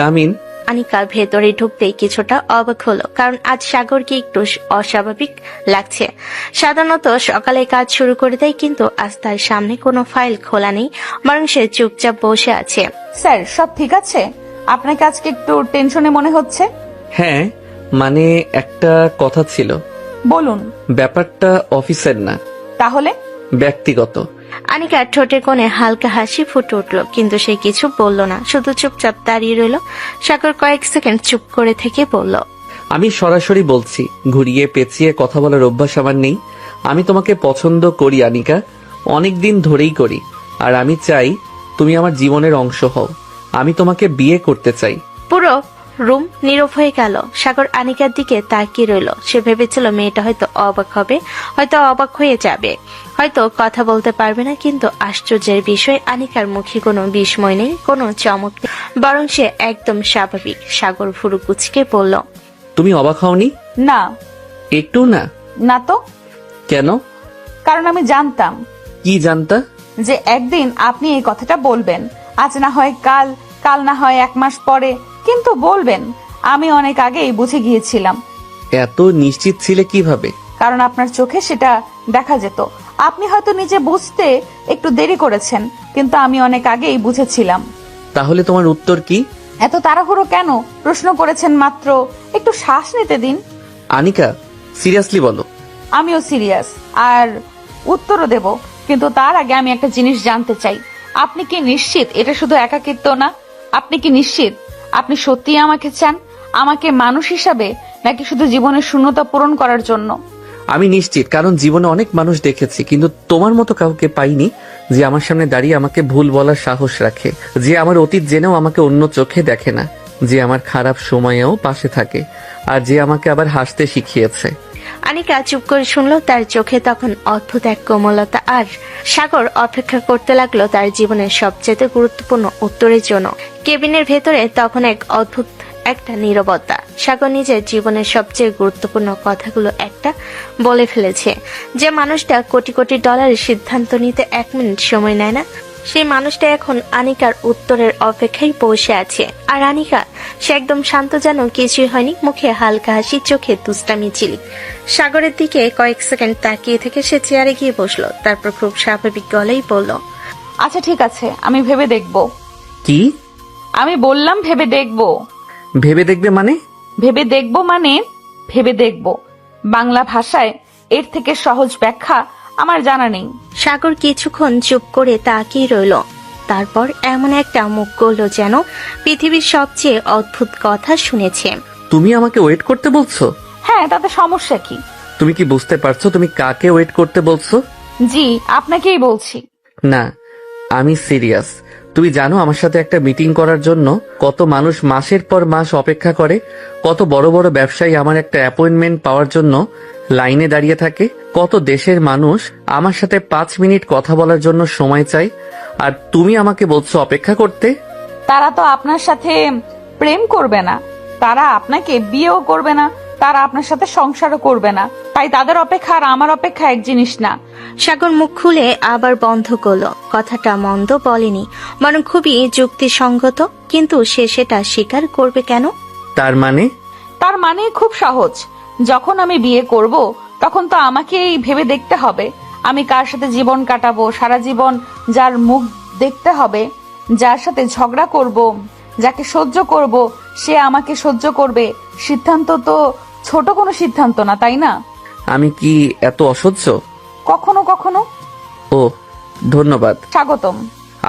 Come in. Anika ভেতরে ঢুকতেই কিছুটা অবাক হলো, কারণ আজ সাগরকে একটু অস্বাভাবিক লাগছে। সাধারণত সকালে কাজ শুরু করে দেয়, কিন্তু আজ তার সামনে কোনো ফাইল খোলা নেই, বরং সে চুপচাপ বসে আছে। স্যার, সব ঠিক আছে? আপনাকে আজকে একটু টেনশনে মনে হচ্ছে। হ্যাঁ, মানে একটা কথা ছিল। বলুন। ব্যাপারটা অফিসের না। তাহলে? ব্যক্তিগত। আনিকার ঠোঁটের কোণে হালকা হাসি ফুটে উঠল, কিন্তু সে কিছু বলল না, শুধু চুপচাপ দাঁড়িয়ে রইল। সাগর কয়েক সেকেন্ড চুপ করে থেকে বলল, আমি সরাসরি বলছি, ঘুরিয়ে পেঁচিয়ে কথা বলার অভ্যাস আমার নেই। আমি তোমাকে পছন্দ করি আনিকা, অনেক দিন ধরেই করি। আর আমি চাই তুমি আমার জীবনের অংশ হও। আমি তোমাকে বিয়ে করতে চাই। পুরো রুম নীরব হয়ে গেল। সাগর আনিকার দিকে তাকিয়ে রইল। সে ভেবেছিল মেয়েটা হয়তো অবাক হবে, হয়তো অবাক হয়ে যাবে, হয়তো কথা বলতে পারবে না, কিন্তু আশ্চর্যের বিষয় আনিকার মুখে কোনো বিস্ময় নেই, কোনো চমক নেই, বরং সে একদম স্বাভাবিক। সাগর ভুরু কুচকে বলল, তুমি অবাক হওনি? না। একটু না? না তো। কেন? কারণ আমি জানতাম। কি জানতা? যে একদিন আপনি এই কথাটা বলবেন। আজ না হয় কাল, কাল না হয় 1 মাস পরে, কিন্তু বলবেন। আমি অনেক আগেই বুঝে গিয়েছিলাম। এত নিশ্চিত ছিলে কিভাবে? কারণ আপনার চোখে সেটা দেখা যেত। আপনি হয়তো নিজে বুঝতে একটু দেরি করেছেন, কিন্তু আমি অনেক আগেই বুঝেছিলাম। তাহলে তোমার উত্তর কি? এত তাড়াহুড়ো কেন? প্রশ্ন করেছেন মাত্র, একটু শ্বাস নিতে দিন। আনিকা, সিরিয়াসলি বলো। আমিও সিরিয়াস, আর উত্তরও দেব, কিন্তু তার আগে আমি একটা জিনিস জানতে চাই। আপনি কি নিশ্চিত এটা শুধু একাকিত্ব না? আপনি কি নিশ্চিত আপনি সত্যিই আমাকে চান, আমাকে মানুষ হিসাবে, নাকি শুধু জীবনের শূন্যতা পূরণ করার জন্য? আমি নিশ্চিত, কারণ জীবনে অনেক মানুষ দেখেছি, কিন্তু তোমার মতো কাউকে পাইনি যে আমার সামনে দাঁড়িয়ে আমাকে ভুল বলার সাহস রাখে, যে আমার অতীত জেনেও আমাকে অন্য চোখে দেখে না, যে আমার খারাপ সময়েও পাশে থাকে, আর যে আমাকে আবার হাসতে শিখিয়েছে। আনিকা চুপ করে শুনলো। তার চোখে তখন অদ্ভুত এক কোমলতা। আর সাগর অপেক্ষা করতে লাগলো তার জীবনের সবচেয়ে গুরুত্বপূর্ণ উত্তরের জন্য। কেবিনের ভেতরে তখন এক অদ্ভুত একটা নীরবতা। সাগর নিজের জীবনের সবচেয়ে গুরুত্বপূর্ণ কথাগুলো একটা বলে ফেলেছে। যে মানুষটা কোটি কোটি ডলারের সিদ্ধান্ত নিতে 1 মিনিট সময় নেয় না, সেই মানুষটা এখন আনিকার উত্তরের অপেক্ষায় বসে আছে। আর আনিকা, সে একদম শান্ত, যেন কিছুই হয়নি, মুখে হালকা হাসি, চোখে দুষ্টামি ঝিলিক। সাগরের দিকে কয়েক সেকেন্ড তাকিয়ে থেকে সে চেয়ারে গিয়ে বসলো। তারপর খুব স্বাভাবিক গলায় বলল, আচ্ছা ঠিক আছে, আমি ভেবে দেখব। কি? আমি বললাম ভেবে দেখব। ভেবে দেখবে মানে? ভেবে দেখব মানে ভেবে দেখব। বাংলা ভাষায় এর থেকে সহজ ব্যাখ্যা আমার জানা নেই। সাগর কিছুক্ষণ চুপ করে তাকিয়ে রইল। তারপর এমন একটা মুখ করলো যেন পৃথিবীর সবচেয়ে অদ্ভুত কথা শুনেছে। তুমি আমাকে ওয়েট করতে বলছো? হ্যাঁ, তাতে সমস্যা কি? তুমি কি বুঝতে পারছো তুমি কাকে ওয়েট করতে বলছো? জি, আপনাকেই বলছি। না, আমি সিরিয়াস। তুমি জানো আমার সাথে একটা মিটিং করার জন্য কত মানুষ মাসের পর মাস অপেক্ষা করে, কত বড় বড় ব্যবসায়ী আমার একটা অ্যাপয়েন্টমেন্ট পাওয়ার জন্য লাইনে দাঁড়িয়ে থাকে, কত দেশের মানুষ আমার সাথে 5 মিনিট কথা বলার জন্য সময় চাই, আর তুমি আমাকে বলছো অপেক্ষা করতে? তারা তো আপনার সাথে প্রেম করবে না, তারা আপনাকে বিয়েও করবে না, তারা আপনার সাথে সংসারও করবে না, তাই তাদের অপেক্ষা আর আমার অপেক্ষা এক জিনিস না। সাগর মুখ খুলে আবার বন্ধ করলো। কথাটা মন্দ বলেনি, বরং খুবই যুক্তিসঙ্গত, কিন্তু সে সেটা স্বীকার করবে কেন? তার মানে? তার মানে খুব সহজ। যখন আমি বিয়ে করব, তখন তো আমাকেই ভেবে দেখতে হবে আমি কার সাথে জীবন কাটাবো, সারা জীবন যার মুখ দেখতে হবে, যার সাথে ঝগড়া করব, যাকে সহ্য করব, সে আমাকে সহ্য করবে। সিদ্ধান্ত তো ছোট কোনো সিদ্ধান্ত না, তাই না? আমি কি এত অসহ্য? কখনো কখনো। ও, ধন্যবাদ। স্বাগতম।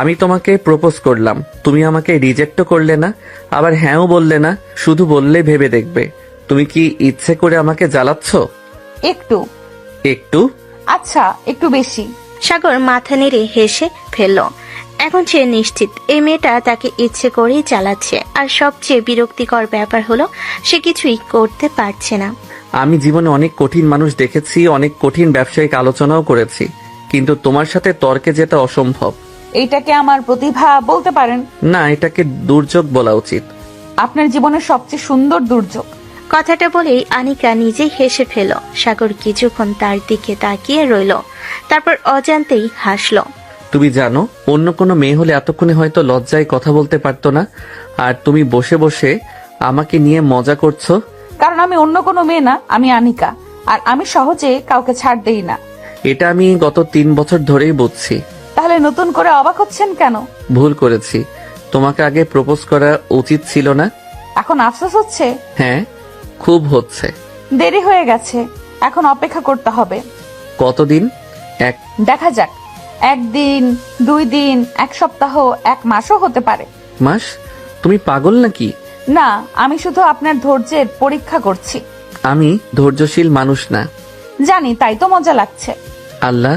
আমি তোমাকে প্রপোজ করলাম, তুমি আমাকে রিজেক্টও করলে না, আবার হ্যাঁও বললে না, শুধু বললে ভেবে দেখবে। তুমি কি ইচ্ছে করে আমাকে জ্বালাচ্ছ? একটু। একটু? আচ্ছা, একটু বেশি। সাগর মাথা নেড়ে হেসে ফেলল। এখন সে নিশ্চিত এই মেয়েটা তাকে ইচ্ছে করেই চালাচ্ছে। আর সবচেয়ে বিরক্তিকর ব্যাপার হলো সে কিছুই করতে পারছে না। আমি জীবনে অনেক কঠিন মানুষ দেখেছি, অনেক কঠিন ব্যবসায়িক আলোচনাও করেছি, কিন্তু তোমার সাথে তর্কে যেটা অসম্ভব। এইটাকে আমার প্রতিভা বলতে পারেন। না, এটাকে দুর্যোগ বলা উচিত। আপনার জীবনের সবচেয়ে সুন্দর দুর্যোগ। কথাটা বলেই আনিকা নিজেই হেসে ফেল। সাগর কিছুক্ষণ তার দিকে তাকিয়ে রইল, তারপর অজান্তেই হাসল। তুমি জানো, অন্য কোনো মেয়ে হলে এতক্ষণে হয়তো লজ্জায় কথা বলতে পারতো না, আর তুমি বসে বসে আমাকে নিয়ে মজা করছো। কারণ আমি অন্য কোনো মেয়ে না, আমি আনিকা, আর আমি সহজে কাউকে ছাড় দেই না। এটা আমি গত 3 বছর ধরেই বুঝছি। তাহলে নতুন করে অবাক হচ্ছেন কেন? ভুল করেছি, তোমাকে আগে প্রপোজ করা উচিত ছিল না। এখন আফসোস হচ্ছে? হ্যাঁ, খুব হচ্ছে। দেরি হয়ে গেছে, এখন অপেক্ষা করতে হবে। কতদিন? দেখা যাক, 1 দিন, 2 দিন, 1 সপ্তাহ, 1 মাসও হতে পারে। মাস? তুমি পাগল নাকি? না, আমি শুধু আপনার ধৈর্যের পরীক্ষা করছি। আমি ধৈর্যশীল মানুষ না। জানি, তাই তো মজা লাগছে। আল্লাহ,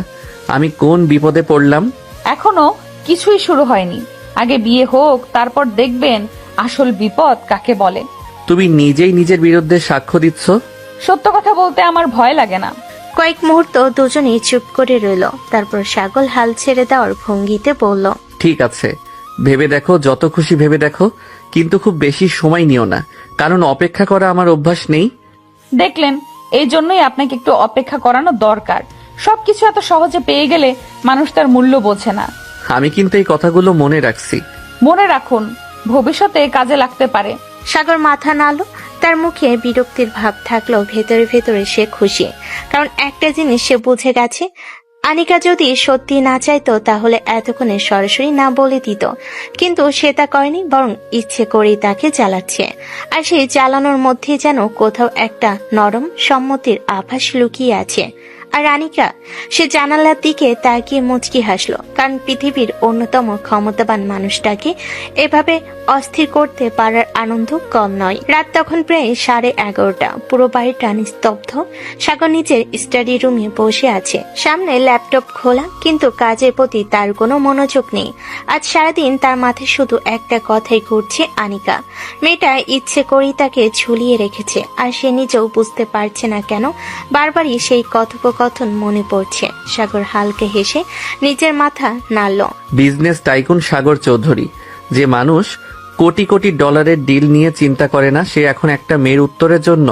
আমি কোন বিপদে পড়লাম? এখনো কিছুই শুরু হয়নি। আগে বিয়ে হোক, তারপর দেখবেন আসল বিপদ কাকে বলে। তুমি নিজেই নিজের বিরুদ্ধে সাক্ষ্য দিচ্ছ। সত্য কথা বলতে আমার ভয় লাগে না। কয়েক মুহূর্ত দুজনেই চুপ করে রইল। তারপর সাগর হাল ছেড়ে দেওয়ার ভঙ্গিতে বলল, ঠিক আছে, ভেবে দেখো, যত খুশি ভেবে দেখো, কিন্তু খুব বেশি সময় নিও না, কারণ অপেক্ষা করা আমার অভ্যাস নেই। দেখলেন, এই জন্যই আপনাকে একটু অপেক্ষা করানো দরকার। সবকিছু এত সহজে পেয়ে গেলে মানুষ তার মূল্য বোঝে না। আমি কিন্তু এই কথাগুলো মনে রাখছি। মনে রাখুন, ভবিষ্যতে কাজে লাগতে পারে। সাগর মাথা নাড়ল। তার মুখে বিরক্তির ভাব থাকলেও ভেতরে ভেতরে সে খুশি, কারণ একটা জিনিস সে বুঝে গেছে, আনিকা যদি সত্যি না চাইতো তাহলে এতক্ষণে সরাসরি না বলে দিত, কিন্তু সে তা করেনি, বরং ইচ্ছে করেই তাকে জ্বালাচ্ছে। আর সেই জ্বালানোর মধ্যে যেন কোথাও একটা নরম সম্মতির আভাস লুকিয়ে আছে। আর আনিকা, সে জানালার দিকে তাকিয়ে মুচকি হাসলো, কারণ পৃথিবীর অন্যতম ক্ষমতাবান মানুষটাকে এভাবে অস্থির করতে পারার আনন্দ কম নয়। রাত তখন প্রায় 11:30। পুরো বাড়িটা নিস্তব্ধ। সাগর নিজের স্টাডি রুমে বসে আছে, সামনে ল্যাপটপ খোলা, কিন্তু কাজের প্রতি তার কোনো মনোযোগ নেই। আজ সারাদিন তার মাথায় শুধু একটা কথাই ঘুরছে, আনিকা। মেয়েটা ইচ্ছে করেই তাকে ঝুলিয়ে রেখেছে, আর সে নিজেও বুঝতে পারছে না কেন বারবারই সেই কথোপকথন মনে পড়ছে। সাগর হালকা হেসে নিজের মাথা নাড়ল। বিজনেস টাইকুন সাগর চৌধুরী, যে মানুষ কোটি কোটি ডলারের ডিল নিয়ে চিন্তা করে না, সে এখন একটা মেয়ের উত্তরের জন্য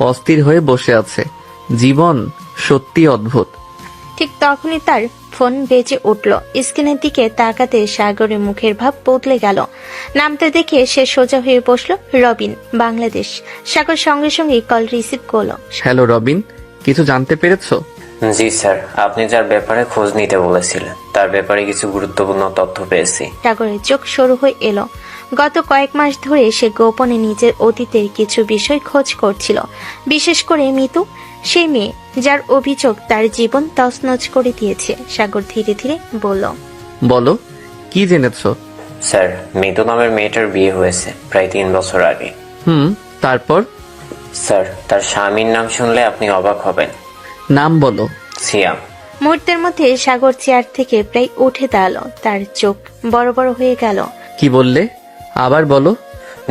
অস্থির হয়ে বসে আছে। জীবন সত্যি অদ্ভুত। ঠিক তখনই তার ফোন বেজে উঠল। স্ক্রিনের দিকে তাকাতে সাগরের মুখের ভাব বদলে গেল। নামতে দেখে সে সোজা হয়ে বসলো। রবিন, বাংলাদেশ। সাগর সঙ্গে সঙ্গে কল রিসিভ করলো। হ্যালো রবিন, কিছু জানতে পেরেছো? জি স্যার, আপনি যার ব্যাপারে খোঁজ নিতে বলেছিলেন তার ব্যাপারে কিছু গুরুত্বপূর্ণ তথ্য পেয়েছি। সাগরের চোখ সরু হয়ে এলো। গত কয়েক মাস ধরে সে গোপনে নিজের অতীতের কিছু বিষয় খোঁজ করছিল, বিশেষ করে মিতু, সেই মেয়ে যার অভিযোগ তার জীবন তছনছ করে দিয়েছে। সাগর ধীরে ধীরে বলল, বলো, কি জেনেছো? স্যার, মিতু নামের মেয়েটার বিয়ে হয়েছে প্রায় 3 বছর আগে। তারপর? স্যার, তার স্বামীর নাম শুনলে আপনি অবাক হবেন। নাম বলো। সিয়াম। মুহূর্তের মধ্যে সাগর চেয়ার থেকে প্রায় উঠে দাঁড়ালো। তার চোখ বড় বড় হয়ে গেল। কি বললে? আবার বলো।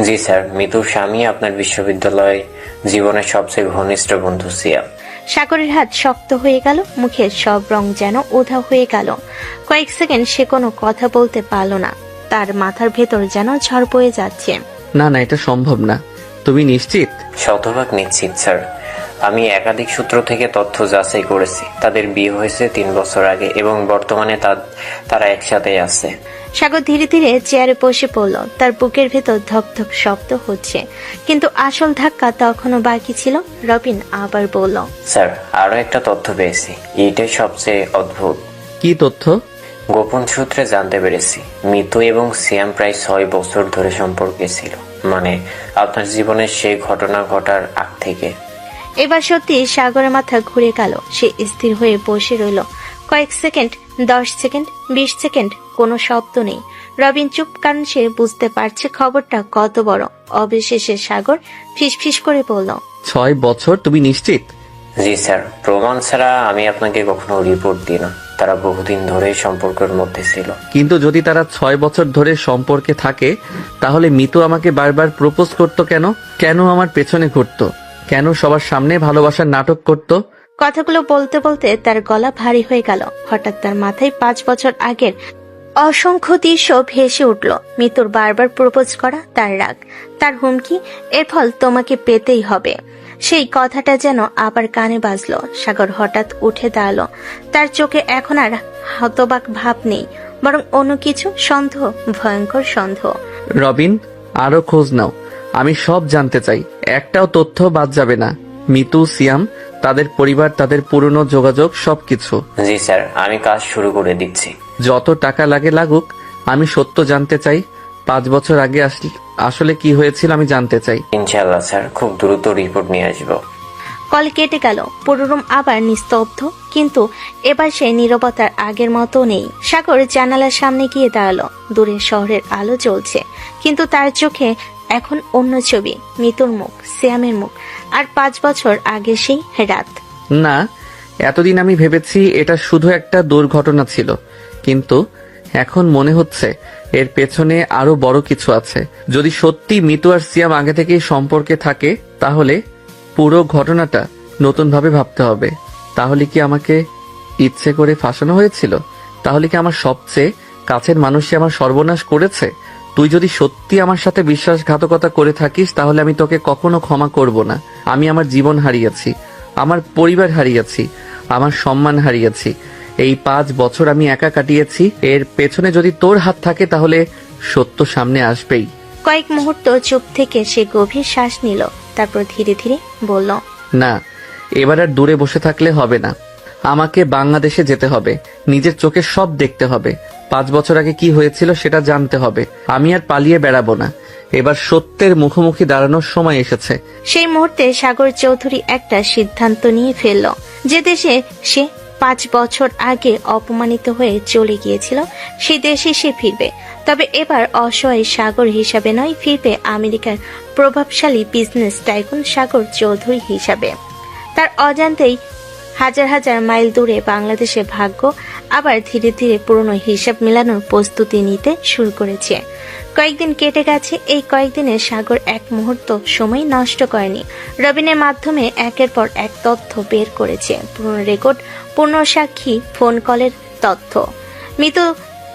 জি স্যার, মিতুর স্বামী আপনার বিশ্ববিদ্যালয় জীবনের সবচেয়ে ঘনিষ্ঠ বন্ধু সিয়াম। সাগরের হাত শক্ত হয়ে গেল, মুখের সব রং যেন উধাও হয়ে গেল। কয়েক সেকেন্ড সে কোনো কথা বলতে পারল না। তার মাথার ভেতর যেন ঝড় বয়ে যাচ্ছে। না না, এটা সম্ভব না। তুমি নিশ্চিত? শতভাগ নিশ্চিত স্যার। আমি একাধিক সূত্র থেকে তথ্য যাচাই করেছি। তাদের বিয়ে হয়েছে 3 বছর আগে এবং বর্তমানে তারা একসাথে আছে। সাগর ধীরে ধীরে চেয়ারে বসে পড়ল। তার বুকের ভেতর ধক ধক শব্দ হচ্ছে, কিন্তু আসল ধাক্কা তখনও বাকি ছিল। রবিন আবার বলল, স্যার, আরো একটা তথ্য পেয়েছি, এইটাই সবচেয়ে অদ্ভুত। কি তথ্য? গোপন সূত্রে জানতে পেরেছি মিতু এবং সিয়াম প্রায় 6 বছর ধরে সম্পর্কে ছিল, মানে আপনার জীবনের সেই ঘটনা ঘটার আগ থেকে। এবার সত্যি সাগরের মাথা ঘুরে গেল। সে স্থির হয়ে বসে রইল। কয়েক সেকেন্ড, 10 সেকেন্ড, 20 সেকেন্ড, কোনো শব্দ নেই। রবিন চুপ, কারণ সে বুঝতে পারছে খবরটা কত বড়। অবশেষে সাগর ফিসফিস করে বলল, 6 বছর? তুমি নিশ্চিত? জি স্যার, প্রমাণ ছাড়া আমি আপনাকে কখনো রিপোর্ট দিই না। তারা বহুদিন ধরে সম্পর্কের মধ্যে ছিল। কিন্তু যদি তারা 6 বছর ধরে সম্পর্কে থাকে, তাহলে মিতু আমাকে বারবার প্রপোজ করতো কেন? কেন আমার পেছনে ঘুরতো? কেন সবার সামনে ভালোবাসার নাটক করতো? কথাগুলো বলতে বলতে তার গলা ভারী হয়ে গেল। হঠাৎ তার মাথায় 5 বছর আগের অসংখ্য দৃশ্য ভেসে উঠল। মিতুর বারবার প্রপোজ করা, তার রাগ, তার হুমকি, এর ফল তোমাকে পেতেই হবে। সেই কথাটা যেন আবার কানে বাজলো। সাগর হঠাৎ উঠে দাঁড়ালো। তার চোখে এখন আর হতবাক ভাব নেই, বরং অন্য কিছু সন্দেহ, ভয়ঙ্কর সন্দেহ। রবিন, আরো খোঁজ নাও। আমি সব জানতে চাই, একটাও তথ্য বাদ যাবে না। মিতু, সিয়াম, তাদের পরিবার, তাদের পুরনো যোগাযোগ, সবকিছু। জি স্যার, আমি কাজ শুরু করে দিচ্ছি। যত টাকা লাগে লাগুক, আমি সত্য জানতে চাই। 5 বছর আগে আসলে কি হয়েছিল আমি জানতে চাই। ইনশাআল্লাহ স্যার, খুব দ্রুত রিপোর্ট নিয়ে আসবো। কল কেটে গেল। পুরো রুম আবার নিস্তব্ধ, কিন্তু এবার সেই নীরবতার আগের মতো নেই। সাগর জানালার সামনে গিয়ে দাঁড়ালো। দূরে শহরের আলো জ্বলছে, কিন্তু তার চোখে এখন অন্য ছবি। মিতুর মুখ, সিয়ামের মুখ, আর 5 বছর আগে সেই রাত। না, এতদিন আমি ভেবেছি এটা শুধু একটা দুর্ঘটনা ছিল, কিন্তু এখন মনে হচ্ছে এর পেছনে আরো বড় কিছু আছে। যদি সত্যি মিতু আর সিয়াম আগে থেকেই সম্পর্কে থাকে তাহলে পুরো ঘটনাটা নতুনভাবে ভাবতে হবে। তাহলে কি আমাকে ইচ্ছে করে ফাঁসানো হয়েছিল? তাহলে কি আমার সবচেয়ে কাছের মানুষই আমার সর্বনাশ করেছে? তুই যদি সত্যি আমার সাথে বিশ্বাসঘাতকতা করে থাকিস তাহলে আমি তোকে কখনো ক্ষমা করব না। আমি আমার জীবন হারিয়েছি, আমার পরিবার হারিয়েছি, আমার সম্মান হারিয়েছি। এই 5 বছর আমি একা কাটিয়েছি। এর পেছনে যদি তোর হাত থাকে তাহলে সত্য সামনে আসবেই। কয়েক মুহূর্ত চুপ থেকে সে গভীর শ্বাস নিল, তারপর ধীরে ধীরে বলল, না, এবার আর দূরে বসে থাকলে হবে না। আমাকে বাংলাদেশে যেতে হবে, নিজের চোখে সব দেখতে হবে। 5 বছর আগে কি হয়েছিল সেটা জানতে হবে। আমি আর পালিয়ে বেড়াবো না। এবার সত্যের মুখোমুখি দাঁড়ানোর সময় এসেছে। সেই মুহূর্তে সাগর চৌধুরী একটা সিদ্ধান্ত নিয়ে ফেলল। যে দেশে সে 5 বছর আগে অপমানিত হয়ে চলে গিয়েছিল সেই দেশে সে ফিরবে। তবে এবার অসহায় সাগর হিসাবে নয়, ফিরবে আমেরিকার প্রভাবশালী বিজনেস টাইকুন সাগর চৌধুরী হিসাবে। তার অজান্তেই হাজার হাজার মাইল দূরে বাংলাদেশে ভাগ্য আবার ধীরে ধীরে পুরনো হিসাব মেলানোর প্রস্তুতি নিতে শুরু করেছে। কয়েকদিন কেটে গেছে। এই কয়েকদিনে সাগর এক মুহূর্ত সময় নষ্ট করেনি। রবিনের মাধ্যমে একের পর এক তথ্য বের করেছে, পুরনো রেকর্ড, পূর্ণ সাক্ষী, ফোন কলের তথ্য, মিতু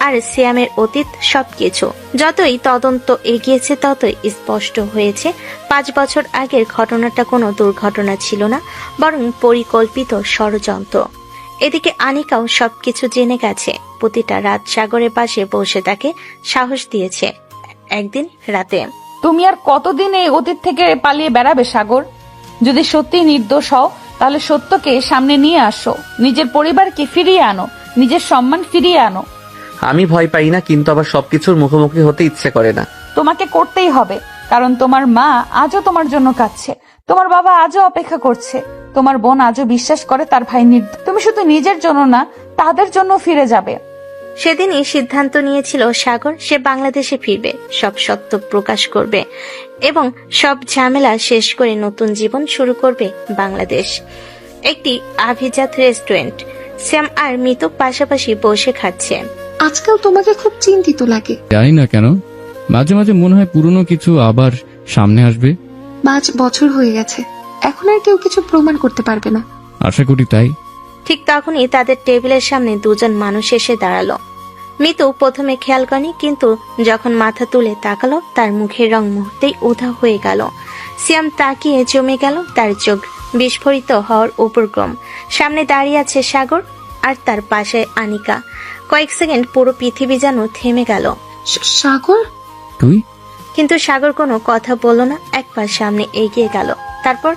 আর সিয়ামের অতীত, সবকিছু। যতই তদন্ত এগিয়েছে ততই স্পষ্ট হয়েছে 5 বছর আগের ঘটনাটা কোনো দুর্ঘটনা ছিল না, বরং পরিকল্পিত ষড়যন্ত্র। এদিকে আনিকাও সবকিছু জেনে গেছে। প্রতিটা রাত সাগরের পাশে বসে তাকে সাহস দিয়েছে। একদিন রাতে, তুমি আর কতদিন এই অতীত থেকে পালিয়ে বেড়াবে সাগর? যদি সত্যি নির্দোষ হও তাহলে সত্যকে সামনে নিয়ে আসো, নিজের পরিবারকে ফিরিয়ে আনো, নিজের সম্মান ফিরিয়ে আনো। আমি ভয় পাই না, কিন্তু আবার সবকিছুর মুখোমুখি হতে ইচ্ছে করে না। তোমাকে করতেই হবে, কারণ তোমার মা আজও তোমার জন্য কাঁদছে, তোমার বাবা আজও অপেক্ষা করছে, তোমার বোন আজও বিশ্বাস করে তার ভাই নির্দোষ। তুমি শুধু নিজের জন্য না, তাদের জন্য ফিরে যাবে। সেদিনই সিদ্ধান্ত নিয়েছিল সাগর, সে বাংলাদেশে ফিরবে, সব সত্য প্রকাশ করবে এবং সব ঝামেলা শেষ করে নতুন জীবন শুরু করবে বাংলাদেশ। একটি আভিজাত রেস্টুরেন্ট, শ্যাম আর মিতু পাশাপাশি বসে খাচ্ছে। আজকাল তোমাকে খুব চিন্তিত লাগে। জানি না কেন, মাঝে মাঝে মনে হয় পুরনো কিছু আবার সামনে আসবে। 5 বছর হয়ে গেছে, এখন আর কেউ কিছু প্রমাণ করতে পারবে না। আশা করি তাই। ঠিক তখনই তাদের টেবিলের সামনে দুজন মানুষ এসে দাঁড়ালো। মিতু প্রথমে খেয়াল করেনি, কিন্তু যখন মাথা তুলে তাকালো তার মুখের রং মুহূর্তেই উধাও হয়ে গেল। সিয়াম তাকিয়ে জমে গেল, তার চোখ বিস্ফোরিত হওয়ার উপক্রম। সামনে দাঁড়িয়ে আছে সাগর আর তার পাশে আনিকা। কয়েক সেকেন্ড পুরো পৃথিবী যেন থেমে গেল। সাগর, তুই? কিন্তু সাগর কোনো কথা বলল না, এক পা সামনে এগিয়ে গেল। তারপর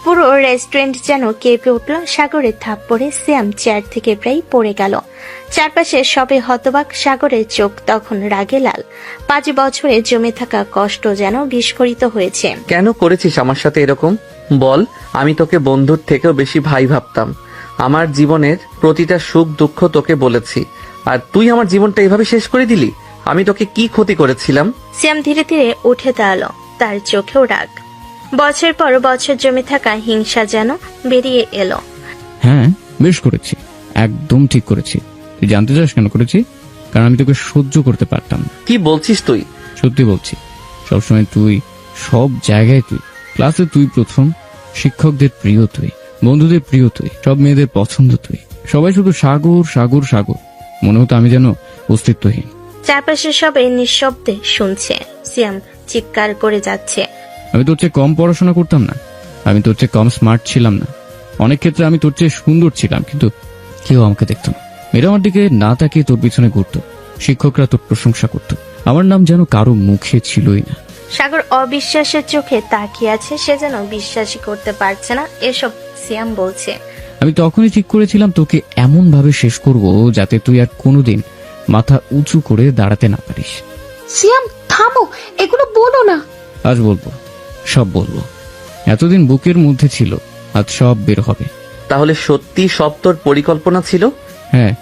পুরো রেস্টুরেন্ট যেন কেঁপে উঠল সাগরের থাপ্পড়ে। সিয়াম চেয়ার থেকে প্রায় পড়ে গেল। চারপাশে সবে হতবাক। সাগরের চোখ তখন রাগে লাল। 5 বছরে জমে থাকা কষ্ট যেন বিস্ফোরিত হয়েছে। কেন করেছিস আমার সাথে এরকম? বল। আমি তোকে বন্ধুর থেকেও বেশি ভাই ভাবতাম। আমার জীবনের প্রতিটা সুখ দুঃখ তোকে বলেছি, আর তুই আমার জীবনটা এভাবে শেষ করে দিলি। আমি তোকে কি ক্ষতি করেছিলাম? সিয়াম ধীরে ধীরে উঠে দাঁড়ালো, তার চোখেও রাগ। বছর পর বছর জমে থাকা হিংসা যেন বেরিয়ে এলো। হ্যাঁ, বেশ করেছি, একদম ঠিক করেছি। তুই জানতে চাস কেন করেছি? কারণ আমি তোকে সহ্য করতে পারতাম না। কি বলছিস তুই? সত্যি বলছি। সবসময় তুই, সব জায়গায় তুই। ক্লাসে তুই প্রথম, শিক্ষকদের প্রিয় তুই, বন্ধুদের প্রিয় তুই, সব মেয়েদের পছন্দ তুই। সবাই শুধু সাগর সাগর সাগর, মনে হতো আমি যেন অস্তিত্বহীন। চারপাশে সবাই নিঃশব্দে শুনছে। সিয়াম চিৎকার করে যাচ্ছে, আমি তোর চেয়ে কম পড়াশোনা করতাম না, আমি তোর চেয়ে কম স্মার্ট ছিলাম না, অনেক ক্ষেত্রে আমি তোর চেয়ে সুন্দর ছিলাম, কিন্তু কেউ আমাকে দেখতো না। মেয়েরা আমার দিকে না তাকিয়ে তোর পিছনে ঘুরতো, শিক্ষকরা তোর প্রশংসা করত, আমার নাম যেন কারো মুখে ছিলই না। সাগর অবিশ্বাসের চোখে তাকিয়ে আছে, সে যেন বিশ্বাসই করতে পারছে না এসব সিয়াম বলছে। আমি তখনই ঠিক করেছিলাম তোকে এমন ভাবে শেষ করব যাতে তুই আর কোনোদিন মাথা উঁচু করে দাঁড়াতে না পারিস। সিয়াম থামো, এগুলো বলো না। আজ বলবো, সব বলবো। এতদিন বুকের মধ্যে ছিল, আজ সব বের হবে। তাহলে সত্যি সব তোর পরিকল্পনা ছিল? হ্যাঁ,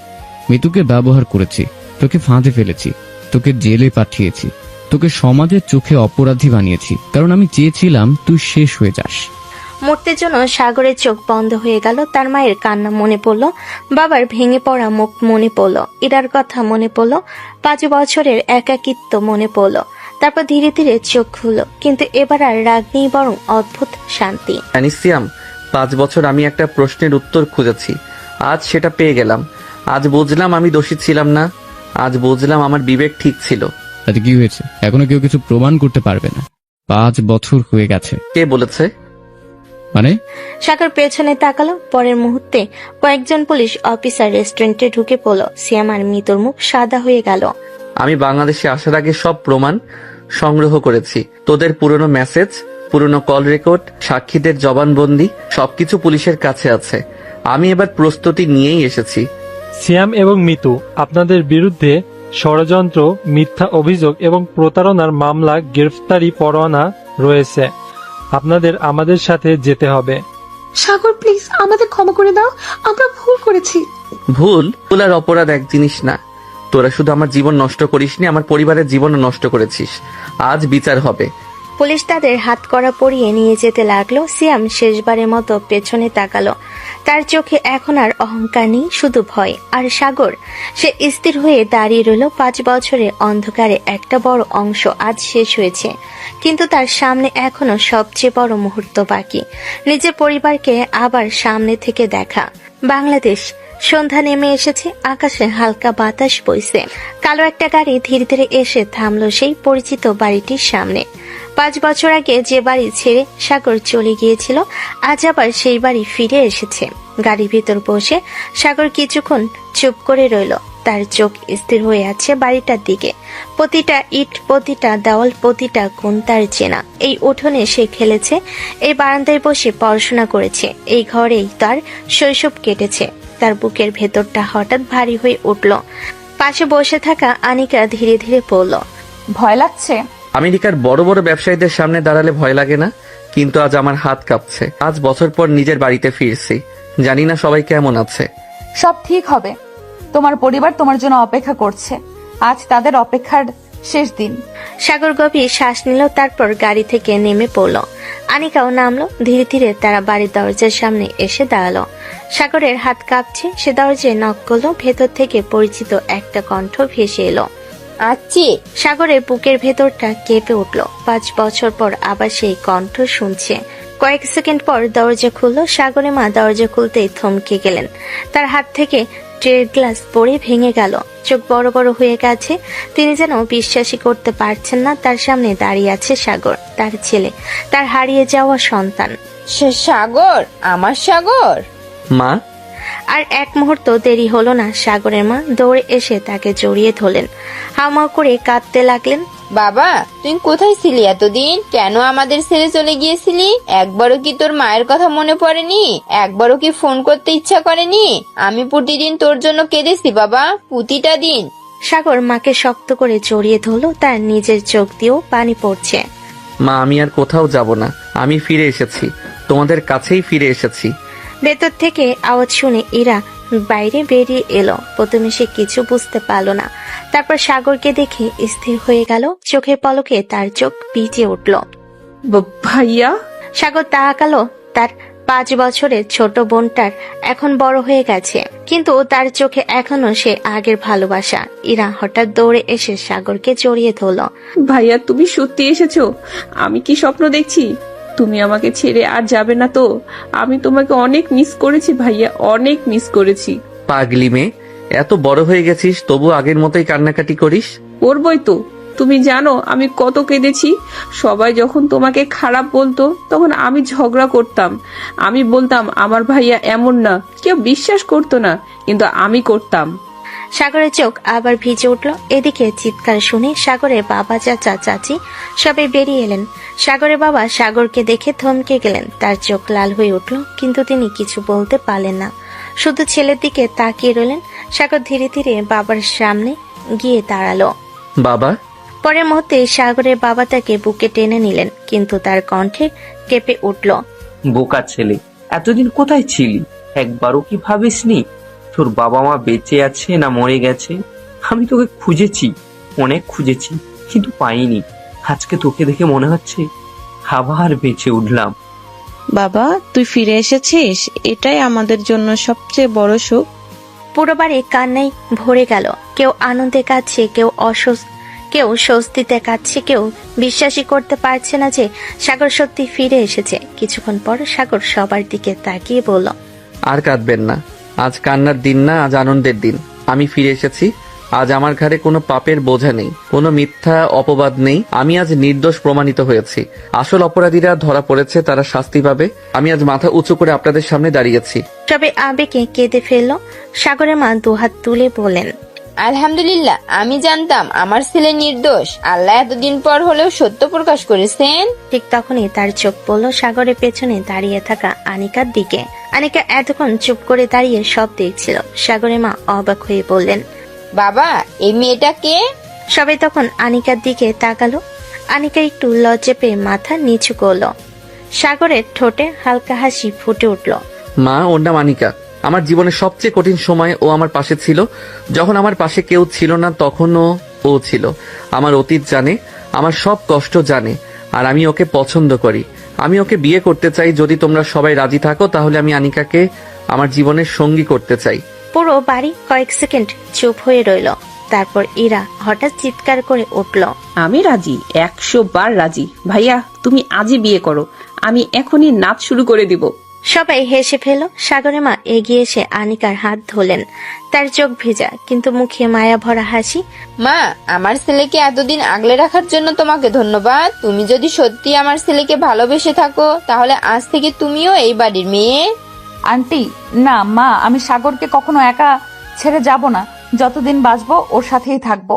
মিতুকে ব্যবহার করেছি, তোকে ফাঁদে ফেলেছি, তোকে জেলে পাঠিয়েছি, তোকে সমাজের চোখে অপরাধী বানিয়েছি, কারণ আমি চেয়েছিলাম তুই শেষ হয়ে যাস। মুহূর্তের জন্য সাগরের চোখ বন্ধ হয়ে গেল। তার মায়ের কান্না মনে পড়ল, বাবার ভেঙে পড়া মুখ মনে পড়ল, ইরার কথা মনে পড়ল, 5 বছরের একাকিত্ব মনে পড়ল। তারপর ধীরে ধীরে চোখ খুলল, কিন্তু এবার আর রাগ নেই, বরং অদ্ভুত শান্তি। অ্যানিসিয়াম, 5 বছর আমি একটা প্রশ্নের উত্তর খুঁজেছি, আজ সেটা পেয়ে গেলাম। আজ বুঝলাম আমি দোষী ছিলাম না, আজ বুঝলাম আমার বিবেক ঠিক ছিল। তাতে কি হয়েছে? এখনো কেউ কিছু প্রমাণ করতে পারবে না। 5 বছর হয়ে গেছে। কে বলেছে? মানে? সাগর পেছনে তাকালো। পরের মুহূর্তে কয়েকজন পুলিশ অফিসার রেস্টুরেন্টে ঢুকে পড়ল। সিয়াম আর মিতুর মুখ সাদা হয়ে গেল। আমি বাংলাদেশে আসার আগে সব প্রমাণ সংগ্রহ করেছি। তোদের পুরনো মেসেজ, পুরনো কল রেকর্ড, সাক্ষীদের জবানবন্দি সবকিছু পুলিশের কাছে আছে। আমি এবার প্রস্তুতি নিয়েই এসেছি। সিয়াম এবং মিতু, আপনাদের বিরুদ্ধে ষড়যন্ত্র, মিথ্যা অভিযোগ এবং প্রতারণার মামলা, গ্রেফতারি পরোয়ানা রয়েছে। আপনাদের আমাদের সাথে যেতে হবে। সাগর প্লিজ আমাদের ক্ষমা করে দাও, আমরা ভুল করেছি। ভুল আর অপরাধ এক জিনিস না। তোরা শুধু আমার জীবন নষ্ট করিসনি, আমার পরিবারের জীবনও নষ্ট করেছিস। আজ বিচার হবে। পুলিশ তাদের হাত কড়া পরিয়ে নিয়ে যেতে লাগলো। সিয়াম শেষবারের মতো পেছনে তাকালো। তার চোখে এখন আর অহংকার নেই, শুধু ভয়। আর সাগর, সে স্থির হয়ে দাঁড়িয়ে রইল। 5 বছরের অন্ধকারে একটা বড় অংশ আজ শেষ হয়েছে, কিন্তু তার সামনে এখনো সবচেয়ে বড় মুহূর্ত বাকি। নিজের পরিবারকে আবার সামনে থেকে দেখা। বাংলাদেশ। সন্ধ্যা নেমে এসেছে, আকাশে হালকা বাতাস বইছে। কালো একটা গাড়ি ধীরে ধীরে এসে থামলো সেই পরিচিত বাড়িটির সামনে। 5 বছর আগে যে বাড়ি ছেড়ে সাগর চলে গিয়েছিল, আজ আবার সেই বাড়ি ফিরে এসেছে। গাড়ির ভিতর বসে সাগর কিছুক্ষণ চুপ করে রইল। তার চোখ স্থির হয়ে আছে বাড়িটার দিকে। প্রতিটা ইট, প্রতিটা দেওয়াল, প্রতিটা কোণ তার চেনা। এই উঠোনে সে খেলেছে, এই বারান্দায় বসে পড়াশোনা করেছে, এই ঘরেই তার শৈশব কেটেছে। তার বুকের ভেতরটা হঠাৎ ভারী হয়ে উঠল। পাশে বসে থাকা আনিকা ধীরে ধীরে বলল, ভয় লাগছে? আমেরিকার বড় বড় ব্যবসায়ীদের সামনে দাঁড়ালে ভয় লাগে না, কিন্তু আজ আমার হাত কাঁপছে। 5 বছর পর নিজের বাড়িতে ফিরছি, জানি না সবাই কেমন আছে। সব ঠিক হবে। তোমার পরিবার তোমার জন্য অপেক্ষা করছে। আজ তাদের অপেক্ষার শেষ দিন। সাগর গভীর শ্বাস নিল, তারপর গাড়ি থেকে নেমে পড়ল। আনিকাও নামলো। ধীরে ধীরে তারা বাড়ির দরজার সামনে এসে দাঁড়ালো। সাগরের হাত কাঁপছে। সে দরজায় নক করলো। ভেতর থেকে পরিচিত একটা কণ্ঠ ভেসে এলো, আচ্ছি। সাগরের বুকের ভেতরটা কেঁপে উঠল। 5 বছর পর আবার সেই কণ্ঠ শুনছে। কয়েক সেকেন্ড পর দরজা খুললো। সাগরের মা দরজা খুলতেই থমকে গেলেন। তার হাত থেকে ট্রের গ্লাস পড়ে ভেঙে গেল। চোখ বড় বড় হয়ে গেছে। তিনি যেন বিশ্বাসই করতে পারছেন না তার সামনে দাঁড়িয়ে আছে সাগর, তার ছেলে, তার হারিয়ে যাওয়া সন্তান। সাগর, আমার সাগর। মা। আর এক মুহূর্ত দেরি হলো না। সাগরের মা দৌড়ে এসে তাকে জড়িয়ে ধরলেন। হাউমাউ করে কাঁদতে লাগলেন। বাবা, তুই কোথায় ছিলি এতদিন? কেন আমাদের ছেড়ে চলে গিয়েছিলি? একবারও কি তোর মায়ের কথা মনে পড়েনি? একবারও কি ফোন করতে ইচ্ছা করেনি? আমি প্রতিদিন তোর জন্য কেঁদেছি বাবা, প্রতিটা দিন। সাগর মাকে শক্ত করে জড়িয়ে ধরল। তার নিজের চোখ দিয়েও পানি পড়ছে। মা, আমি আর কোথাও যাব না। আমি ফিরে এসেছি, তোমাদের কাছেই ফিরে এসেছি। ভেতর থেকে আওয়াজ শুনে ইরা বাইরে বেরিয়ে এলো। প্রথমে সে কিছু বুঝতে পারলো না, তারপর সাগরকে দেখে স্থির হয়ে গেল। চোখের পলকে তার চোখ ভিজে উঠল। ভাইয়া। সাগর তাকালো। তার 5 বছরের ছোট বোনটার এখন বড় হয়ে গেছে, কিন্তু তার চোখে এখনো সে আগের ভালোবাসা। ইরা হঠাৎ দৌড়ে এসে সাগরকে জড়িয়ে ধরল। ভাইয়া, তুমি সত্যি এসেছো? আমি কি স্বপ্ন দেখছি? তুমি আমাকে ছেড়ে আর যাবে না তো? আমি তোমাকে অনেক মিস করেছি ভাইয়া, অনেক মিস করেছি। পাগলি মেয়ে, এত বড় হয়ে গেছিস তবু আগের মতোই কান্নাকাটি করিস? করবই তো। তুমি জানো আমি কত কেঁদেছি। সবাই যখন তোমাকে খারাপ বলতো তখন আমি ঝগড়া করতাম। আমি বলতাম আমার ভাইয়া এমন না, কেউ বিশ্বাস করতো না, কিন্তু আমি করতাম। সাগরের চোখ আবার ভিজে উঠল। এদিকে চিৎকার শুনে সাগরের বাবা, চাচা, চাচি সবাই বেরিয়ে এলেন। সাগরের বাবা সাগরকে দেখে থমকে গেলেন। তার চোখ লাল হয়ে উঠল, কিন্তু তিনি কিছু বলতে পারলেন না, শুধু ছেলের দিকে তাকিয়ে রইলেন। সাগর ধীরে ধীরে বাবার সামনে গিয়ে দাঁড়ালো। বাবা। পরের মুহূর্তে সাগরের বাবা তাকে বুকে টেনে নিলেন, কিন্তু তার কণ্ঠে কেঁপে উঠল। বোকা ছেলে, এতদিন কোথায় ছিলি? একবারও কি ভাবিসনি তোর বাবা মা বেঁচে আছে না মরে গেছে? আমি তোকে খুঁজেছি, অনেক খুঁজেছি, কিন্তু পাইনি। আজকে তোকে দেখে মনে হচ্ছে আবার বেঁচে উঠলাম। বাবা তুই ফিরে এসেছিস, এটাই আমাদের জন্য সবচেয়ে বড় সুখ। পুরো বাড়ি কান্নায় ভরে গেল। কেউ আনন্দে কাঁদছে, কেউ স্বস্তিতে কাঁদছে, কেউ বিশ্বাসই করতে পারছে না যে সাগর সত্যি ফিরে এসেছে। কিছুক্ষণ পর সাগর সবার দিকে তাকিয়ে বলল, আর কাঁদবেন না, আজ কান্নার দিন না, আজ আনন্দের দিন। আমি ফিরে এসেছি। আজ আমার ঘাড়ে কোনো পাপের বোঝা নেই, কোনো মিথ্যা অপবাদ নেই। আমি আজ নির্দোষ প্রমাণিত হয়েছি। আসল অপরাধীরা ধরা পড়েছে, তারা শাস্তি পাবে। আমি আজ মাথা উঁচু করে আপনাদের সামনে দাঁড়িয়েছি। সবাই আবেগে কেঁদে ফেলল। সাগরের মা দুহাত তুলে বললেন, আলহামদুলিল্লাহ, আমি জানতাম আমার ছেলে নির্দোষ। আল্লাহ এতদিন পর হলেও সত্য প্রকাশ করেছেন। ঠিক তখনই তার চোখ পড়ল সাগরের পেছনে দাঁড়িয়ে থাকা আনিকার দিকে। আনিকা এতক্ষণ চুপ করে দাঁড়িয়ে সব দেখছিল। সাগরের মা অবাক হয়ে বললেন, বাবা, এই মেয়েটা কে? সবাই তখন আনিকার দিকে তাকালো। আনিকা একটু লজ্জা পেয়ে মাথা নিচু করলো। সাগরের ঠোঁটে হালকা হাসি ফুটে উঠল। মা, ওর নাম আনিকা। আমার জীবনের সবচেয়ে কঠিন সময় ও আমার পাশে ছিল। যখন আমার পাশে কেউ ছিল না, তখনও ও ছিল। আমার অতীত জানে, আমার সব কষ্ট জানে, আর আমি ওকে পছন্দ করি। আমি ওকে বিয়ে করতে চাই। যদি তোমরা সবাই রাজি থাকো, তাহলে আমি আনিকাকে আমার জীবনের সঙ্গী করতে চাই। পুরো বাড়ি কয়েক সেকেন্ড চুপ হয়ে রইল। তারপর ইরা হঠাৎ চিৎকার করে উঠল, আমি রাজি, 100 বার রাজি। ভাইয়া তুমি আজই বিয়ে করো, আমি এখনই নাচ শুরু করে দিব। সবাই হেসে ফেল। সাগরের মা এগিয়ে এসে আনিকার হাত ধরলেন। তার চোখ ভেজা, কিন্তু মুখে মায়া ভরা হাসি। মা, আমার ছেলেকে এতদিন আগলে রাখার জন্য তোমাকে ধন্যবাদ। তুমি যদি সত্যি আমার ছেলেকে ভালোবেসে থাকো, তাহলে আজ থেকে তুমিও এই বাড়ির মেয়ে। আন্টি, না মা, আমি সাগরকে কখনো একা ছেড়ে যাব না। যতদিন বাঁচবো ওর সাথেই থাকবো।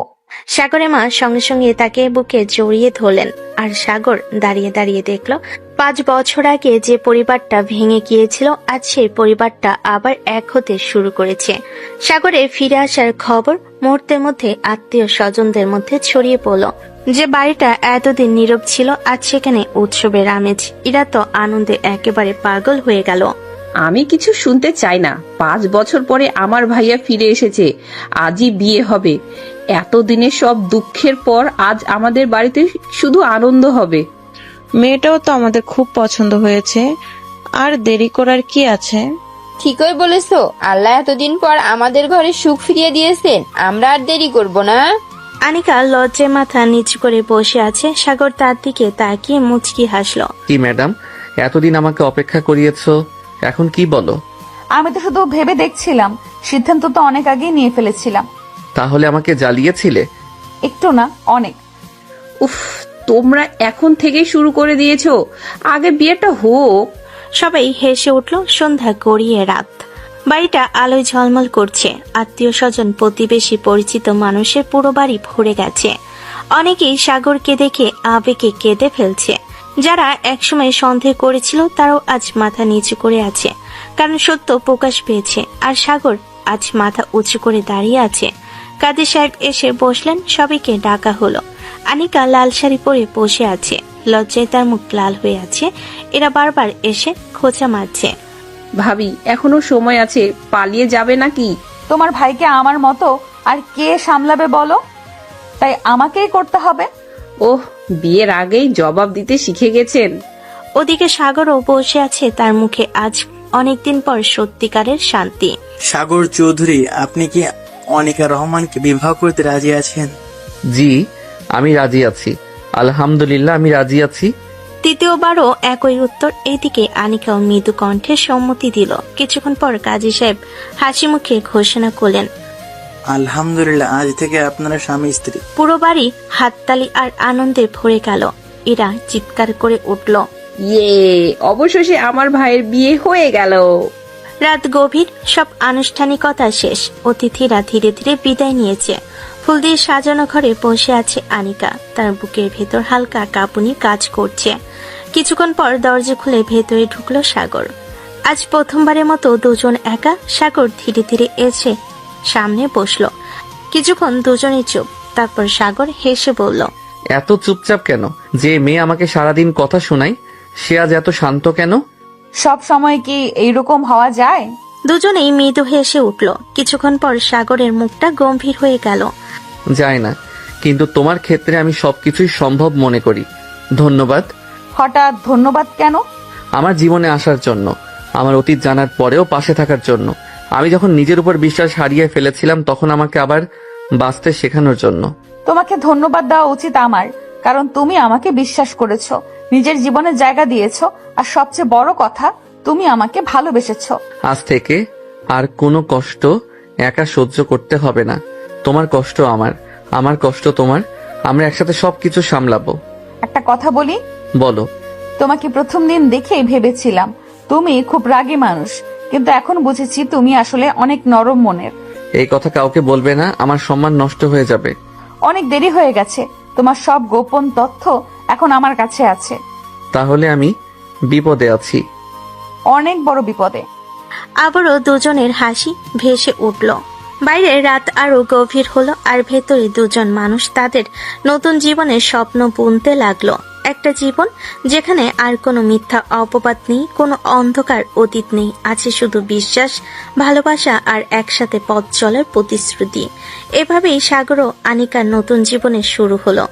সাগরের মা সঙ্গে সঙ্গে তাকে বুকে জড়িয়ে ধরলেন। আর সাগর দাঁড়িয়ে দাঁড়িয়ে দেখল 5 বছর আগে যে পরিবারটা ভেঙে গিয়েছিল, আজ সেই পরিবারটা আবার এক হতে শুরু করেছে। সাগরের ফিরে আসার খবর মুহূর্তের মধ্যে আত্মীয় স্বজনদের মধ্যে ছড়িয়ে পড়ল। যে বাড়িটা এতদিন নীরব ছিল, আজ সেখানে উৎসবের আমেজ। এরা তো আনন্দে একেবারে পাগল হয়ে গেল। আমি কিছু শুনতে চাই না। 5 বছর পরে আমার ভাইয়া ফিরে এসেছে, আজই বিয়ে হবে। এতদিনের সব দুঃখের পর আজ আমাদের বাড়িতে শুধু আনন্দ হবে। মেয়েটাও তো আমাদের খুব পছন্দ হয়েছে, আর দেরি করার কি আছে? ঠিকই বলেছো, আল্লাহ এতদিন পর আমাদের ঘরে সুখ ফিরিয়ে দিয়েছেন, আমরা আর দেরি করব না। আনিকা লজ্জায় মাথা নিচু করে বসে আছে। সাগর তার দিকে তাকিয়ে মুচকি হাসলো। কি ম্যাডাম, এতদিন আমাকে অপেক্ষা করিয়েছো, এখন কি বলো? আমি তো শুধু ভেবে দেখছিলাম, সিদ্ধান্ত তো অনেক আগেই নিয়ে ফেলেছিলাম। তাহলে আমাকে জ্বালিয়েছিলে? একটু না, অনেক। উফ, তোমরা এখন থেকেই শুরু করে দিয়েছো, আগে বিয়েটা হোক। সবাই হেসে উঠল। সন্ধ্যা গড়িয়ে রাত। বাড়িটা আলোয় ঝলমল করছে। আত্মীয় স্বজন, প্রতিবেশী, পরিচিত মানুষের পুরো বাড়ি ভরে গেছে। অনেকেই সাগরকে দেখে আবেগে কেঁদে ফেলছে। যারা একসময় সন্দেহ করেছিল, তারাও আজ মাথা নিচু করে আছে, কারণ সত্য প্রকাশ পেয়েছে। আর সাগর আজ মাথা উঁচু করে দাঁড়িয়ে আছে। কাদের সাহেব এসে বসলেন। সবাইকে ডাকা হলো। আনিকা লাল শাড়ি পরে বসে আছে। লজ্জায় তার মুখ লাল হয়ে আছে। এরা বারবার এসে খোঁচা মারছে। ভাবি, এখনো সময় আছে, পালিয়ে যাবে নাকি? তোমার ভাইকে আমার মতো আর কে সামলাবে বলো? তাই আমাকেই করতে হবে। ওহ, বিয়ের আগেই জবাব দিতে শিখে গেছেন। ওদিকে সাগরও বসে আছে। তার মুখে আজ অনেকদিন পর সত্যিকারের শান্তি। সাগর চৌধুরী, আপনি কি অনিকা রহমানকে বিবাহ করতে রাজি আছেন? জি, আমি রাজি আছি। আলহামদুলিল্লাহ, আমি রাজি আছি। তৃতীয়বারও একই উত্তর। এইদিকে আনিকাও মৃদু কণ্ঠে সম্মতি দিল। কিছুক্ষণ পর কাজী সাহেব হাসি মুখে ঘোষণা করলেন, আলহামদুলিল্লাহ, আজ থেকে আপনারা স্বামী স্ত্রী। পুরো বাড়ি হাততালি আর আনন্দে ভরে গেল। এরা চিৎকার করে উঠল, ইয়ে, অবশেষে আমার ভাইয়ের বিয়ে হয়ে গেল। রাত গভীর। সব আনুষ্ঠানিকতা শেষ। অতিথিরা ধীরে ধীরে বিদায় নিয়েছে। ফুল দিয়ে সাজানো ঘরে বসে আছে আনিকা। তার বুকের ভেতর হালকা কাঁপুনি কাজ করছে। কিছুক্ষণ পর দরজা খুলে ভেতরে ঢুকলো সাগর। আজ প্রথমবারের মতো দুজন একা। সাগর ধীরে ধীরে এসে সামনে বসলো। কিছুক্ষণ দুজনে চুপ। তারপর সাগর হেসে বলল, এত চুপচাপ কেন? যে মেয়ে আমাকে সারাদিন কথা শোনায়, সে আজ এত শান্ত কেন? সব সময় কি এইরকম হওয়া যায়? দুজনেই মৃদু হেসে উঠল। কিছুক্ষণ পর সাগরের মুখটা গম্ভীর হয়ে গেল। যায় না, কিন্তু তোমার ক্ষেত্রে আমি সবকিছুই সম্ভব মনে করি। ধন্যবাদ। হঠাৎ ধন্যবাদ কেন? আমার জীবনে আসার জন্য, আমার অতীত জানার পরেও পাশে থাকার জন্য। আমি যখন নিজের উপর বিশ্বাস হারিয়ে ফেলেছিলাম তখন আমাকে আবার বাঁচতে শেখানোর জন্য। তোমাকে ধন্যবাদ দেওয়া উচিত আমার, কারণ তুমি আমাকে বিশ্বাস করেছো, নিজের জীবনে জায়গা দিয়েছো, আর সবচেয়ে বড় কথা তুমি আমাকে ভালোবেসেছো। আজ থেকে আর কোনো কষ্ট একা সহ্য করতে হবে না। তোমার কষ্ট আমার, আমার কষ্ট তোমার, আমরা একসাথে সবকিছু সামলাবো। একটা কথা বলি? বলো। তোমাকে প্রথম দিন দেখেই ভেবেছিলাম তুমি খুব রাগী মানুষ, কিন্তু এখন বুঝেছি তুমি আসলে অনেক নরম মনের। এই কথা কাউকে বলবে না, আমার সম্মান নষ্ট হয়ে যাবে। অনেক দেরি হয়ে গেছে, তোমার সব গোপন তথ্য এখন আমার কাছে আছে। তাহলে আমি বিপদে আছি, অনেক বড় বিপদে। আবারও দুজনের হাসি ভেসে উঠল। বাইরে রাত আরো গভীর হলো, আর ভেতরে দুজন মানুষ তাদের নতুন জীবনের স্বপ্ন বুনতে লাগলো। একটা জীবন যেখানে আর কোনো মিথ্যা অপবাদ নেই, কোনো অন্ধকার অতীত নেই, আছে শুধু বিশ্বাস, ভালোবাসা আর একসাথে পথ চলার প্রতিশ্রুতি। এভাবেই সাগর ও আনিকার নতুন জীবনের শুরু হলো।